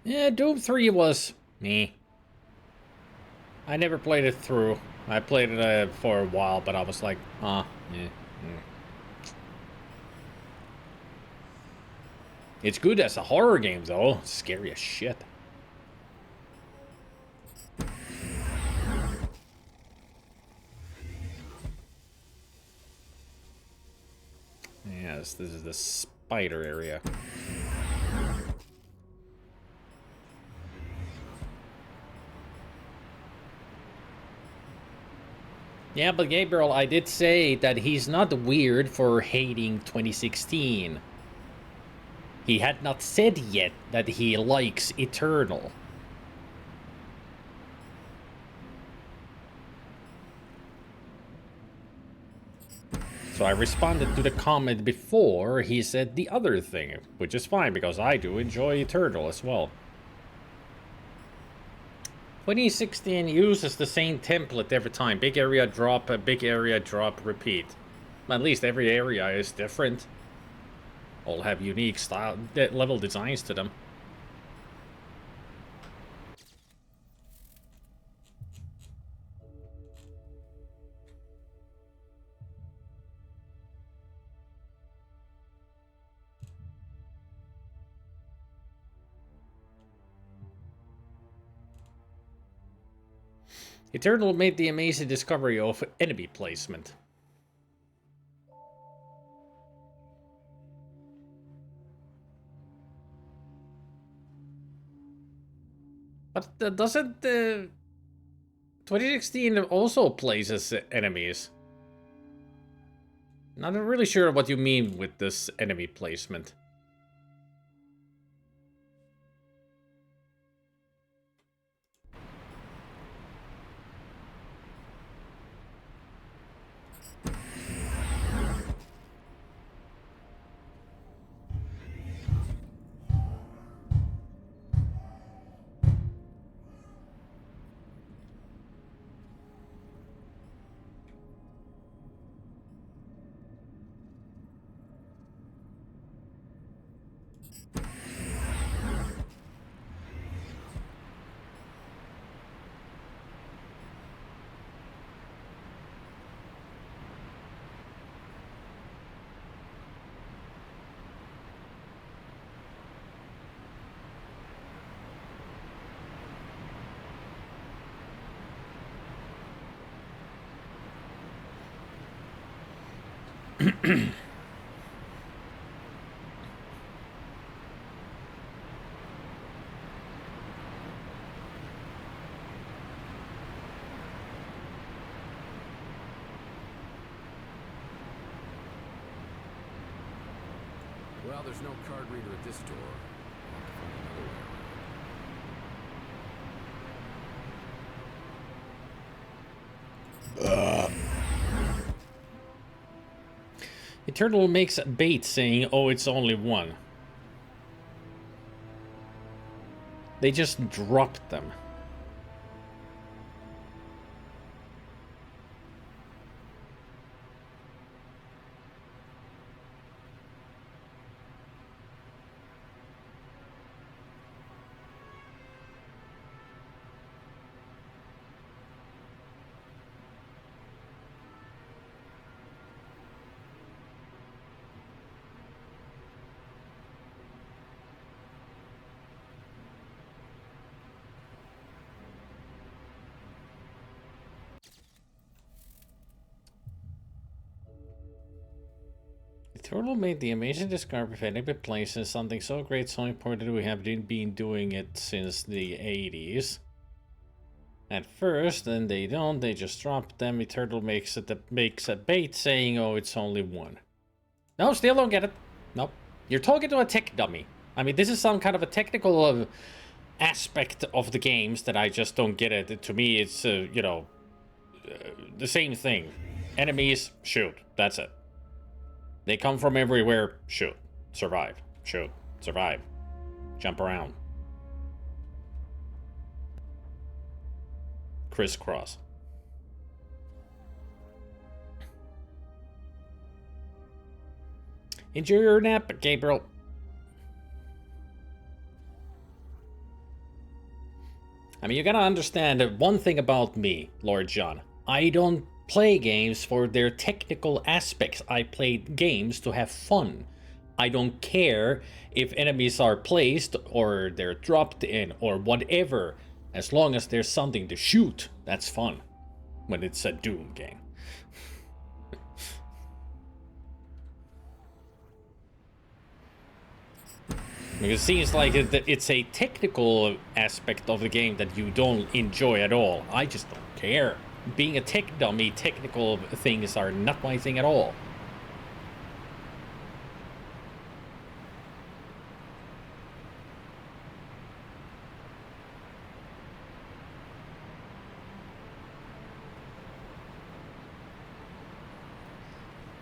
Yeah, Doom 3 was me. I never played it through. I played it for a while, but I was like, yeah. It's good as a horror game, though. It's scary as shit. Yes, this is the spider area. Yeah, but Gabriel, I did say that he's not weird for hating 2016. He had not said yet that he likes Eternal. So I responded to the comment before he said the other thing, which is fine because I do enjoy Eternal as well. 2016 uses the same template every time. Big area drop, big area drop, repeat. At least every area is different. All have unique style, level designs to them. Eternal made the amazing discovery of enemy placement. But doesn't 2016 also places enemies? Not really sure what you mean with this enemy placement. Well, there's no card reader at this door. I'll have to find another way around. Eternal makes bait saying, oh, it's only one. They just dropped them. The turtle made the amazing discovery of enemy places, something so great, so important we have been doing it since the 80s. At first, then they don't, they just drop them. The turtle makes a bait saying, oh, it's only one. No, still don't get it. Nope. You're talking to a tech dummy. I mean, this is some kind of a technical aspect of the games that I just don't get it. To me, it's, you know, the same thing. Enemies, shoot. That's it. They come from everywhere, shoot. Survive. Shoot. Survive. Jump around. Crisscross. Enjoy your nap, Gabriel. I mean, you gotta understand one thing about me, Lord John. I don't play games for their technical aspects. I play games to have fun. I don't care if enemies are placed or they're dropped in or whatever. As long as there's something to shoot, that's fun. When it's a Doom game. Because it seems like it's a technical aspect of the game that you don't enjoy at all. I just don't care. Being a tech dummy, technical things are not my thing at all.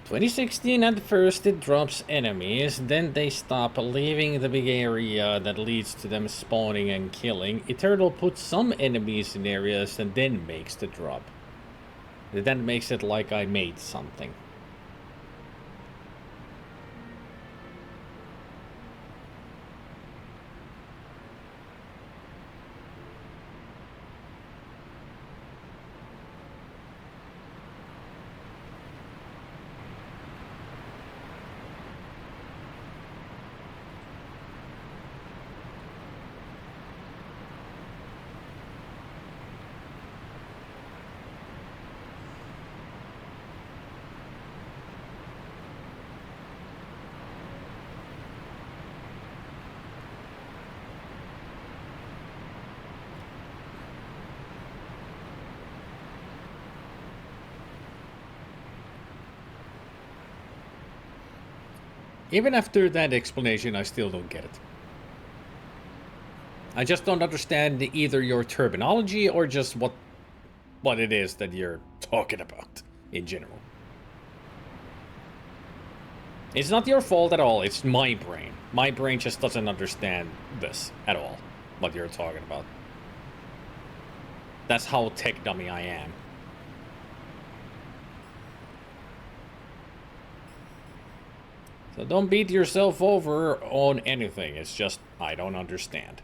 "2016 at first it drops enemies, then they stop, leaving the big area that leads to them spawning and killing. Eternal puts some enemies in areas and then makes the drop. It then makes it like I made something." Even after that explanation, I still don't get it. I just don't understand either your terminology or just what it is that you're talking about in general. It's not your fault at all, it's my brain. My brain just doesn't understand this at all, what you're talking about. That's how tech dummy I am. So don't beat yourself over on anything, it's just, I don't understand.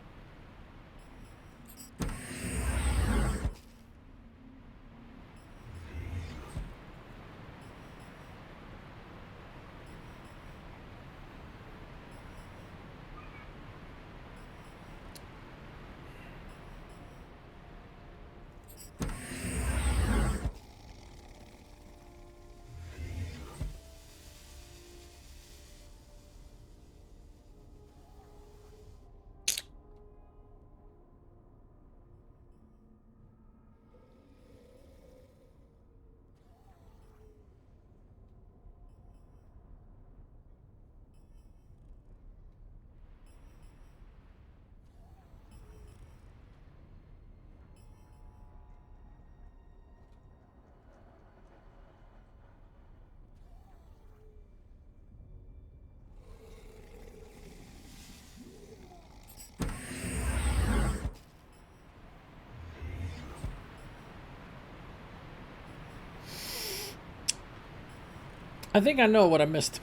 I think I know what I missed.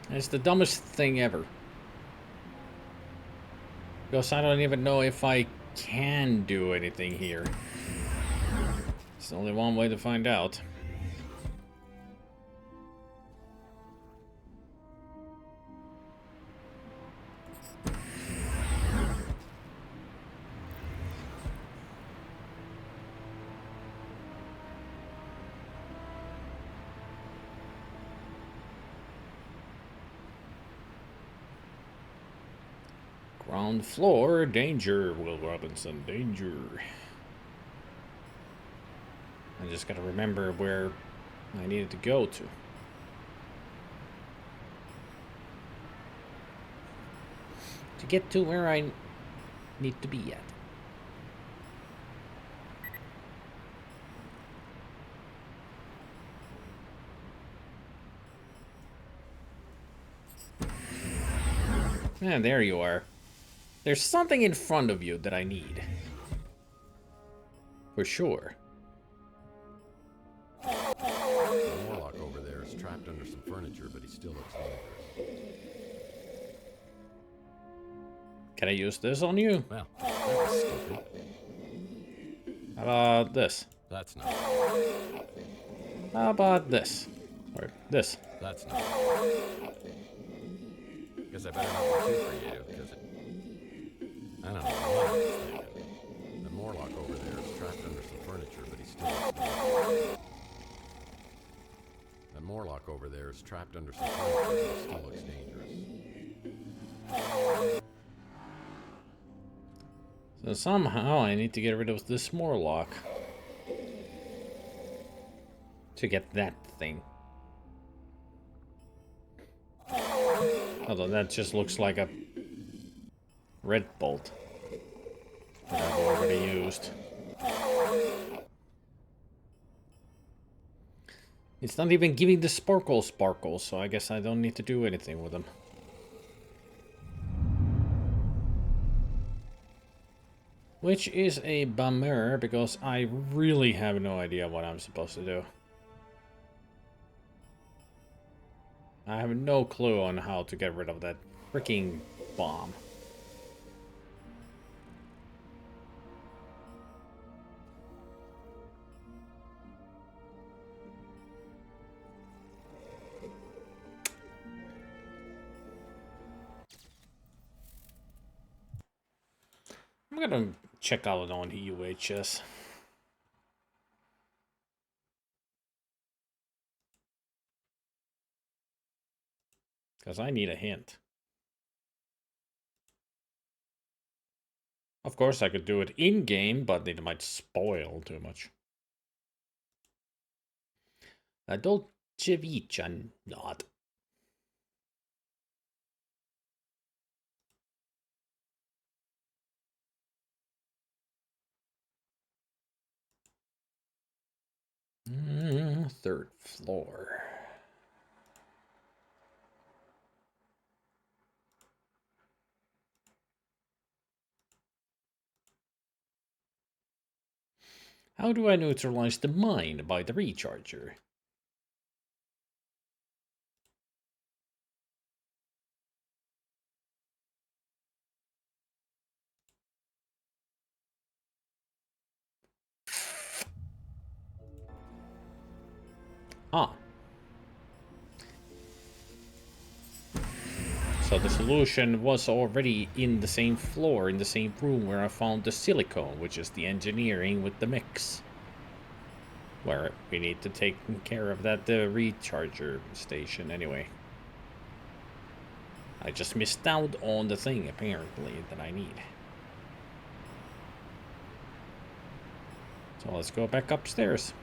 It's the dumbest thing ever. Because I don't even know if I can do anything here. There's only one way to find out. Ground floor, danger, Will Robinson, danger. I just gotta remember where I needed to go to. To get to where I need to be at. And there you are. There's something in front of you that I need. For sure. The Morlock over there is trapped under some furniture, but he still looks dangerous. Can I use this on you? Well, that was stupid. How about this? That's not. How about this? Or this? That's not. Guess I better not be too creative, because I don't know what I was thinking. The Morlock over there is trapped under some furniture, but he still looks dangerous. The Morlock over there is trapped under some furniture, but he still looks dangerous. So somehow I need to get rid of this Morlock. To get that thing. Although that just looks like a red bolt that I've already used. It's not even giving the sparkles, so I guess I don't need to do anything with them. Which is a bummer, because I really have no idea what I'm supposed to do. I have no clue on how to get rid of that freaking bomb. I'm gonna check out on UHS. Because I need a hint. Of course, I could do it in-game, but it might spoil too much. Dolcevic, not. Third floor. How do I neutralize the mine by the recharger? Ah. So the solution was already in the same floor, in the same room where I found the silicone, which is the engineering with the mix. Where we need to take care of that recharger station anyway. I just missed out on the thing, apparently, that I need. So let's go back upstairs.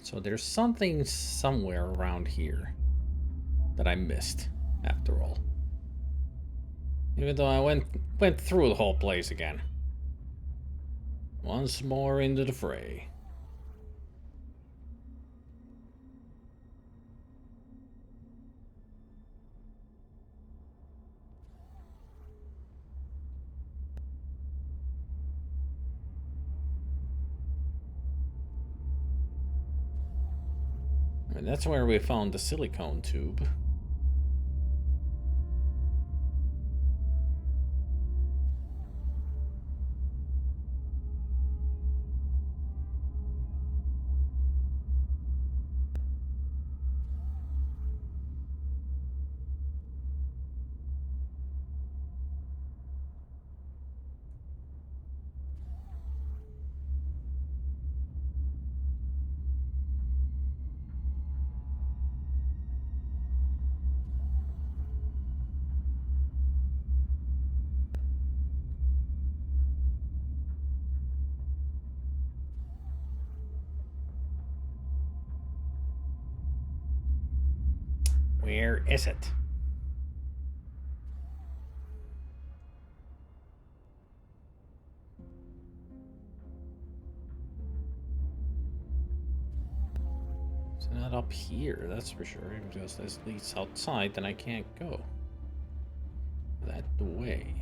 So there's something somewhere around here that I missed, after all. Even though I went through the whole place again. Once more into the fray. And that's where we found the silicone tube. Where is it? It's not up here, that's for sure. Because this leads outside, then I can't go that way.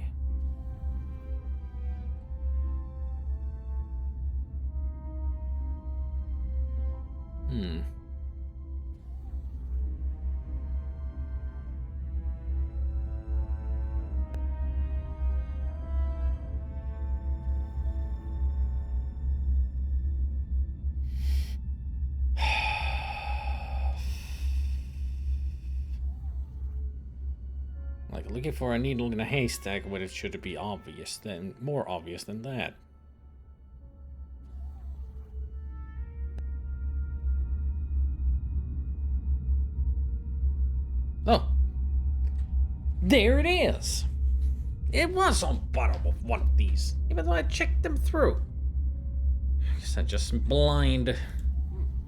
Like looking for a needle in a haystack, but it should be obvious, then more obvious than that. Oh, there it is. It was on bottom of one of these, even though I checked them through. I guess I'm just blind.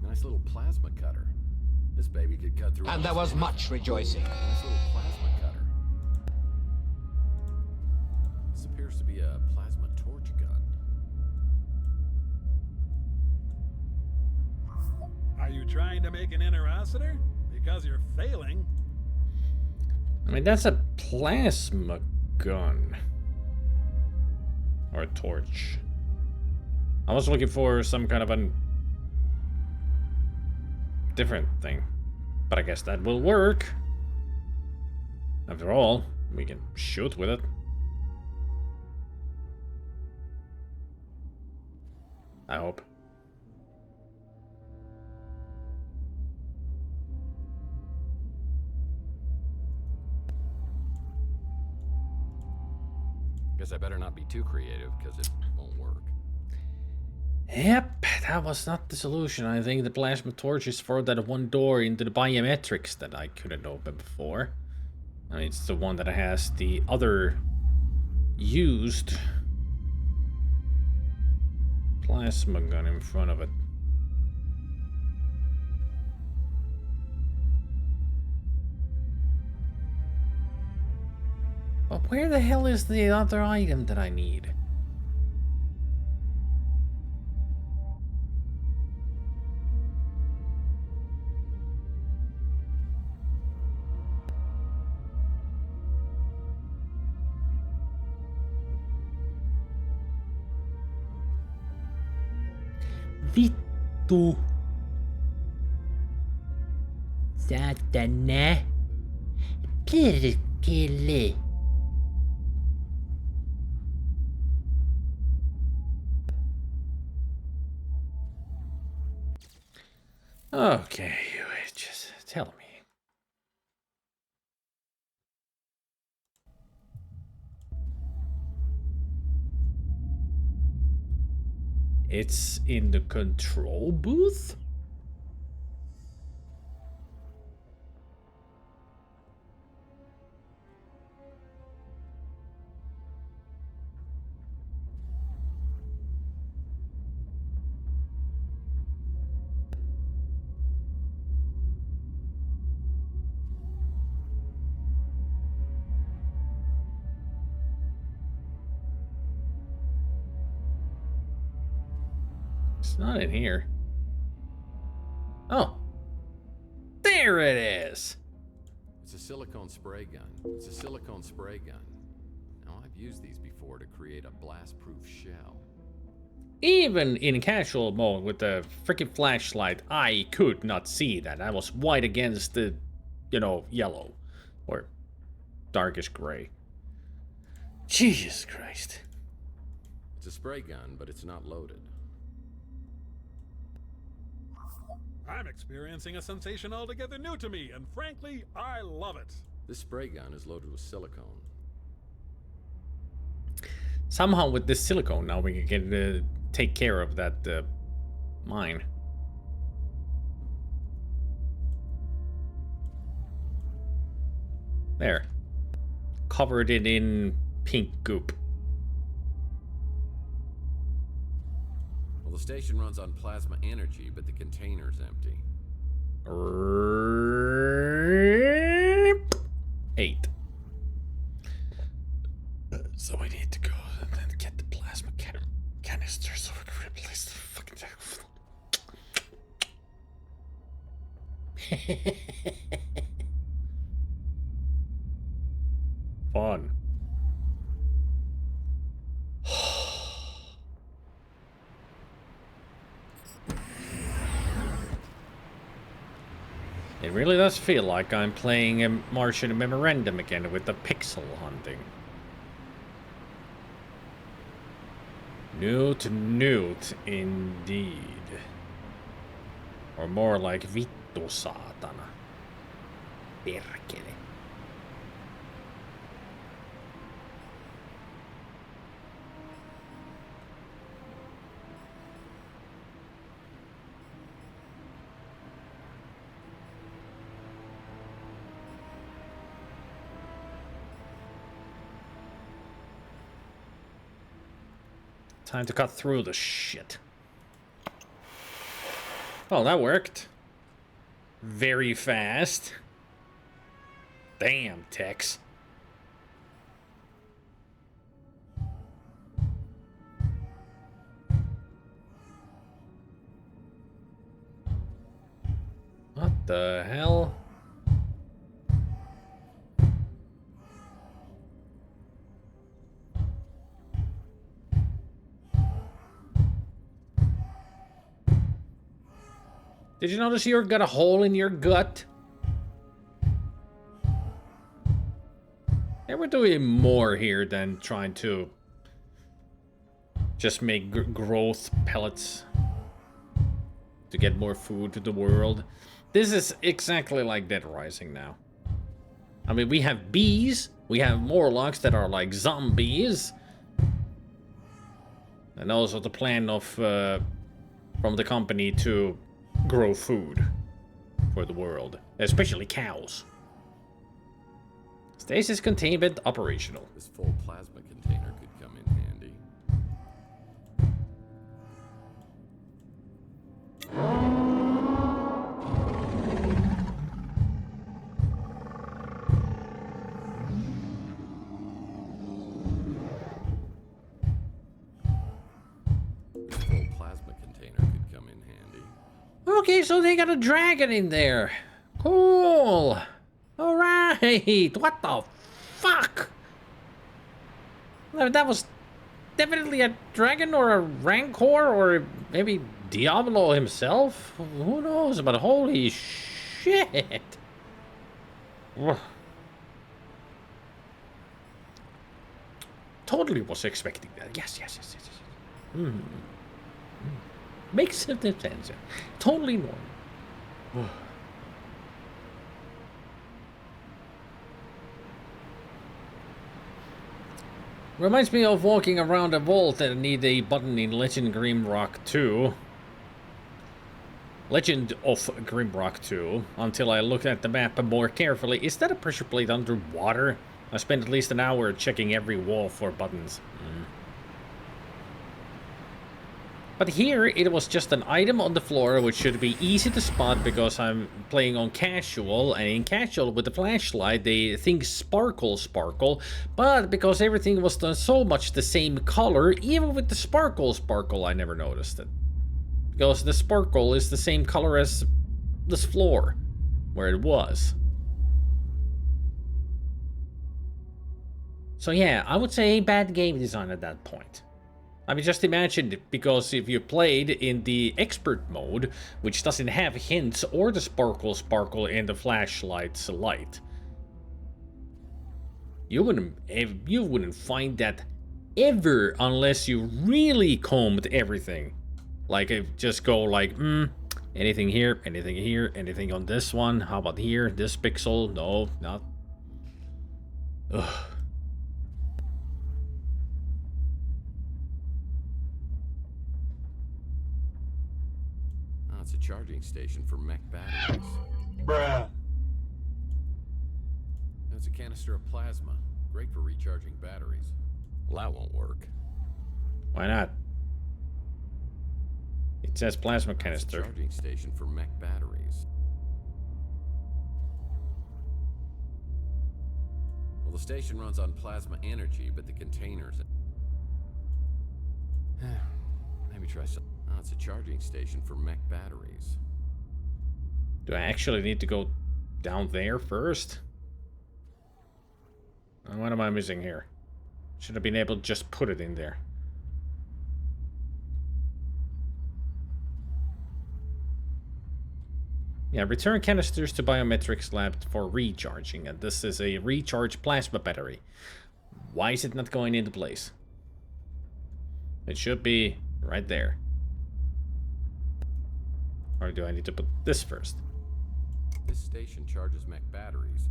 Nice little plasma cutter. This baby could cut through. And there was much rejoicing. Nice little plasma cutter. This appears to be a plasma torch gun. Are you trying to make an interocitor? Because you're failing. I mean, that's a plasma gun. Or a torch. I was looking for some kind of a different thing. But I guess that will work. After all, we can shoot with it. I hope. Guess I better not be too creative, because it won't work. Yep, that was not the solution. I think the plasma torch is for that one door into the biometrics that I couldn't open before. I mean, it's the one that has the other used plasma gun in front of it. But where the hell is the other item that I need? Vittu. Satana. Perkele. Okay, you just tell me. It's in the control booth? It's not in here. Oh. There it is. It's a silicone spray gun. It's a silicone spray gun. Now, I've used these before to create a blast-proof shell. Even in casual mode with the freaking flashlight, I could not see that. I was white against the, you know, yellow. Or darkish gray. Jesus Christ. It's a spray gun, but it's not loaded. I'm experiencing a sensation altogether new to me, and frankly, I love it. This spray gun is loaded with silicone. Somehow with this silicone now we can get take care of that mine. There. Covered it in pink goop. Well, the station runs on plasma energy, but the container's empty. Fun. It really does feel like I'm playing a Martian Memorandum again with the pixel hunting. Newt, indeed. Or more like vittu saatana. Perkele. Time to cut through the shit. Well, that worked. Very fast. Damn, Tex. What the hell? Did you notice you got a hole in your gut? Yeah, we're doing more here than trying to just make growth pellets to get more food to the world. This is exactly like Dead Rising now. I mean, we have bees, we have Morlocks that are like zombies, and also the plan of from the company to grow food for the world, especially cows. Stasis containment operational. This full plasma container could come in handy. This full plasma container could come in handy. Okay, so they got a dragon in there. Cool. All right. What the fuck? That was definitely a dragon or a rancor or maybe Diablo himself. Who knows? But holy shit. Totally was expecting that. Yes. Makes sense. Totally normal. Reminds me of walking around a vault and need a button in Legend Grimrock 2. Legend of Grimrock 2. Until I looked at the map more carefully. Is that a pressure plate underwater? I spent at least an hour checking every wall for buttons. But here, it was just an item on the floor, which should be easy to spot because I'm playing on casual, and in casual with the flashlight, they think sparkle, but because everything was done so much the same color, even with the sparkle, I never noticed it. Because the sparkle is the same color as this floor, where it was. So yeah, I would say bad game design at that point. I mean, just imagine it, because if you played in the expert mode, which doesn't have hints or the sparkle in the flashlight's light, you wouldn't find that ever unless you really combed everything. Like, just go like, anything here, anything on this one, how about here, this pixel, no, not. Ugh. It's a charging station for mech batteries. Bruh. It's a canister of plasma. Great for recharging batteries. Well, that won't work. Why not? It says plasma canister. It's a charging station for mech batteries. Well, the station runs on plasma energy, but the containers... Maybe try some... Oh, it's a charging station for mech batteries. Do I actually need to go down there first? What am I missing here? Should have been able to just put it in there. Yeah, return canisters to biometrics lab for recharging, and this is a recharge plasma battery. Why is it not going into place? It should be right there. Or do I need to put this first? This station charges mech batteries.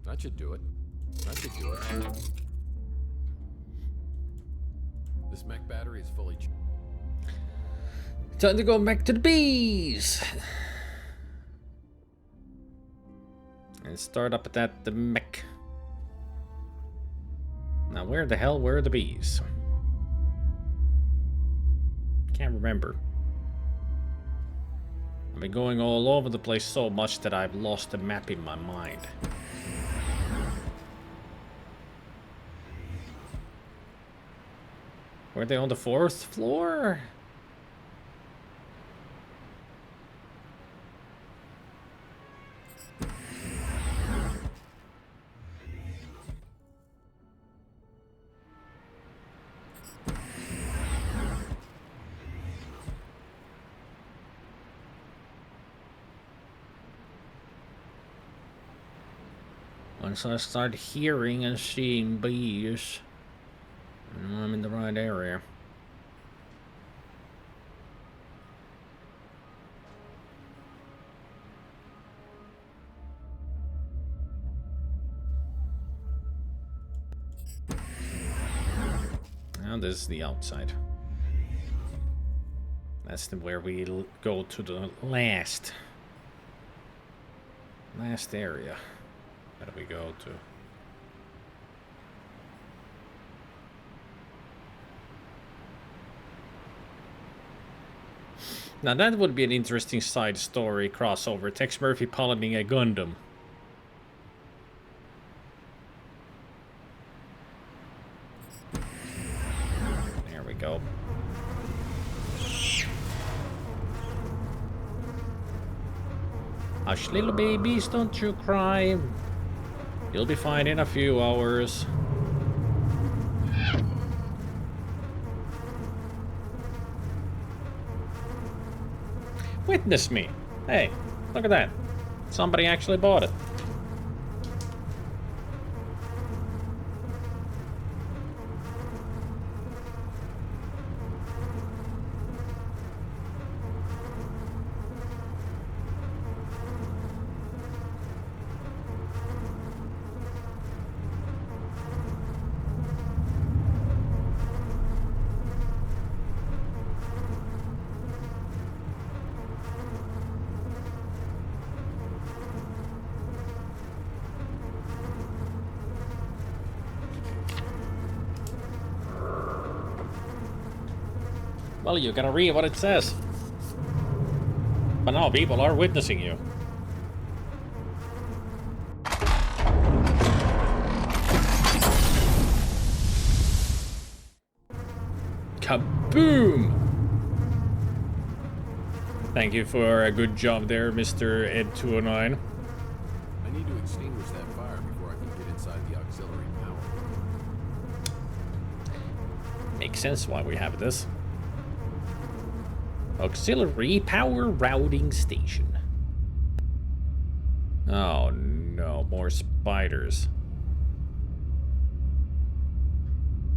That should do it. That should do it. This mech battery is fully charged. Time to go back to the bees! And start up at the mech. Now where the hell were the bees? Can't remember. I've been going all over the place so much that I've lost the map in my mind. Were they on the 4th floor? Once I start hearing and seeing bees, I know I'm in the right area. Now this is the outside. That's where we go to the last area. Where do we go to? Now that would be an interesting side story crossover. Tex Murphy piloting a Gundam. There we go. Hush, little babies, don't you cry. You'll be fine in a few hours. Witness me. Hey, look at that. Somebody actually bought it. Well, you gotta read what it says. But now people are witnessing you. Kaboom! Thank you for a good job there, Mr. Ed209. I need to extinguish that fire before I can get inside the auxiliary power. Makes sense why we have this. Auxiliary power routing station. Oh no, more spiders.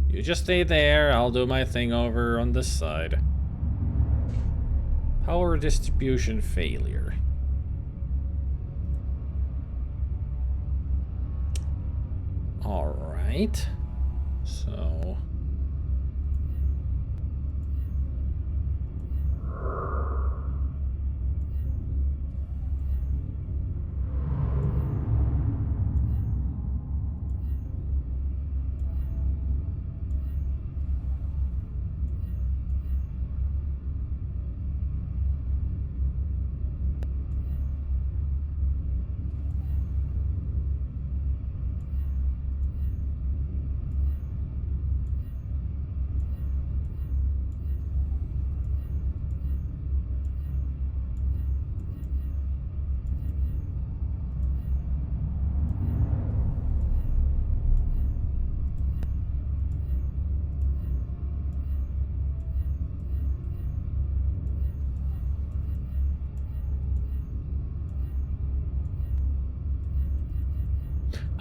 You just stay there, I'll do my thing over on this side. Power distribution failure. Alright. So...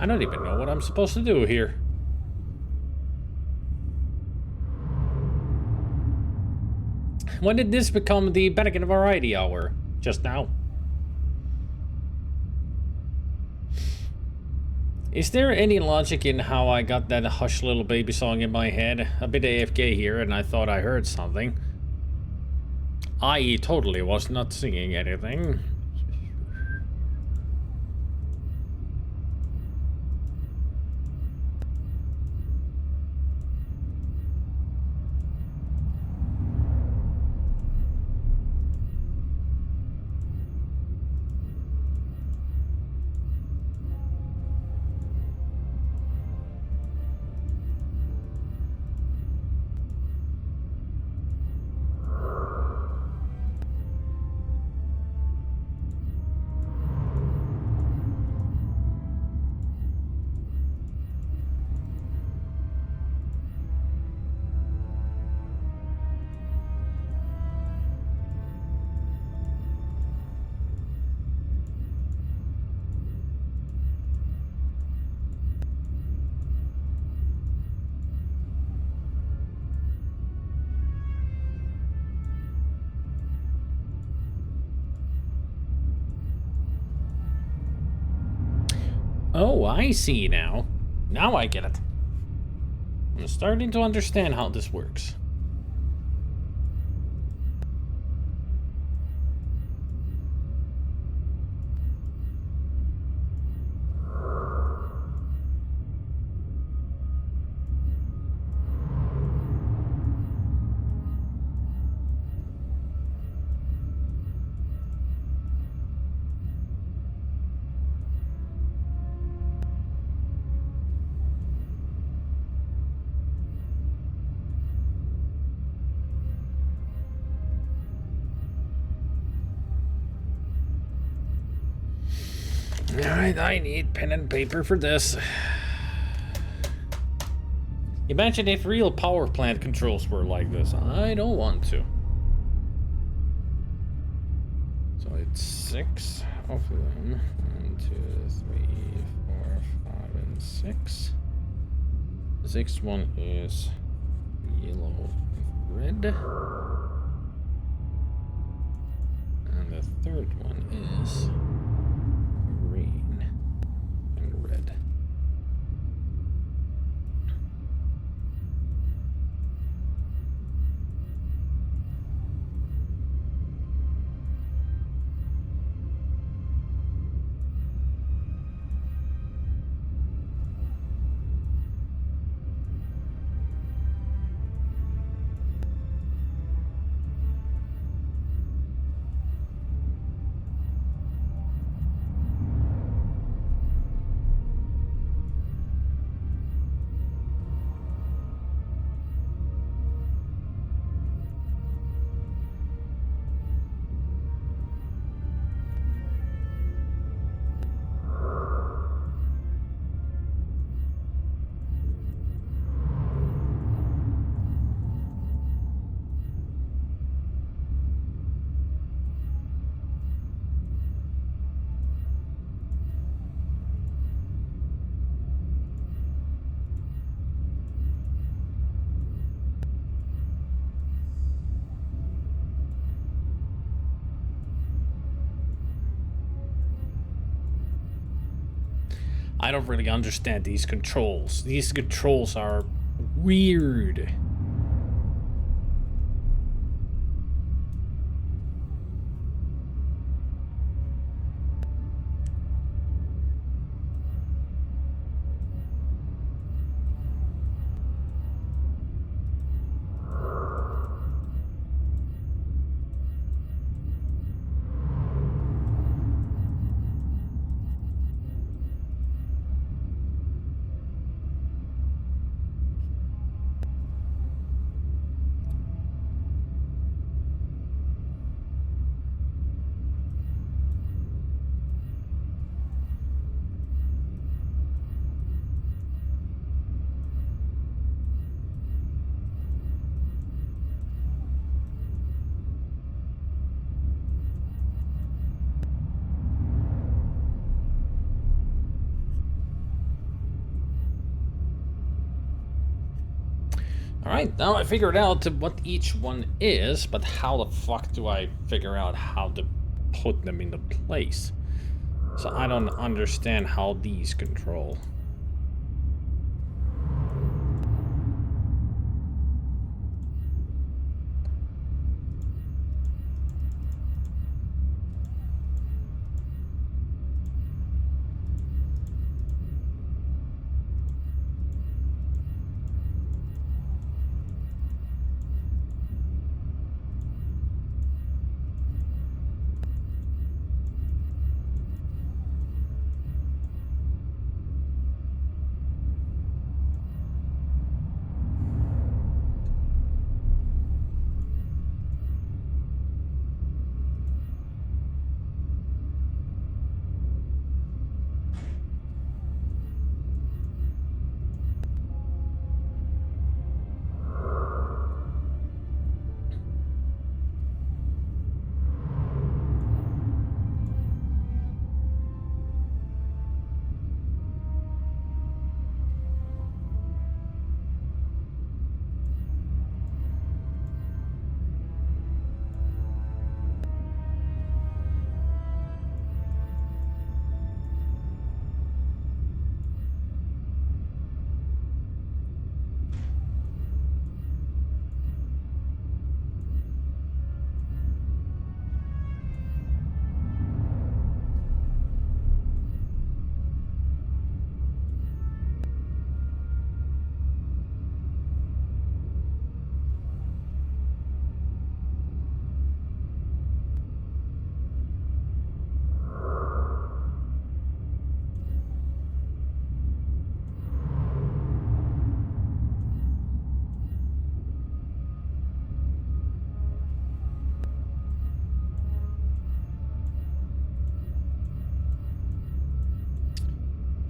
I don't even know what I'm supposed to do here. When did this become the Panic and Variety Hour? Just now? Is there any logic in how I got that Hush Little Baby song in my head? A bit AFK here and I thought I heard something. I totally was not singing anything. Oh, I see now. Now I get it. I'm starting to understand how this works. Alright, I need pen and paper for this. Imagine if real power plant controls were like this. I don't want to. So it's 6 of them. 1, 2, 3, 4, 5, and 6. The 6th one is yellow and red. And the 3rd one is green and red. I don't really understand these controls. These controls are weird. Alright, now I figured out what each one is, but how the fuck do I figure out how to put them into place? So I don't understand how these control.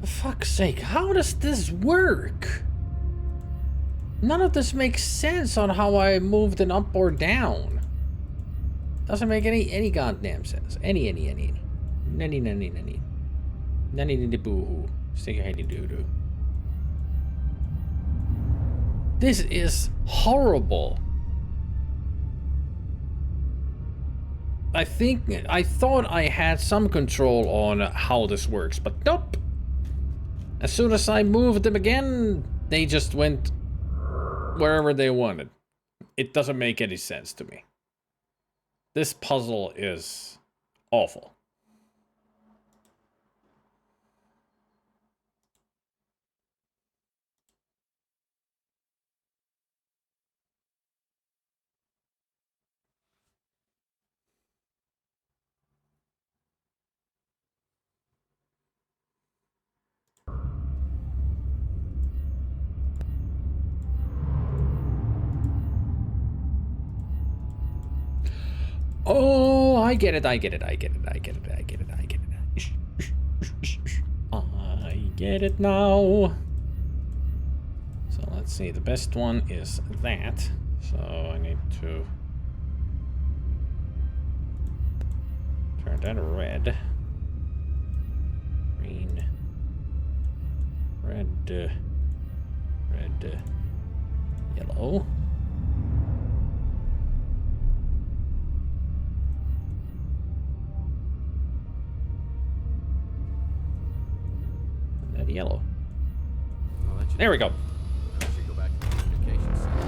For fuck's sake, how does this work? None of this makes sense on how I moved it up or down. Doesn't make any goddamn sense. Any. Nanny boo-hoo. Stick your head in doo-doo. This is horrible. I thought I had some control on how this works, but nope. As soon as I moved them again, they just went wherever they wanted. It doesn't make any sense to me. This puzzle is awful. Oh, I get it. I get it now. So let's see, the best one is that. So I need to turn that red. Green. Red. Yellow. Yellow. There we go. I should go back to the communication center.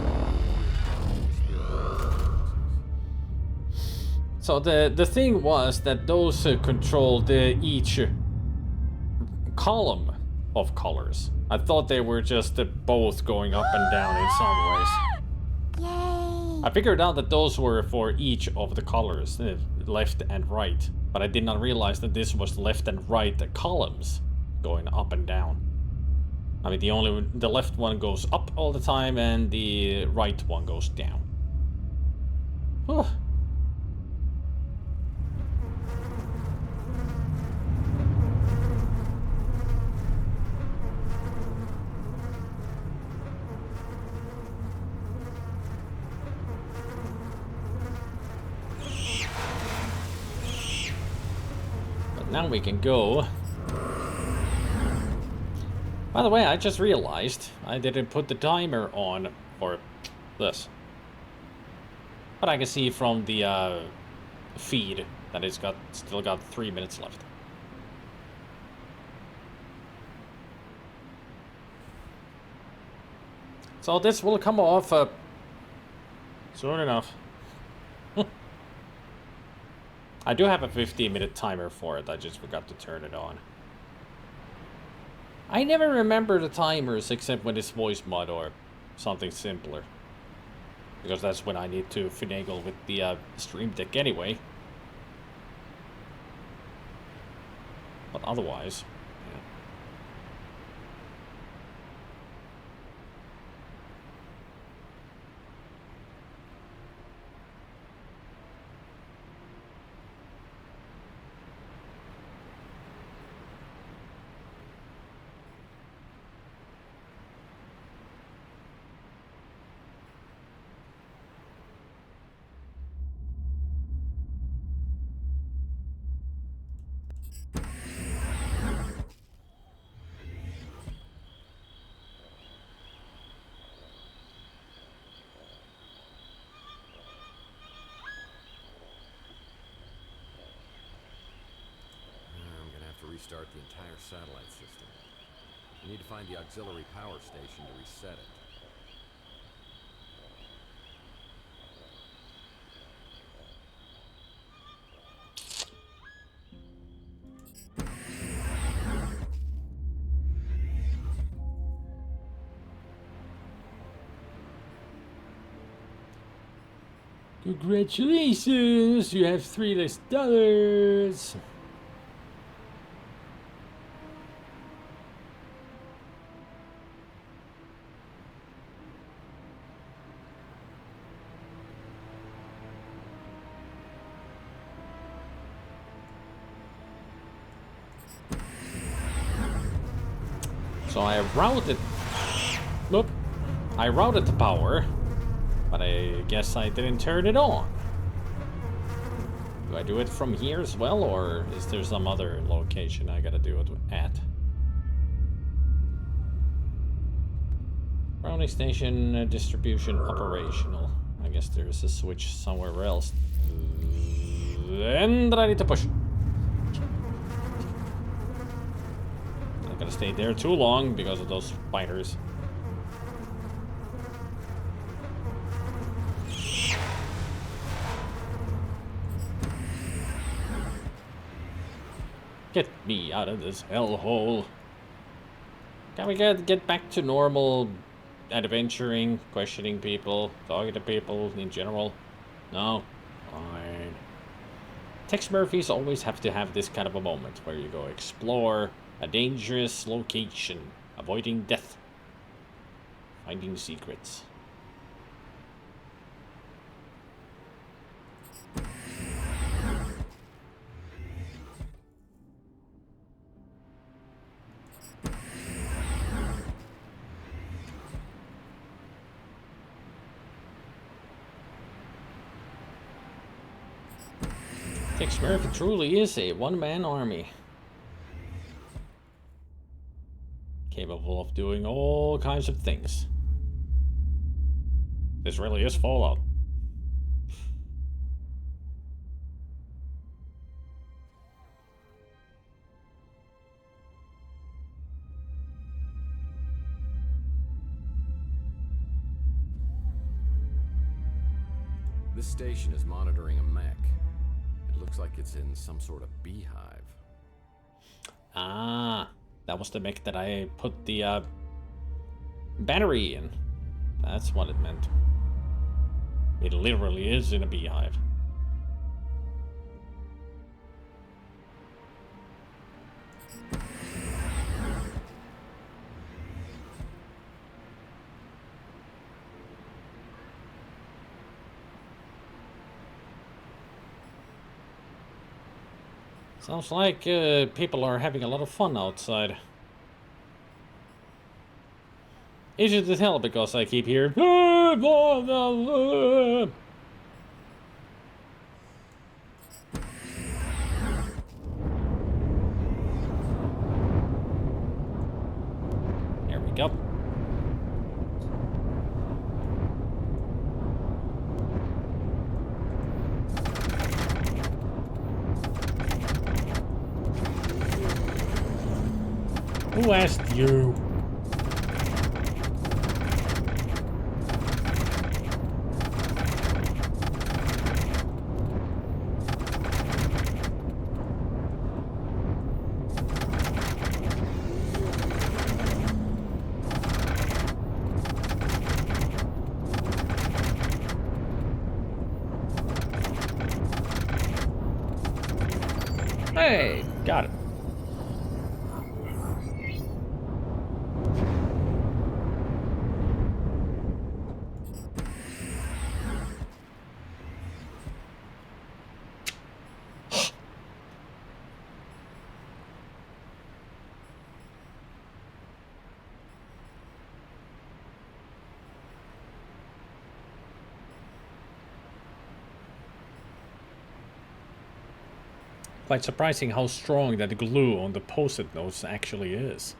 So the thing was that those controlled each column of colors. I thought they were just both going up and down in some ways. Yay! I figured out that those were for each of the colors, left and right, but I did not realize that this was left and right columns going up and down. I mean, the left one goes up all the time and the right one goes down. Whew. But now we can go. By the way, I just realized I didn't put the timer on for this. But I can see from the feed that it's still got 3 minutes left. So this will come off soon enough. I do have a 15-minute timer for it. I just forgot to turn it on. I never remember the timers except when it's voice mod or something simpler. Because that's when I need to finagle with the Stream Deck anyway. But otherwise, yeah. Restart the entire satellite system. We need to find the auxiliary power station to reset it. Congratulations! You have $3 less. So I routed... Nope. I routed the power, but I guess I didn't turn it on. Do I do it from here as well, or is there some other location I gotta do it at? Browning station distribution operational. I guess there's a switch somewhere else. Then that I need to push. Not gonna stay there too long because of those spiders. Get me out of this hellhole. Can we get back to normal adventuring, questioning people, talking to people in general? No? Fine. Tex Murphys always have to have this kind of a moment where you go explore a dangerous location, avoiding death, finding secrets. Tex Murphy truly is a one-man army. Capable of doing all kinds of things. This really is Fallout. This station is monitoring a mech. It looks like it's in some sort of beehive. Ah, that was the mech that I put the battery in. That's what it meant. It literally is in a beehive. Sounds like people are having a lot of fun outside. Easy to tell because I keep hearing. There we go. Who asked you? Hey, got it. Quite surprising how strong that glue on the post-it notes actually is.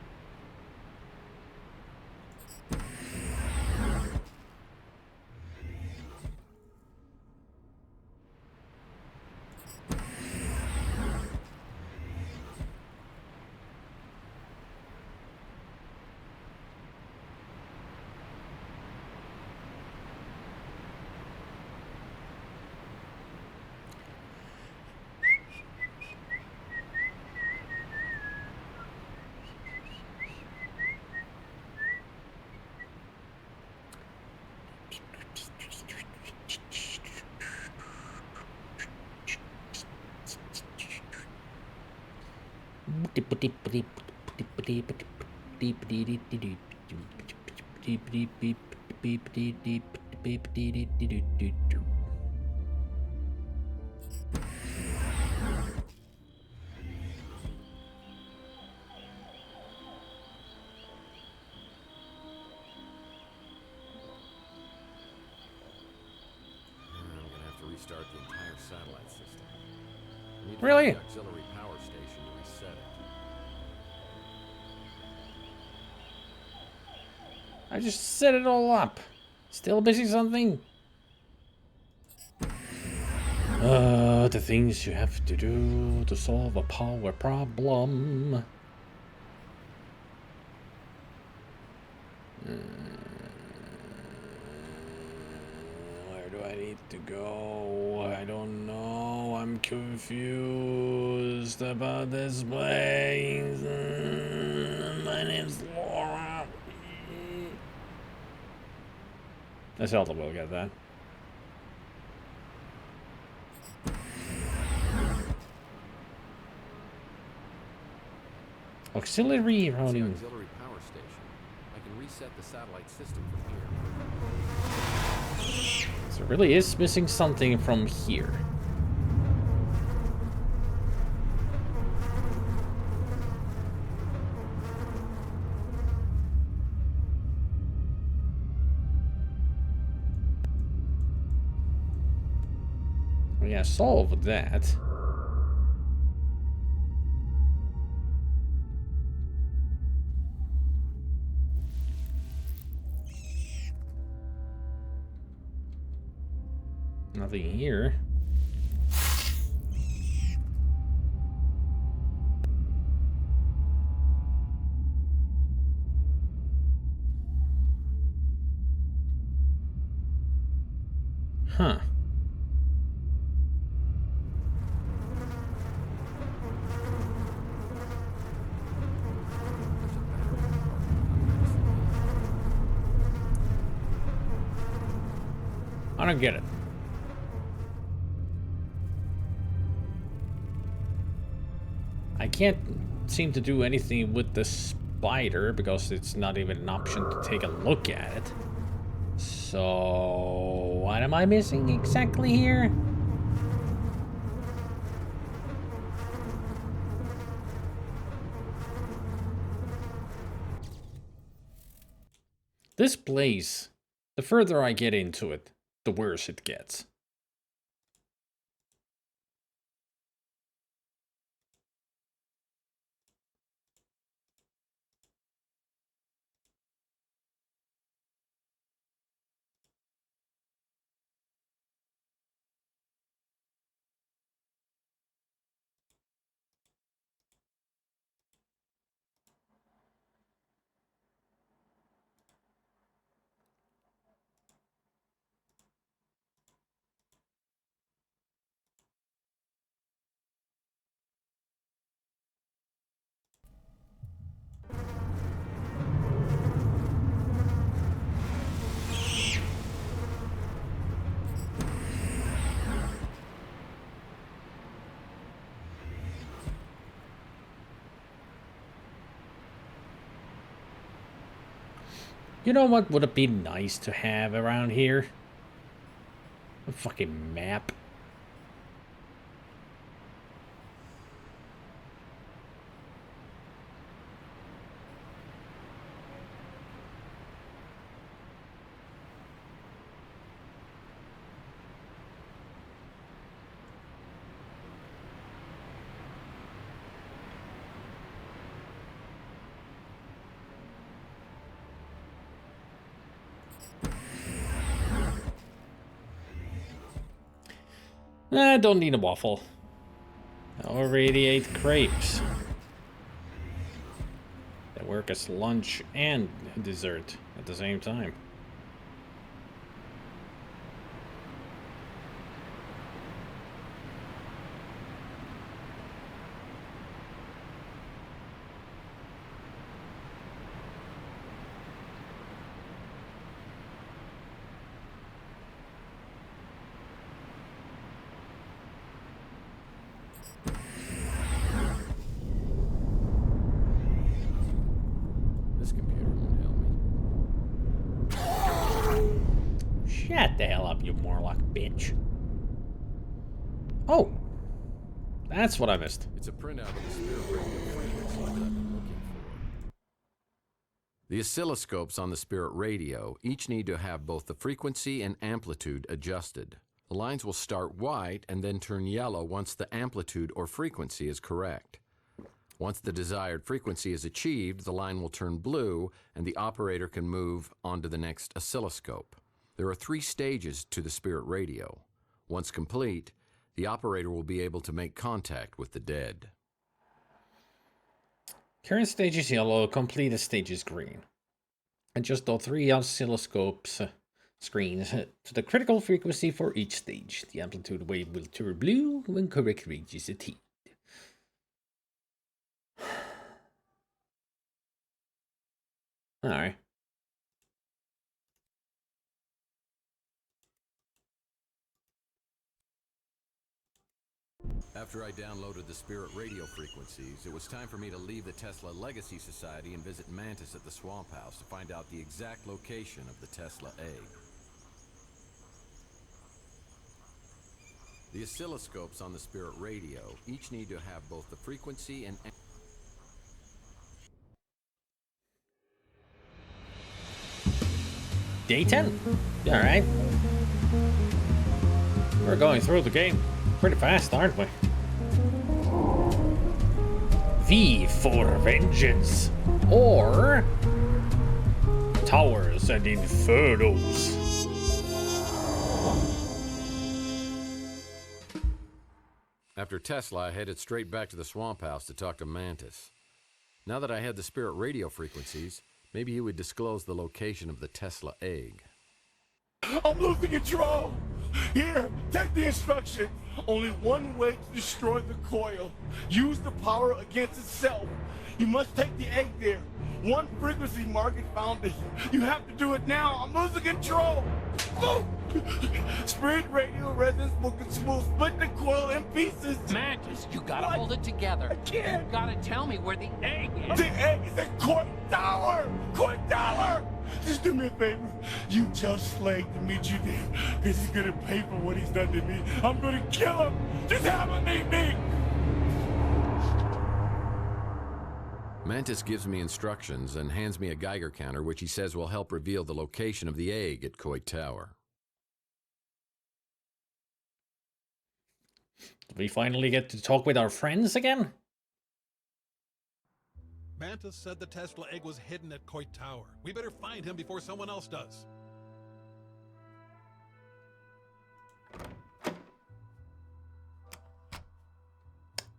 Restart the entire satellite system. We need to Really? find the auxiliary power station to reset it. I just set it all up. Still busy something? The things you have to do to solve a power problem. Where do I need to go? I don't know. I'm confused about this place. My name's Laura. Zelda will get that. Auxiliary That's the running. auxiliary power station. I can reset the satellite system from here. So it really is missing something from here. Yeah, solve that. Nothing here. Huh. I don't get it. I can't seem to do anything with the spider because it's not even an option to take a look at it. So, what am I missing exactly here? This place, the further I get into it, the worse it gets. You know what would it be nice to have around here? A fucking map. I don't need a waffle. I already ate crepes. They work as lunch and dessert at the same time. Shut the hell up, you Morlock bitch. Oh! That's what I missed. It's a printout of the spirit radio frequencies I've been looking for. The oscilloscopes on the spirit radio each need to have both the frequency and amplitude adjusted. The lines will start white and then turn yellow once the amplitude or frequency is correct. Once the desired frequency is achieved, the line will turn blue and the operator can move on to the next oscilloscope. There are 3 stages to the spirit radio. Once complete, the operator will be able to make contact with the dead. Current stage is yellow, completed stage is green. Adjust all 3 oscilloscopes screens to the critical frequency for each stage. The amplitude wave will turn blue when correct range is attained. Alright. After I downloaded the spirit radio frequencies, it was time for me to leave the Tesla Legacy Society and visit Mantis at the Swamp House to find out the exact location of the Tesla egg. The oscilloscopes on the spirit radio each need to have both the frequency and... Day 10. Alright. We're going through the game pretty fast, aren't we? V for Vengeance. Or Towers and Infernos. After Tesla, I headed straight back to the Swamp House to talk to Mantis. Now that I had the spirit radio frequencies, maybe he would disclose the location of the Tesla egg. I'm losing control! Here, take the instruction. Only one way to destroy the coil. Use the power against itself. You must take the egg there. One frequency market found it. You have to do it now. I'm losing control. Oh! Spirit radio resonance will split the coil in pieces. Mantis, you gotta hold it together. I can't. You gotta tell me where the egg is. The egg is at Court Tower! Court Tower! Just do me a favor. You tell Slade to meet you there. Because he's gonna pay for what he's done to me. I'm gonna kill him. Just have him meet me. Mantis gives me instructions and hands me a Geiger counter, which he says will help reveal the location of the egg at Coit Tower. Did we finally get to talk with our friends again? Mantis said the Tesla egg was hidden at Coit Tower. We better find him before someone else does.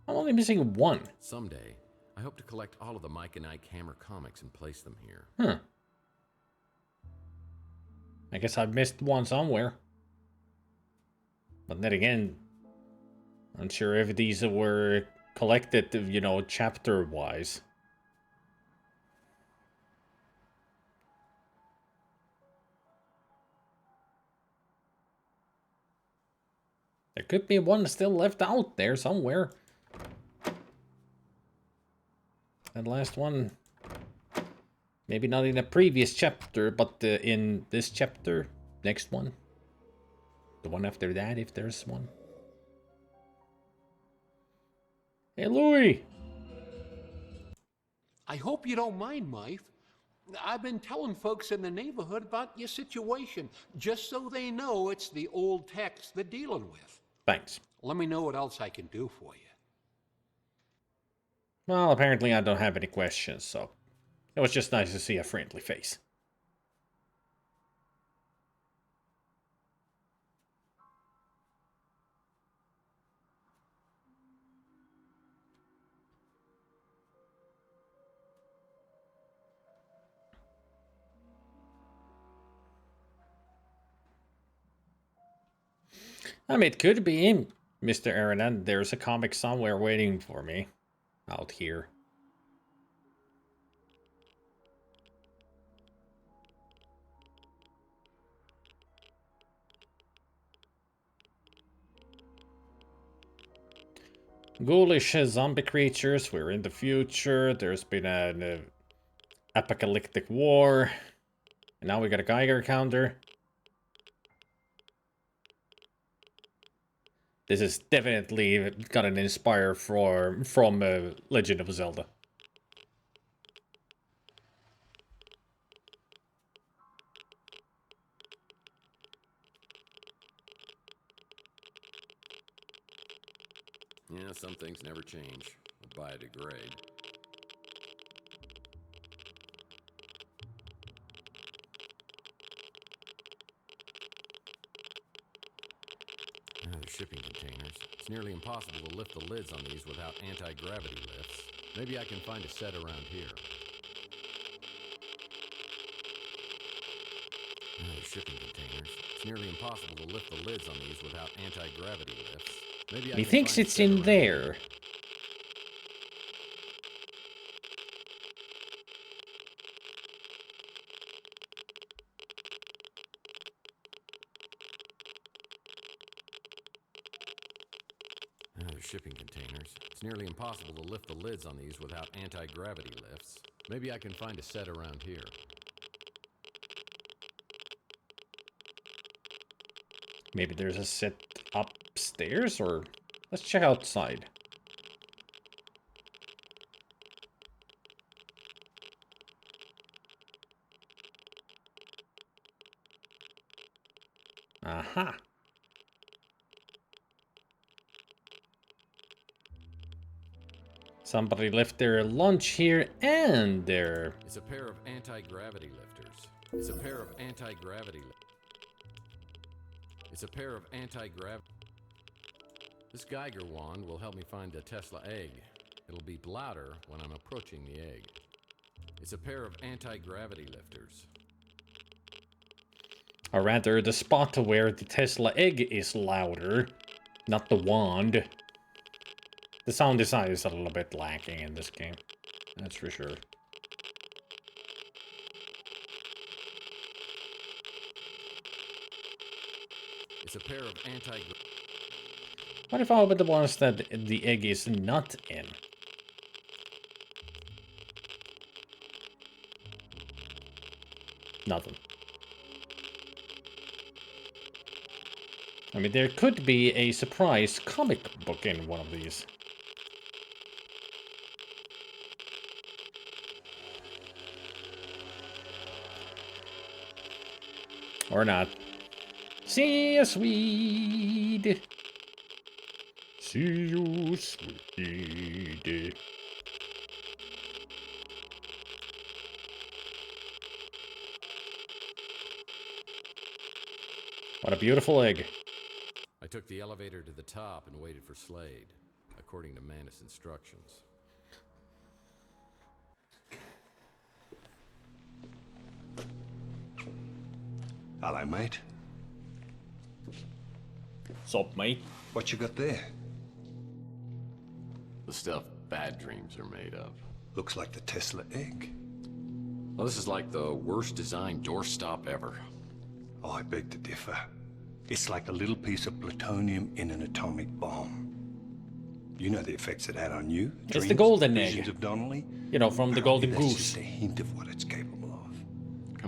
I'm only missing one. Someday, I hope to collect all of the Mike and Ike Hammer comics and place them here. I guess I missed one somewhere. But then again, I'm sure if these were collected, you know, chapter-wise. There could be one still left out there somewhere. That last one Maybe not in the previous chapter, but in this chapter, next one. The one after that, if there's one. Hey, Louis! I hope you don't mind, Mike. I've been telling folks in the neighborhood about your situation, just so they know it's the old techs they're dealing with. Thanks. Let me know what else I can do for you. Well, apparently I don't have any questions, so it was just nice to see a friendly face. I mean, it could be him, Mr. Aaron, and there's a comic somewhere waiting for me out here. Ghoulish zombie creatures, we're in the future, there's been an apocalyptic war, and now we got a Geiger counter. This is definitely got an inspire from Legend of Zelda. Yeah, some things never change or biodegrade. They're shipping containers. It's nearly impossible to lift the lids on these without anti-gravity lifts. Maybe I can find a set around here. They're shipping containers. It's nearly impossible to lift the lids on these without anti-gravity lifts. Maybe I He can thinks find a it's set in around there. They're shipping containers. It's nearly impossible to lift the lids on these without anti-gravity lifts. Maybe I can find a set around here. Maybe there's a set upstairs, or let's check outside. Aha. Somebody left their lunch here and their... It's a pair of anti-gravity lifters. It's a pair of anti-gravity lifters. It's a pair of anti-gravity... This Geiger wand will help me find the Tesla egg. It'll beep louder when I'm approaching the egg. It's a pair of anti-gravity lifters. Or rather, the spot where the Tesla egg is louder, not the wand. The sound design is a little bit lacking in this game, that's for sure. It's a pair of anti... What if I open the ones that the egg is not in? Nothing. I mean, there could be a surprise comic book in one of these. Or not. See you, sweet. See you, sweet. What a beautiful egg. I took the elevator to the top and waited for Slade, according to Manus' instructions. Hello, mate. Sup, mate? What you got there? The stuff bad dreams are made of. Looks like the Tesla egg. Well, this is like the worst designed doorstop ever. Oh, I beg to differ. It's like a little piece of plutonium in an atomic bomb. You know the effects it had on you. It's the golden egg. Visions of Donnelly. You know, from the Golden That's Goose. just a hint of what it's capable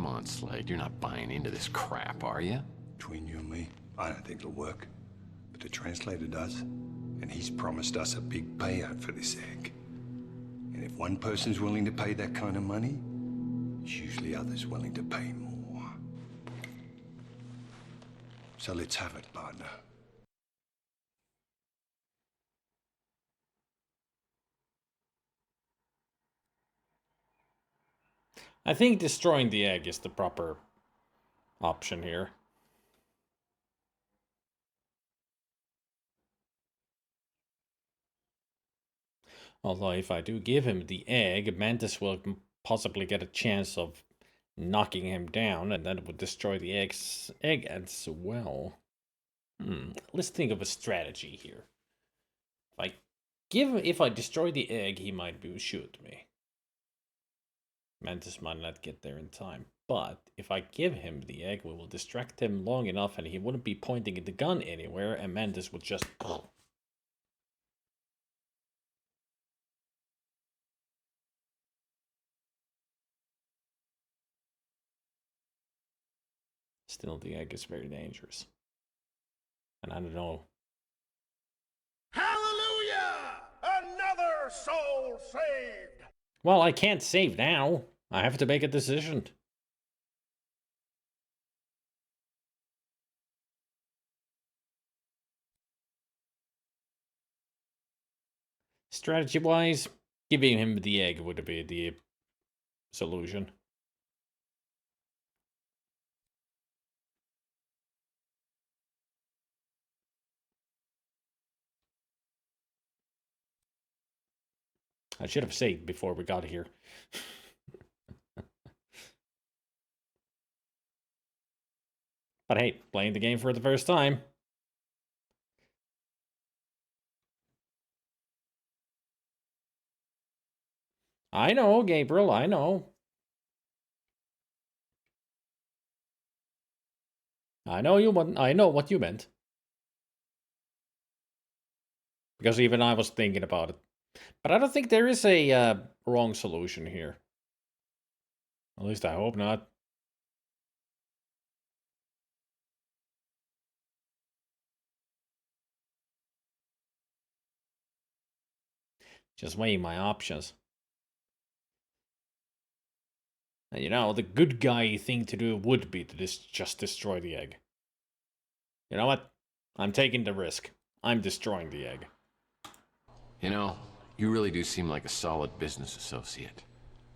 Come on, Slade. You're not buying into this crap, are you? Between you and me, I don't think it'll work. But the translator does. And he's promised us a big payout for this egg. And if one person's willing to pay that kind of money, there's usually others willing to pay more. So let's have it, partner. I think destroying the egg is the proper option here. Although if I do give him the egg, Mantis will possibly get a chance of knocking him down, and that would destroy the egg as well. Let's think of a strategy here. If I destroy the egg, he might shoot me. Mantis might not get there in time. But if I give him the egg, we will distract him long enough and he wouldn't be pointing the gun anywhere, and Mantis would just... Still, the egg is very dangerous. And I don't know. Hallelujah! Another soul saved! Well, I can't save now. I have to make a decision. Strategy-wise, giving him the egg would be the solution. I should have saved before we got here. But hey, playing the game for the first time. I know, Gabriel, I know. I know what you meant. Because even I was thinking about it. But I don't think there is a wrong solution here. At least I hope not. Just weighing my options. And you know, the good guy thing to do would be to just destroy the egg. You know what? I'm taking the risk. I'm destroying the egg. You know, you really do seem like a solid business associate.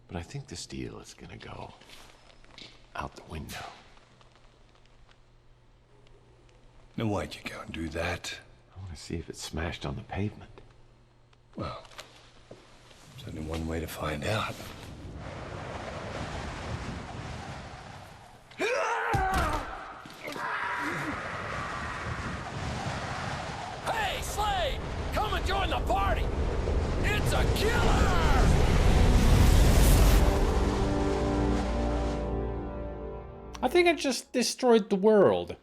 But I think this deal is gonna go out the window. Now why'd you go and do that? I want to see if it's smashed on the pavement. Well, there's only one way to find out. Hey, Slade! Come and join the party! It's a killer! I think I just destroyed the world.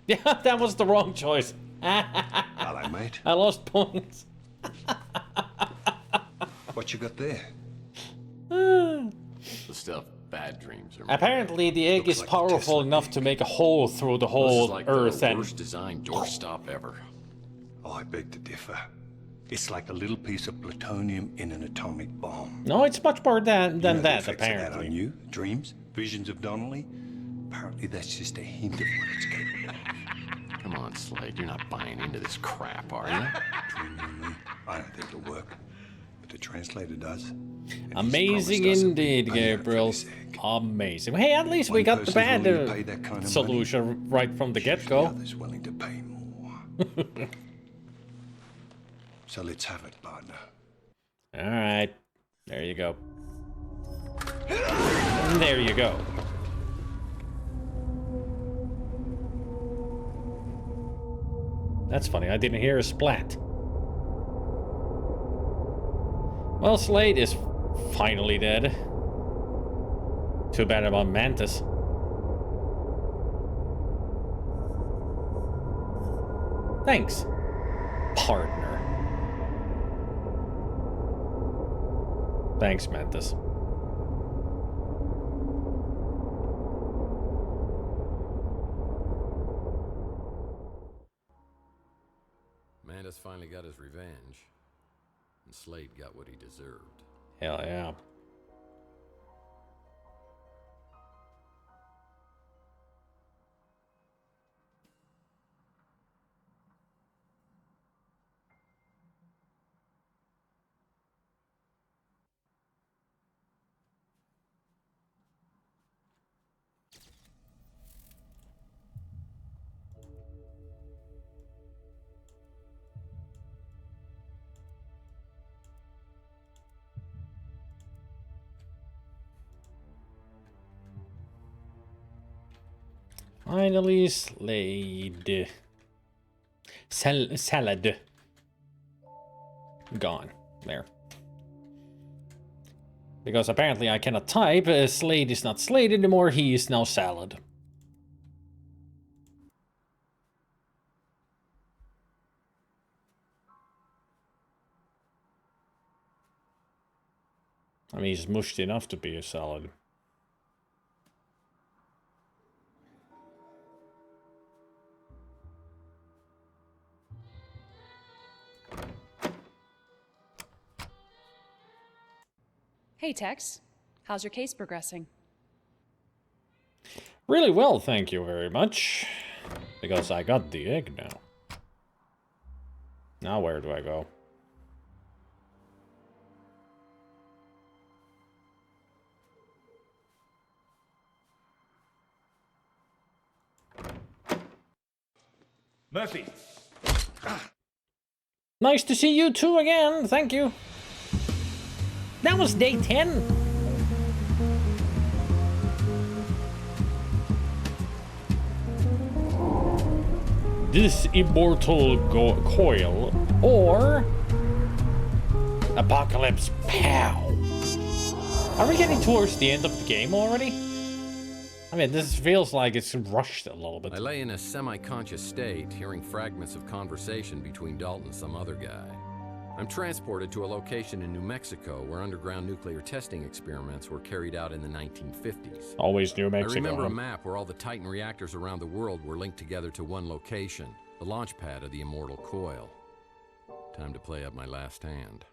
Yeah, that was the wrong choice. Hello, mate. I lost points. What you got there? The stuff bad dreams are made Apparently, the egg is powerful enough to make a hole through the whole like Earth the and... worst designed doorstop ever. Oh, I beg to differ. It's like a little piece of plutonium in an atomic bomb. No, it's much more than You know the that, effects of apparently. That on you? Dreams? Visions of Donnelly? Apparently that's just a hint of what it's capable of. Come on, Slade. You're not buying into this crap, are you? Between you and me, I don't think it'll work. But the translator does. And Amazing he's promised us a indeed, big payout for Gabriel. this egg. Amazing. Hey, at least we One got the person's bad willing to pay that kind of solution right from the Usually get-go. others willing to pay more. So let's have it, partner. Alright. There you go. There you go. That's funny, I didn't hear a splat. Well, Slade is finally dead. Too bad about Mantis. Thanks, partner. Thanks, Mantis. finally got his revenge, and Slade got what he deserved. Hell yeah. Finally, Slade. Salad. Gone. There. Because apparently I cannot type. Slade is not Slade anymore. He is now Salad. I mean, he's mushed enough to be a salad. Hey, Tex. How's your case progressing? Really well, thank you very much. Because I got the egg now. Now where do I go? Murphy! Nice to see you too again, thank you. That was day 10. This immortal coil, or Apocalypse Pow. Are we getting towards the end of the game already? I mean, this feels like it's rushed a little bit. I lay in a semi-conscious state, hearing fragments of conversation between Dalton and some other guy. I'm transported to a location in New Mexico where underground nuclear testing experiments were carried out in the 1950s. Always New Mexico. I remember a map where all the Titan reactors around the world were linked together to one location, the launch pad of the Immortal Coil. Time to play up my last hand.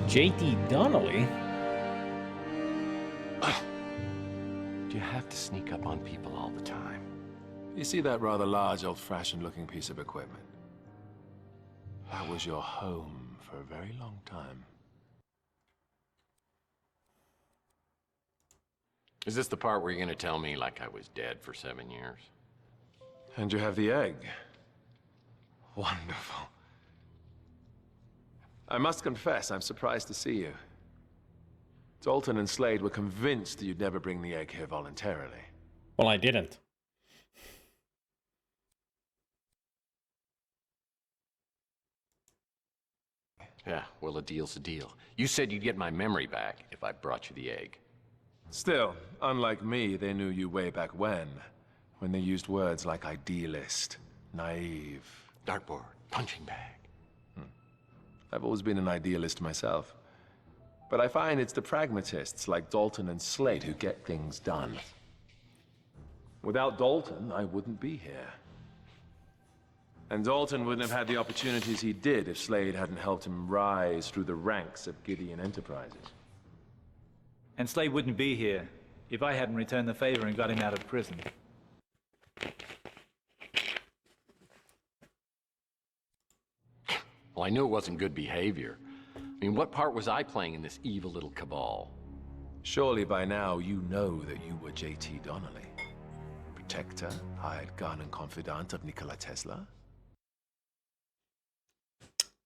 J.T. Donnelly? Do you have to sneak up on people all the time? You see that rather large, old-fashioned looking piece of equipment? That was your home for a very long time. Is this the part where you're gonna tell me like I was dead for 7 years? And you have the egg. Wonderful. I must confess, I'm surprised to see you. Dalton and Slade were convinced that you'd never bring the egg here voluntarily. Well, I didn't. Yeah, well, a deal's a deal. You said you'd get my memory back if I brought you the egg. Still, unlike me, they knew you way back when they used words like idealist, naive. Dartboard, punching bag. I've always been an idealist myself. But I find it's the pragmatists like Dalton and Slade who get things done. Without Dalton, I wouldn't be here. And Dalton wouldn't have had the opportunities he did if Slade hadn't helped him rise through the ranks of Gideon Enterprises. And Slade wouldn't be here if I hadn't returned the favor and got him out of prison. Well, I knew it wasn't good behavior. I mean, what part was I playing in this evil little cabal? Surely by now you know that you were J.T. Donnelly. Protector, hired gun and confidant of Nikola Tesla.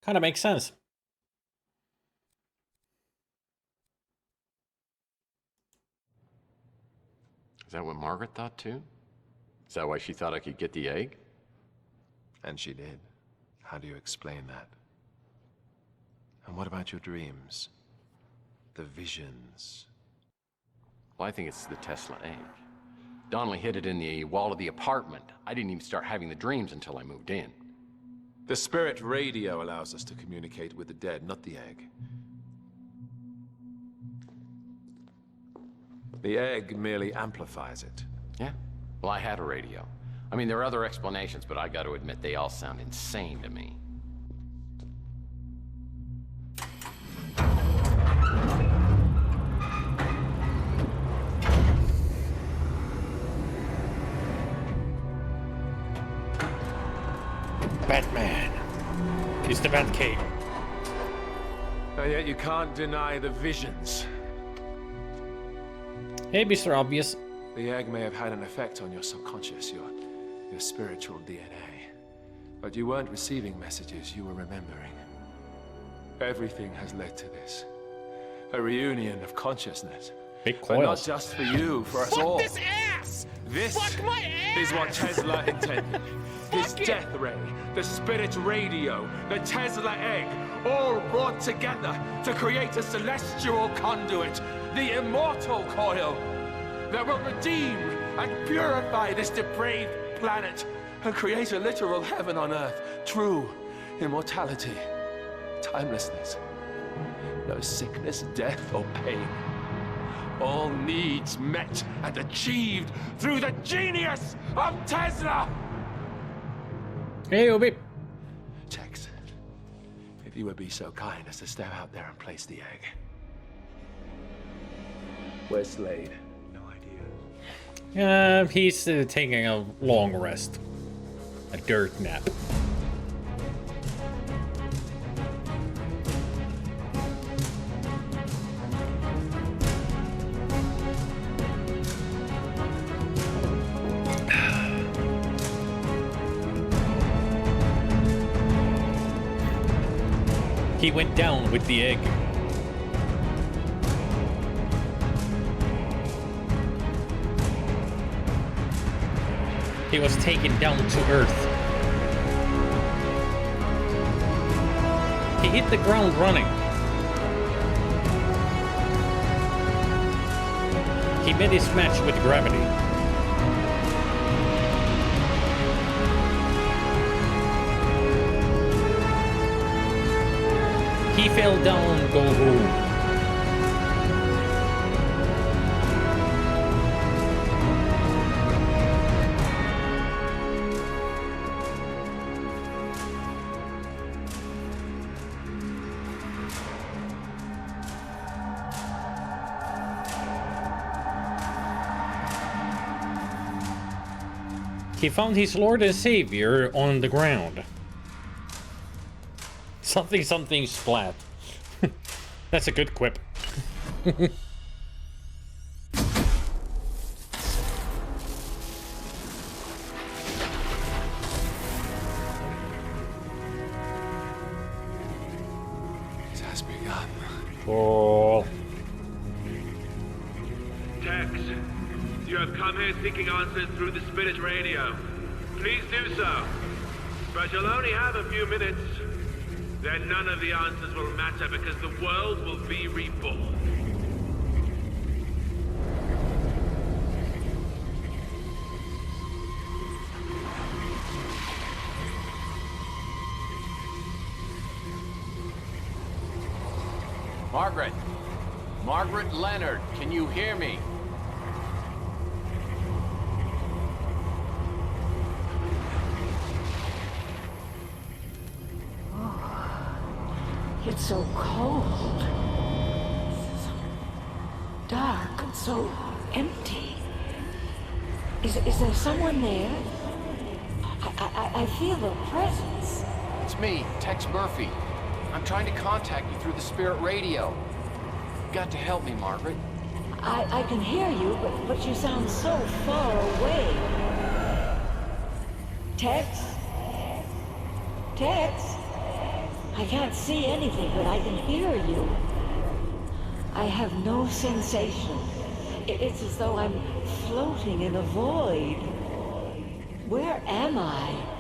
Kind of makes sense. Is that what Margaret thought too? Is that why she thought I could get the egg? And she did. How do you explain that? And what about your dreams? The visions? Well, I think it's the Tesla egg. Donnelly hid it in the wall of the apartment. I didn't even start having the dreams until I moved in. The spirit radio allows us to communicate with the dead, not the egg. The egg merely amplifies it. Yeah? Well, I had a radio. I mean, there are other explanations, but I got to admit they all sound insane to me. Batman. It's the Batcave. And yet you can't deny the visions. Hey, Mr. Obvious. The egg may have had an effect on your subconscious, your spiritual DNA. But you weren't receiving messages, you were remembering. Everything has led to this. A reunion of consciousness. Big But not coils. just for you, for us all. Fuck this ass! This Fuck my ass! is what Tesla intended. His Fuck it! death ray, the spirit radio, the Tesla egg, all brought together to create a celestial conduit, the immortal coil, that will redeem and purify this depraved planet and create a literal heaven on earth. True immortality, timelessness, no sickness, death, or pain. All needs met and achieved through the genius of Tesla! Hey, Obi. Tex, if you would be so kind as to step out there and place the egg. Where's Slade? No idea. He's taking a long rest. A dirt nap. He went down with the egg. He was taken down to Earth. He hit the ground running. He met his match with gravity. He fell down, go home. He found his Lord and Savior on the ground. Something, something, splat. That's a good quip. It has begun. Oh. Tex, you have come here seeking answers through the spirit radio. Please do so. But you'll only have a few minutes. Then none of the answers will matter because the world will be reborn. Margaret! Margaret Leonard, can you hear me? It's so cold. Dark and so empty. Is there someone there? I feel a presence. It's It's me, Tex Murphy. I'm trying to contact you through the spirit radio. You've got to help me, Margaret. I can hear you, but you sound so far away. Tex? Tex? I can't see anything, but I can hear you. I have no sensation. It's as though I'm floating in a void. Where am I?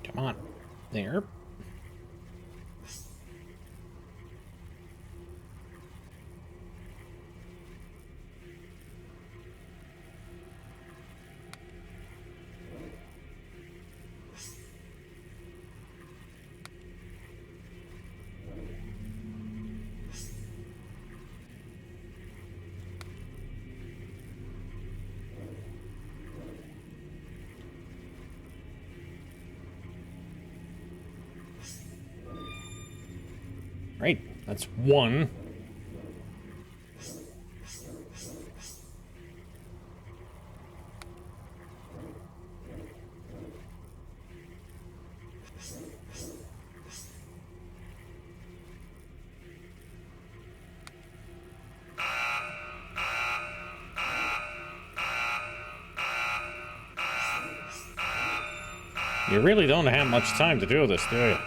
Come on. There. Right, that's one. You really don't have much time to do this, do you?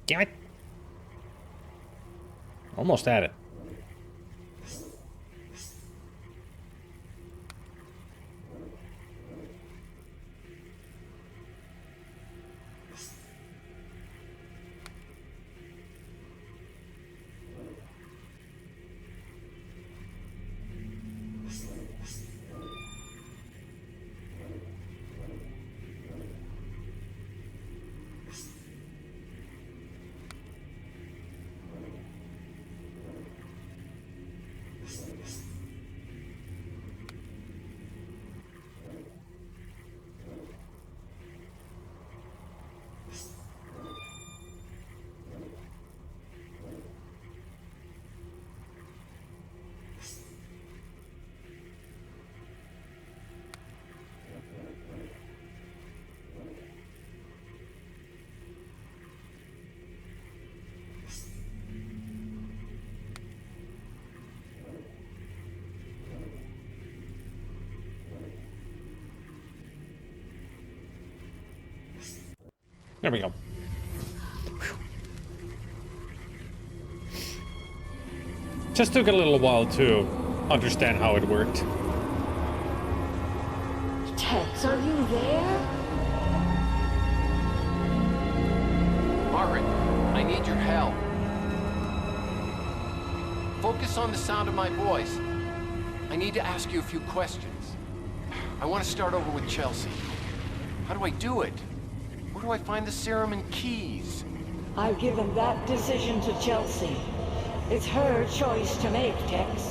Damn it. Almost had it. There we go. Just took a little while to understand how it worked. Tex, are you there? Margaret, I need your help. Focus on the sound of my voice. I need to ask you a few questions. I want to start over with Chelsea. How do I do it? Where do I find the serum and keys? I've given that decision to Chelsea. It's her choice to make, Tex.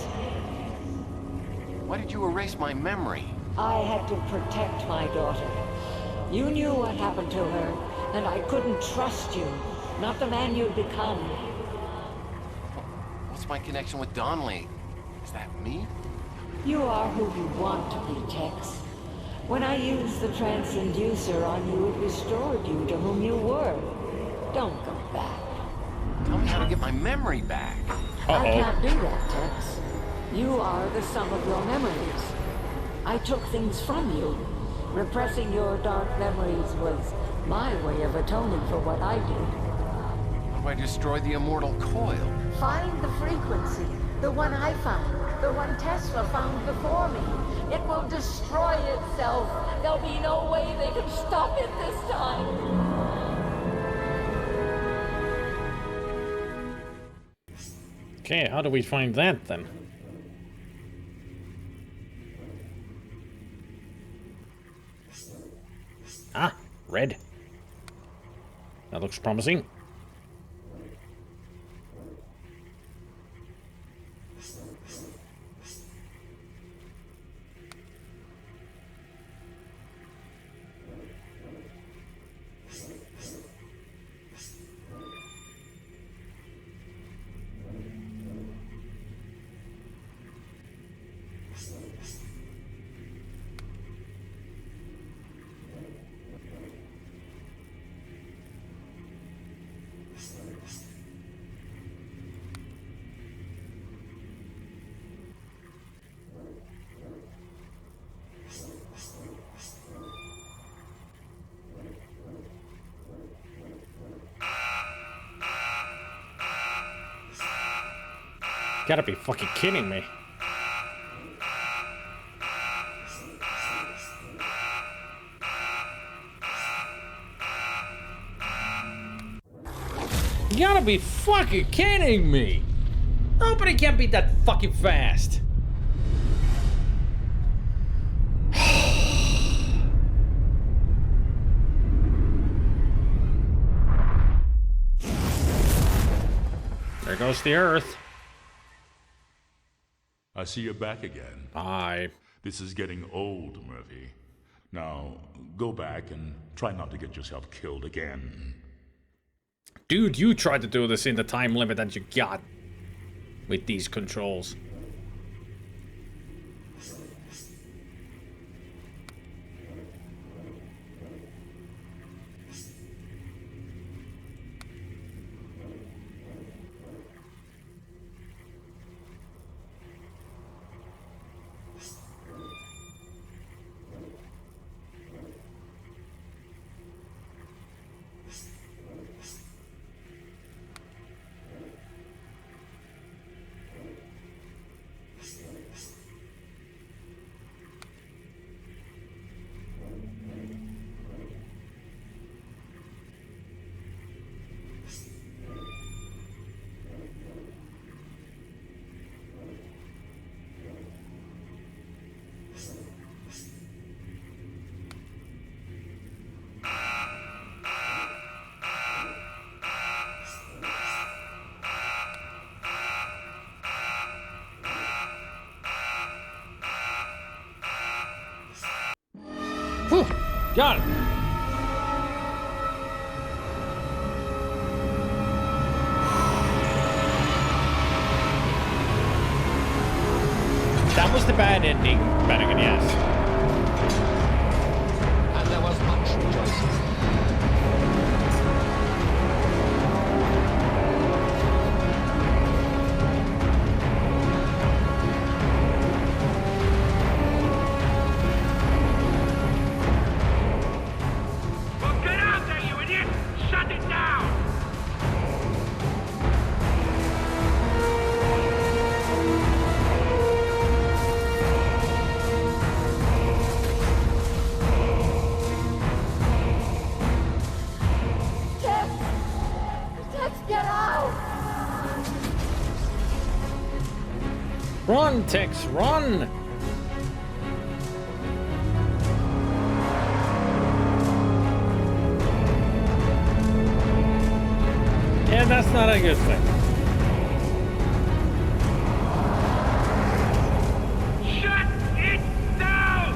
Why did you erase my memory? I had to protect my daughter. You knew what happened to her, and I couldn't trust you. Not the man you'd become. What's my connection with Donnelly? Is that me? You are who you want to be, Tex. When I used the transducer on you, it restored you to whom you were. Don't go back. Tell me how to get my memory back. I can't do that, Tex. You are the sum of your memories. I took things from you. Repressing your dark memories was my way of atoning for what I did. How do I destroy the immortal coil? Find the frequency. The one I found. The one Tesla found before me. It will destroy itself. There'll be no way they can stop it this time. Okay, how do we find that then? Ah, red. That looks promising. Gotta be fucking kidding me. You gotta be fucking kidding me. Nobody can be that fucking fast. There goes the Earth. I see you're back again. Aye. This is getting old, Murphy. Now, go back and try not to get yourself killed again. Dude, you tried to do this in the time limit that you got with these controls. Whew, got it. That was the bad ending, Bennigan, yes. And there was much rejoicing. Run, Tex, run! Yeah, that's not a good thing. Shut it down!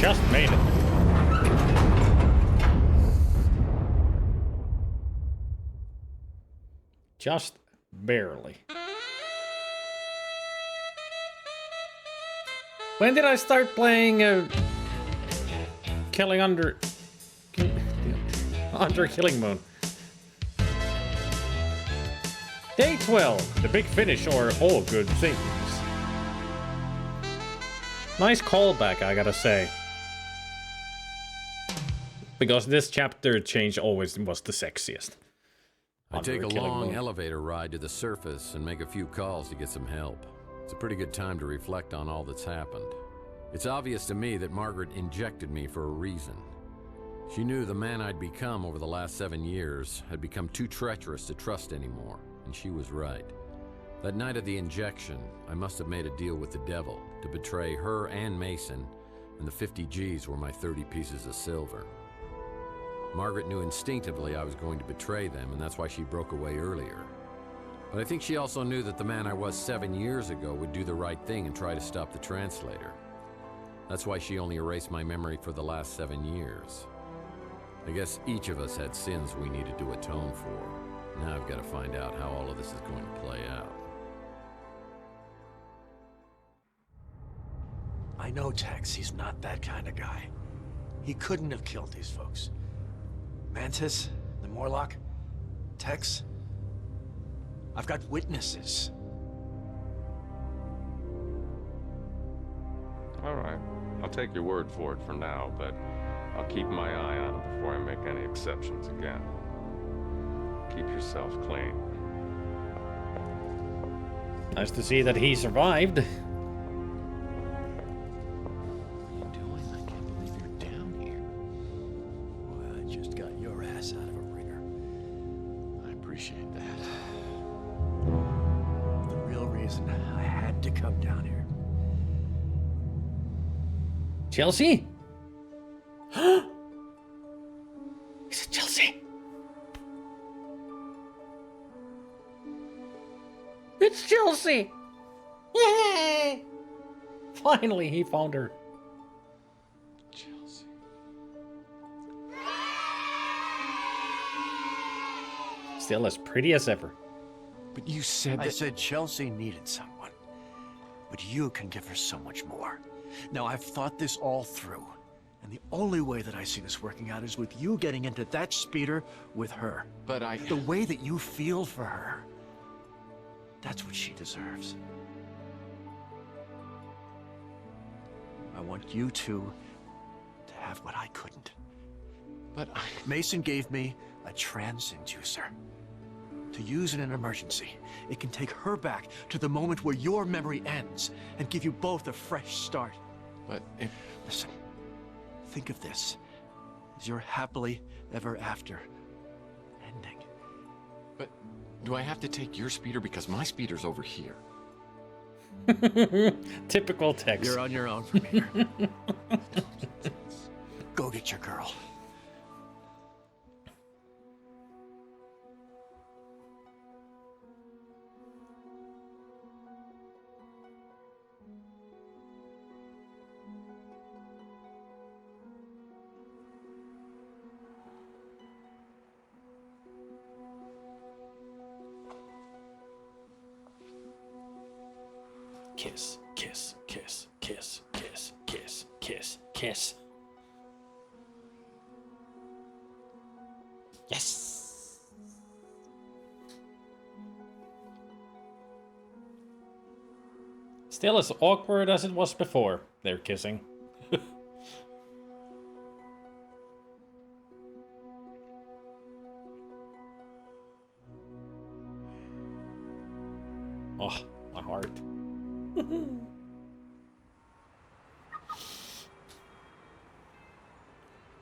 Just made it. Just barely. When did I start playing Killing Under Killing Moon? Day 12, the big finish or all good things. Nice callback, I gotta say. Because this chapter change always was the sexiest. I take a long elevator ride to the surface and make a few calls to get some help. It's a pretty good time to reflect on all that's happened. It's obvious to me that Margaret injected me for a reason. She knew the man I'd become over the last 7 years had become too treacherous to trust anymore, and she was right. That night of the injection, I must have made a deal with the devil to betray her and Mason, and the 50 G's were my 30 pieces of silver. Margaret knew instinctively I was going to betray them, and that's why she broke away earlier. But I think she also knew that the man I was 7 years ago would do the right thing and try to stop the translator. That's why she only erased my memory for the last 7 years. I guess each of us had sins we needed to atone for. Now I've got to find out how all of this is going to play out. I know Tex, he's not that kind of guy. He couldn't have killed these folks. Mantis, the Morlock, Tex. I've got witnesses. All right. I'll take your word for it for now, but I'll keep my eye on it before I make any exceptions again. Keep yourself clean. Nice to see that he survived. Chelsea? Is it Chelsea? It's Chelsea! Yay! Finally, he found her. Chelsea. Still as pretty as ever. But you said I said Chelsea needed someone. But you can give her so much more. Now, I've thought this all through, and the only way that I see this working out is with you getting into that speeder with her. But the way that you feel for her, that's what she deserves. I want you two to have what I couldn't. But Mason gave me a transinducer. To use in an emergency. It can take her back to the moment where your memory ends and give you both a fresh start. But listen, think of this as your happily ever after ending. But do I have to take your speeder because my speeder's over here? Typical Tex. You're on your own from here. Go get your girl. Kiss, kiss, kiss, kiss, kiss, kiss, kiss, kiss. Yes! Still as awkward as it was before, they're kissing. Oh, my heart.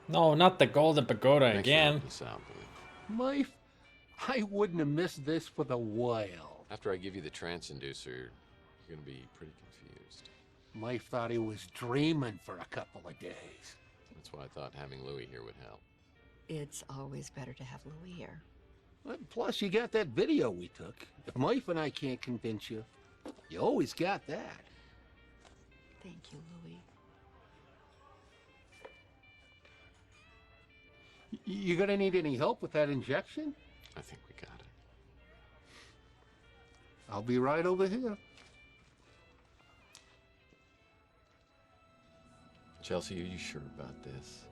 No, not the Golden Pagoda again. Mife, I wouldn't have missed this for the while. After I give you the transinducer, you're gonna be pretty confused. Mife thought he was dreaming for a couple of days. That's why I thought having Louis here would help. It's always better to have Louis here. Plus, you got that video we took. If Mife and I can't convince you, you always got that. Thank you, Louis. You gonna need any help with that injection? I think we got it. I'll be right over here. Chelsea, are you sure about this?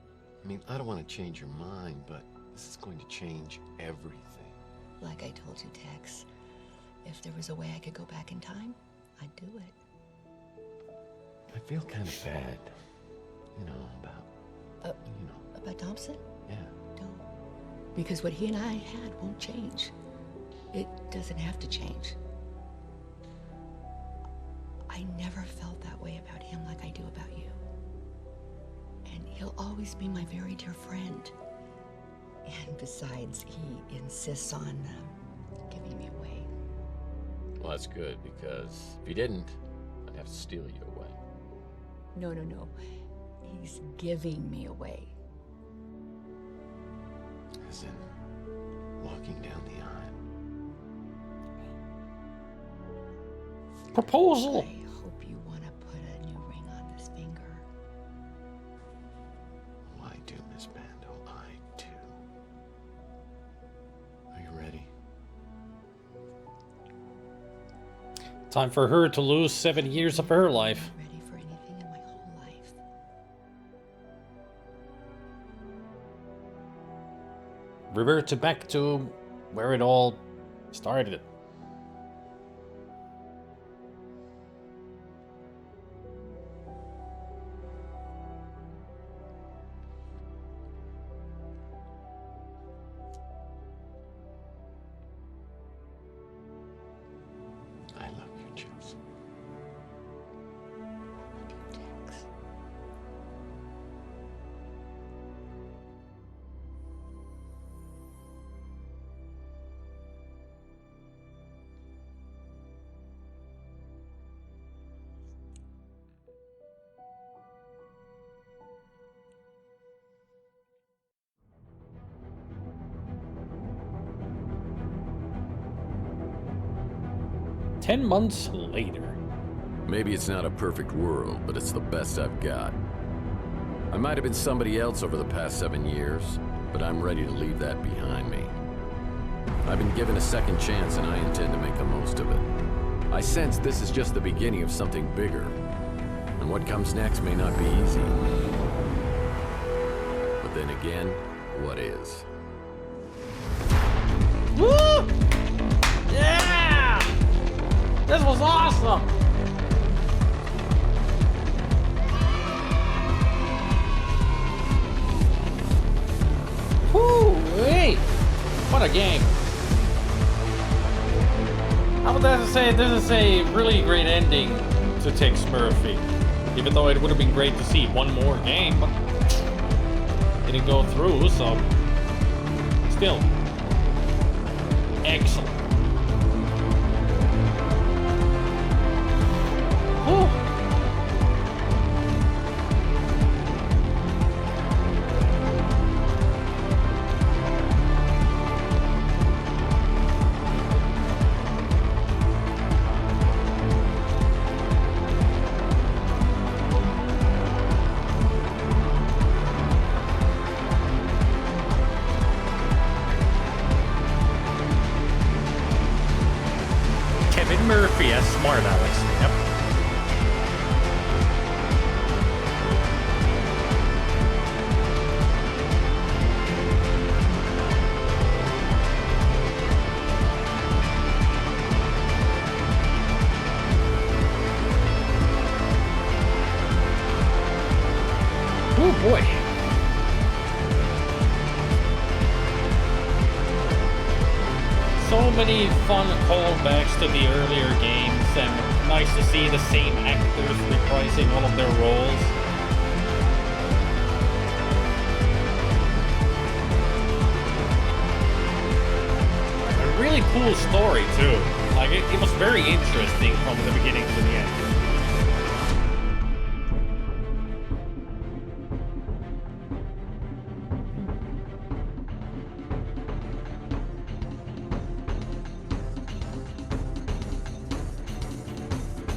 I mean, I don't want to change your mind, but this is going to change everything. Like I told you, Tex, if there was a way I could go back in time, I'd do it. I feel kind of bad, you know, about, About Thompson? Yeah. Don't. Because what he and I had won't change. It doesn't have to change. I never felt that way about him like I do about you. And he'll always be my very dear friend. And besides, he insists on giving me away. Well, that's good, because if he didn't, I'd have to steal you away. No. He's giving me away. As in, walking down the aisle. Proposal! I hope you want to put a new ring on this finger. Oh, I do, Miss Bando. I do. Are you ready? Time for her to lose 7 years of her life. Ready for anything in my whole life. Revert back to where it all started. I love you, Chelsea. Tex. Ten months later. Maybe it's not a perfect world, but it's the best I've got. I might have been somebody else over the past 7 years, but I'm ready to leave that behind me. I've been given a second chance and I intend to make the most of it. I sense this is just the beginning of something bigger, and what comes next may not be easy. But then again, what is? Woo! Yeah! This was awesome! Woo-wee! What a game! I would have to say this is a really great ending to Tex Murphy. Even though it would have been great to see one more game, but it didn't go through, so still excellent. Whew. Kevin Murphy as Smart Alex. Yep. Oh boy. So many fun callbacks to the earlier games, and nice to see the same actors reprising all of their roles. A really cool story too. Like it was very interesting from the beginning to the end.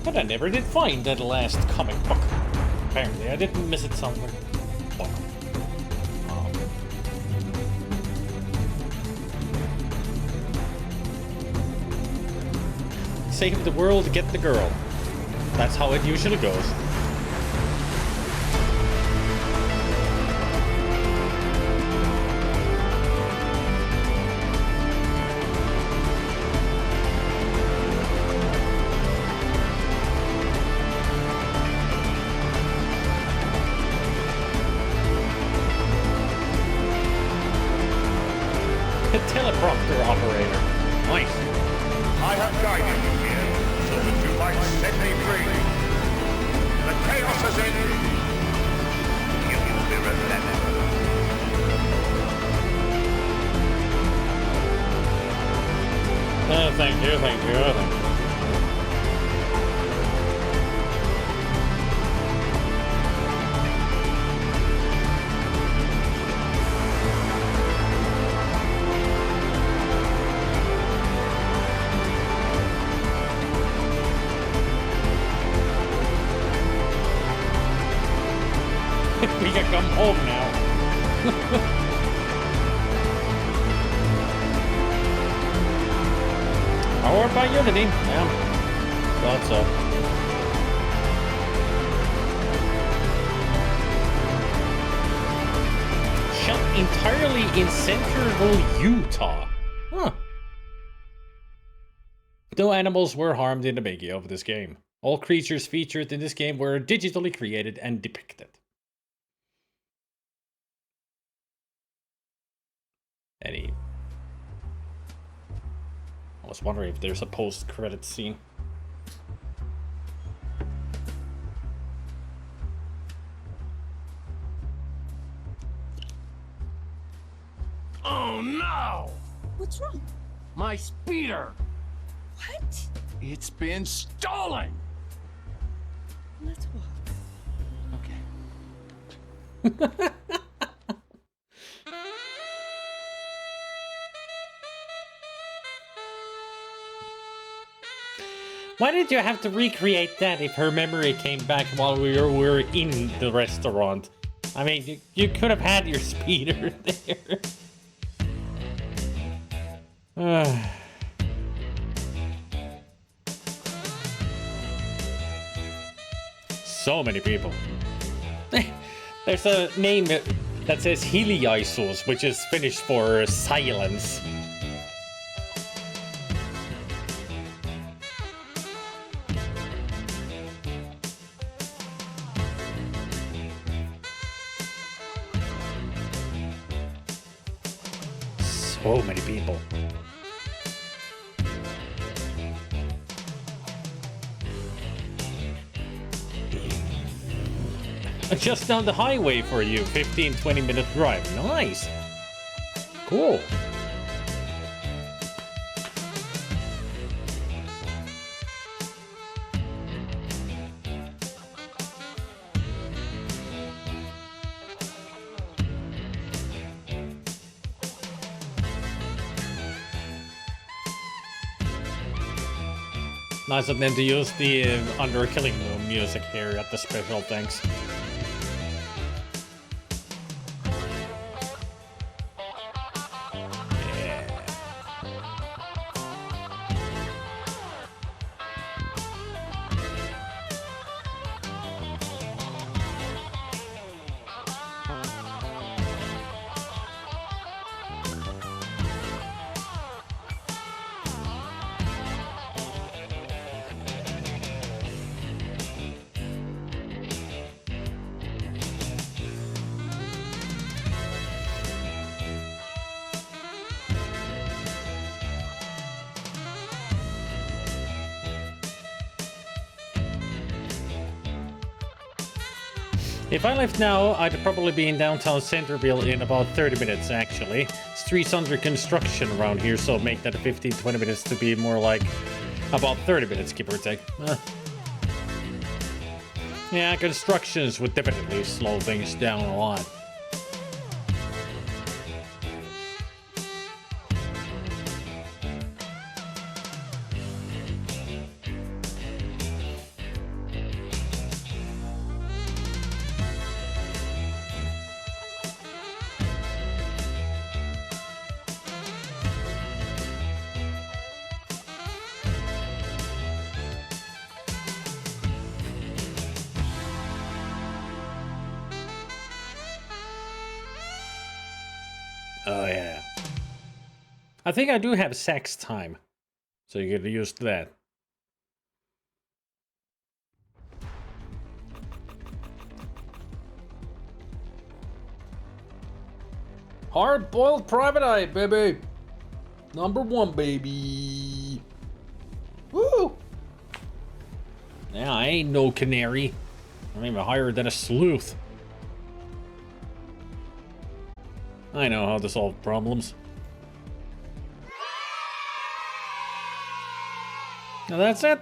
But I never did find that last comic book. Apparently, I didn't miss it somewhere. Well, save the world, get the girl. That's how it usually goes. Teleprompter operator. Nice. I have guided you here so that you might set me free. The chaos has ended. You will be remembered. Thank you, thank you, thank you. We can come home now. Powered by Unity. Yeah. Thought so. Shot entirely in Centerville, Utah. Huh. No animals were harmed in the making of this game. All creatures featured in this game were digitally created and depicted. I was wondering if there's a post-credit scene. Oh no! What's wrong? My speeder! What? It's been stolen! Let's walk. Okay. Why did you have to recreate that if her memory came back while we were in the restaurant? I mean, you could have had your speeder there. So many people. There's a name that says Heliaisos, which is Finnish for silence. So many people. Just down the highway for you, 15-20 minute drive. Nice. Cool. Nice of them to use the Under a Killing Moon music here at the special thanks. If I left now, I'd probably be in downtown Centerville in about 30 minutes, actually. Streets under construction around here, so make that 15-20 minutes to be more like about 30 minutes, give or take. Yeah, constructions would definitely slow things down a lot. Oh, yeah. I think I do have sex time. So you could use that. Hard-boiled private eye, baby. #1, baby. Woo! Yeah, I ain't no canary. I'm even higher than a sleuth. I know how to solve problems. Now that's it.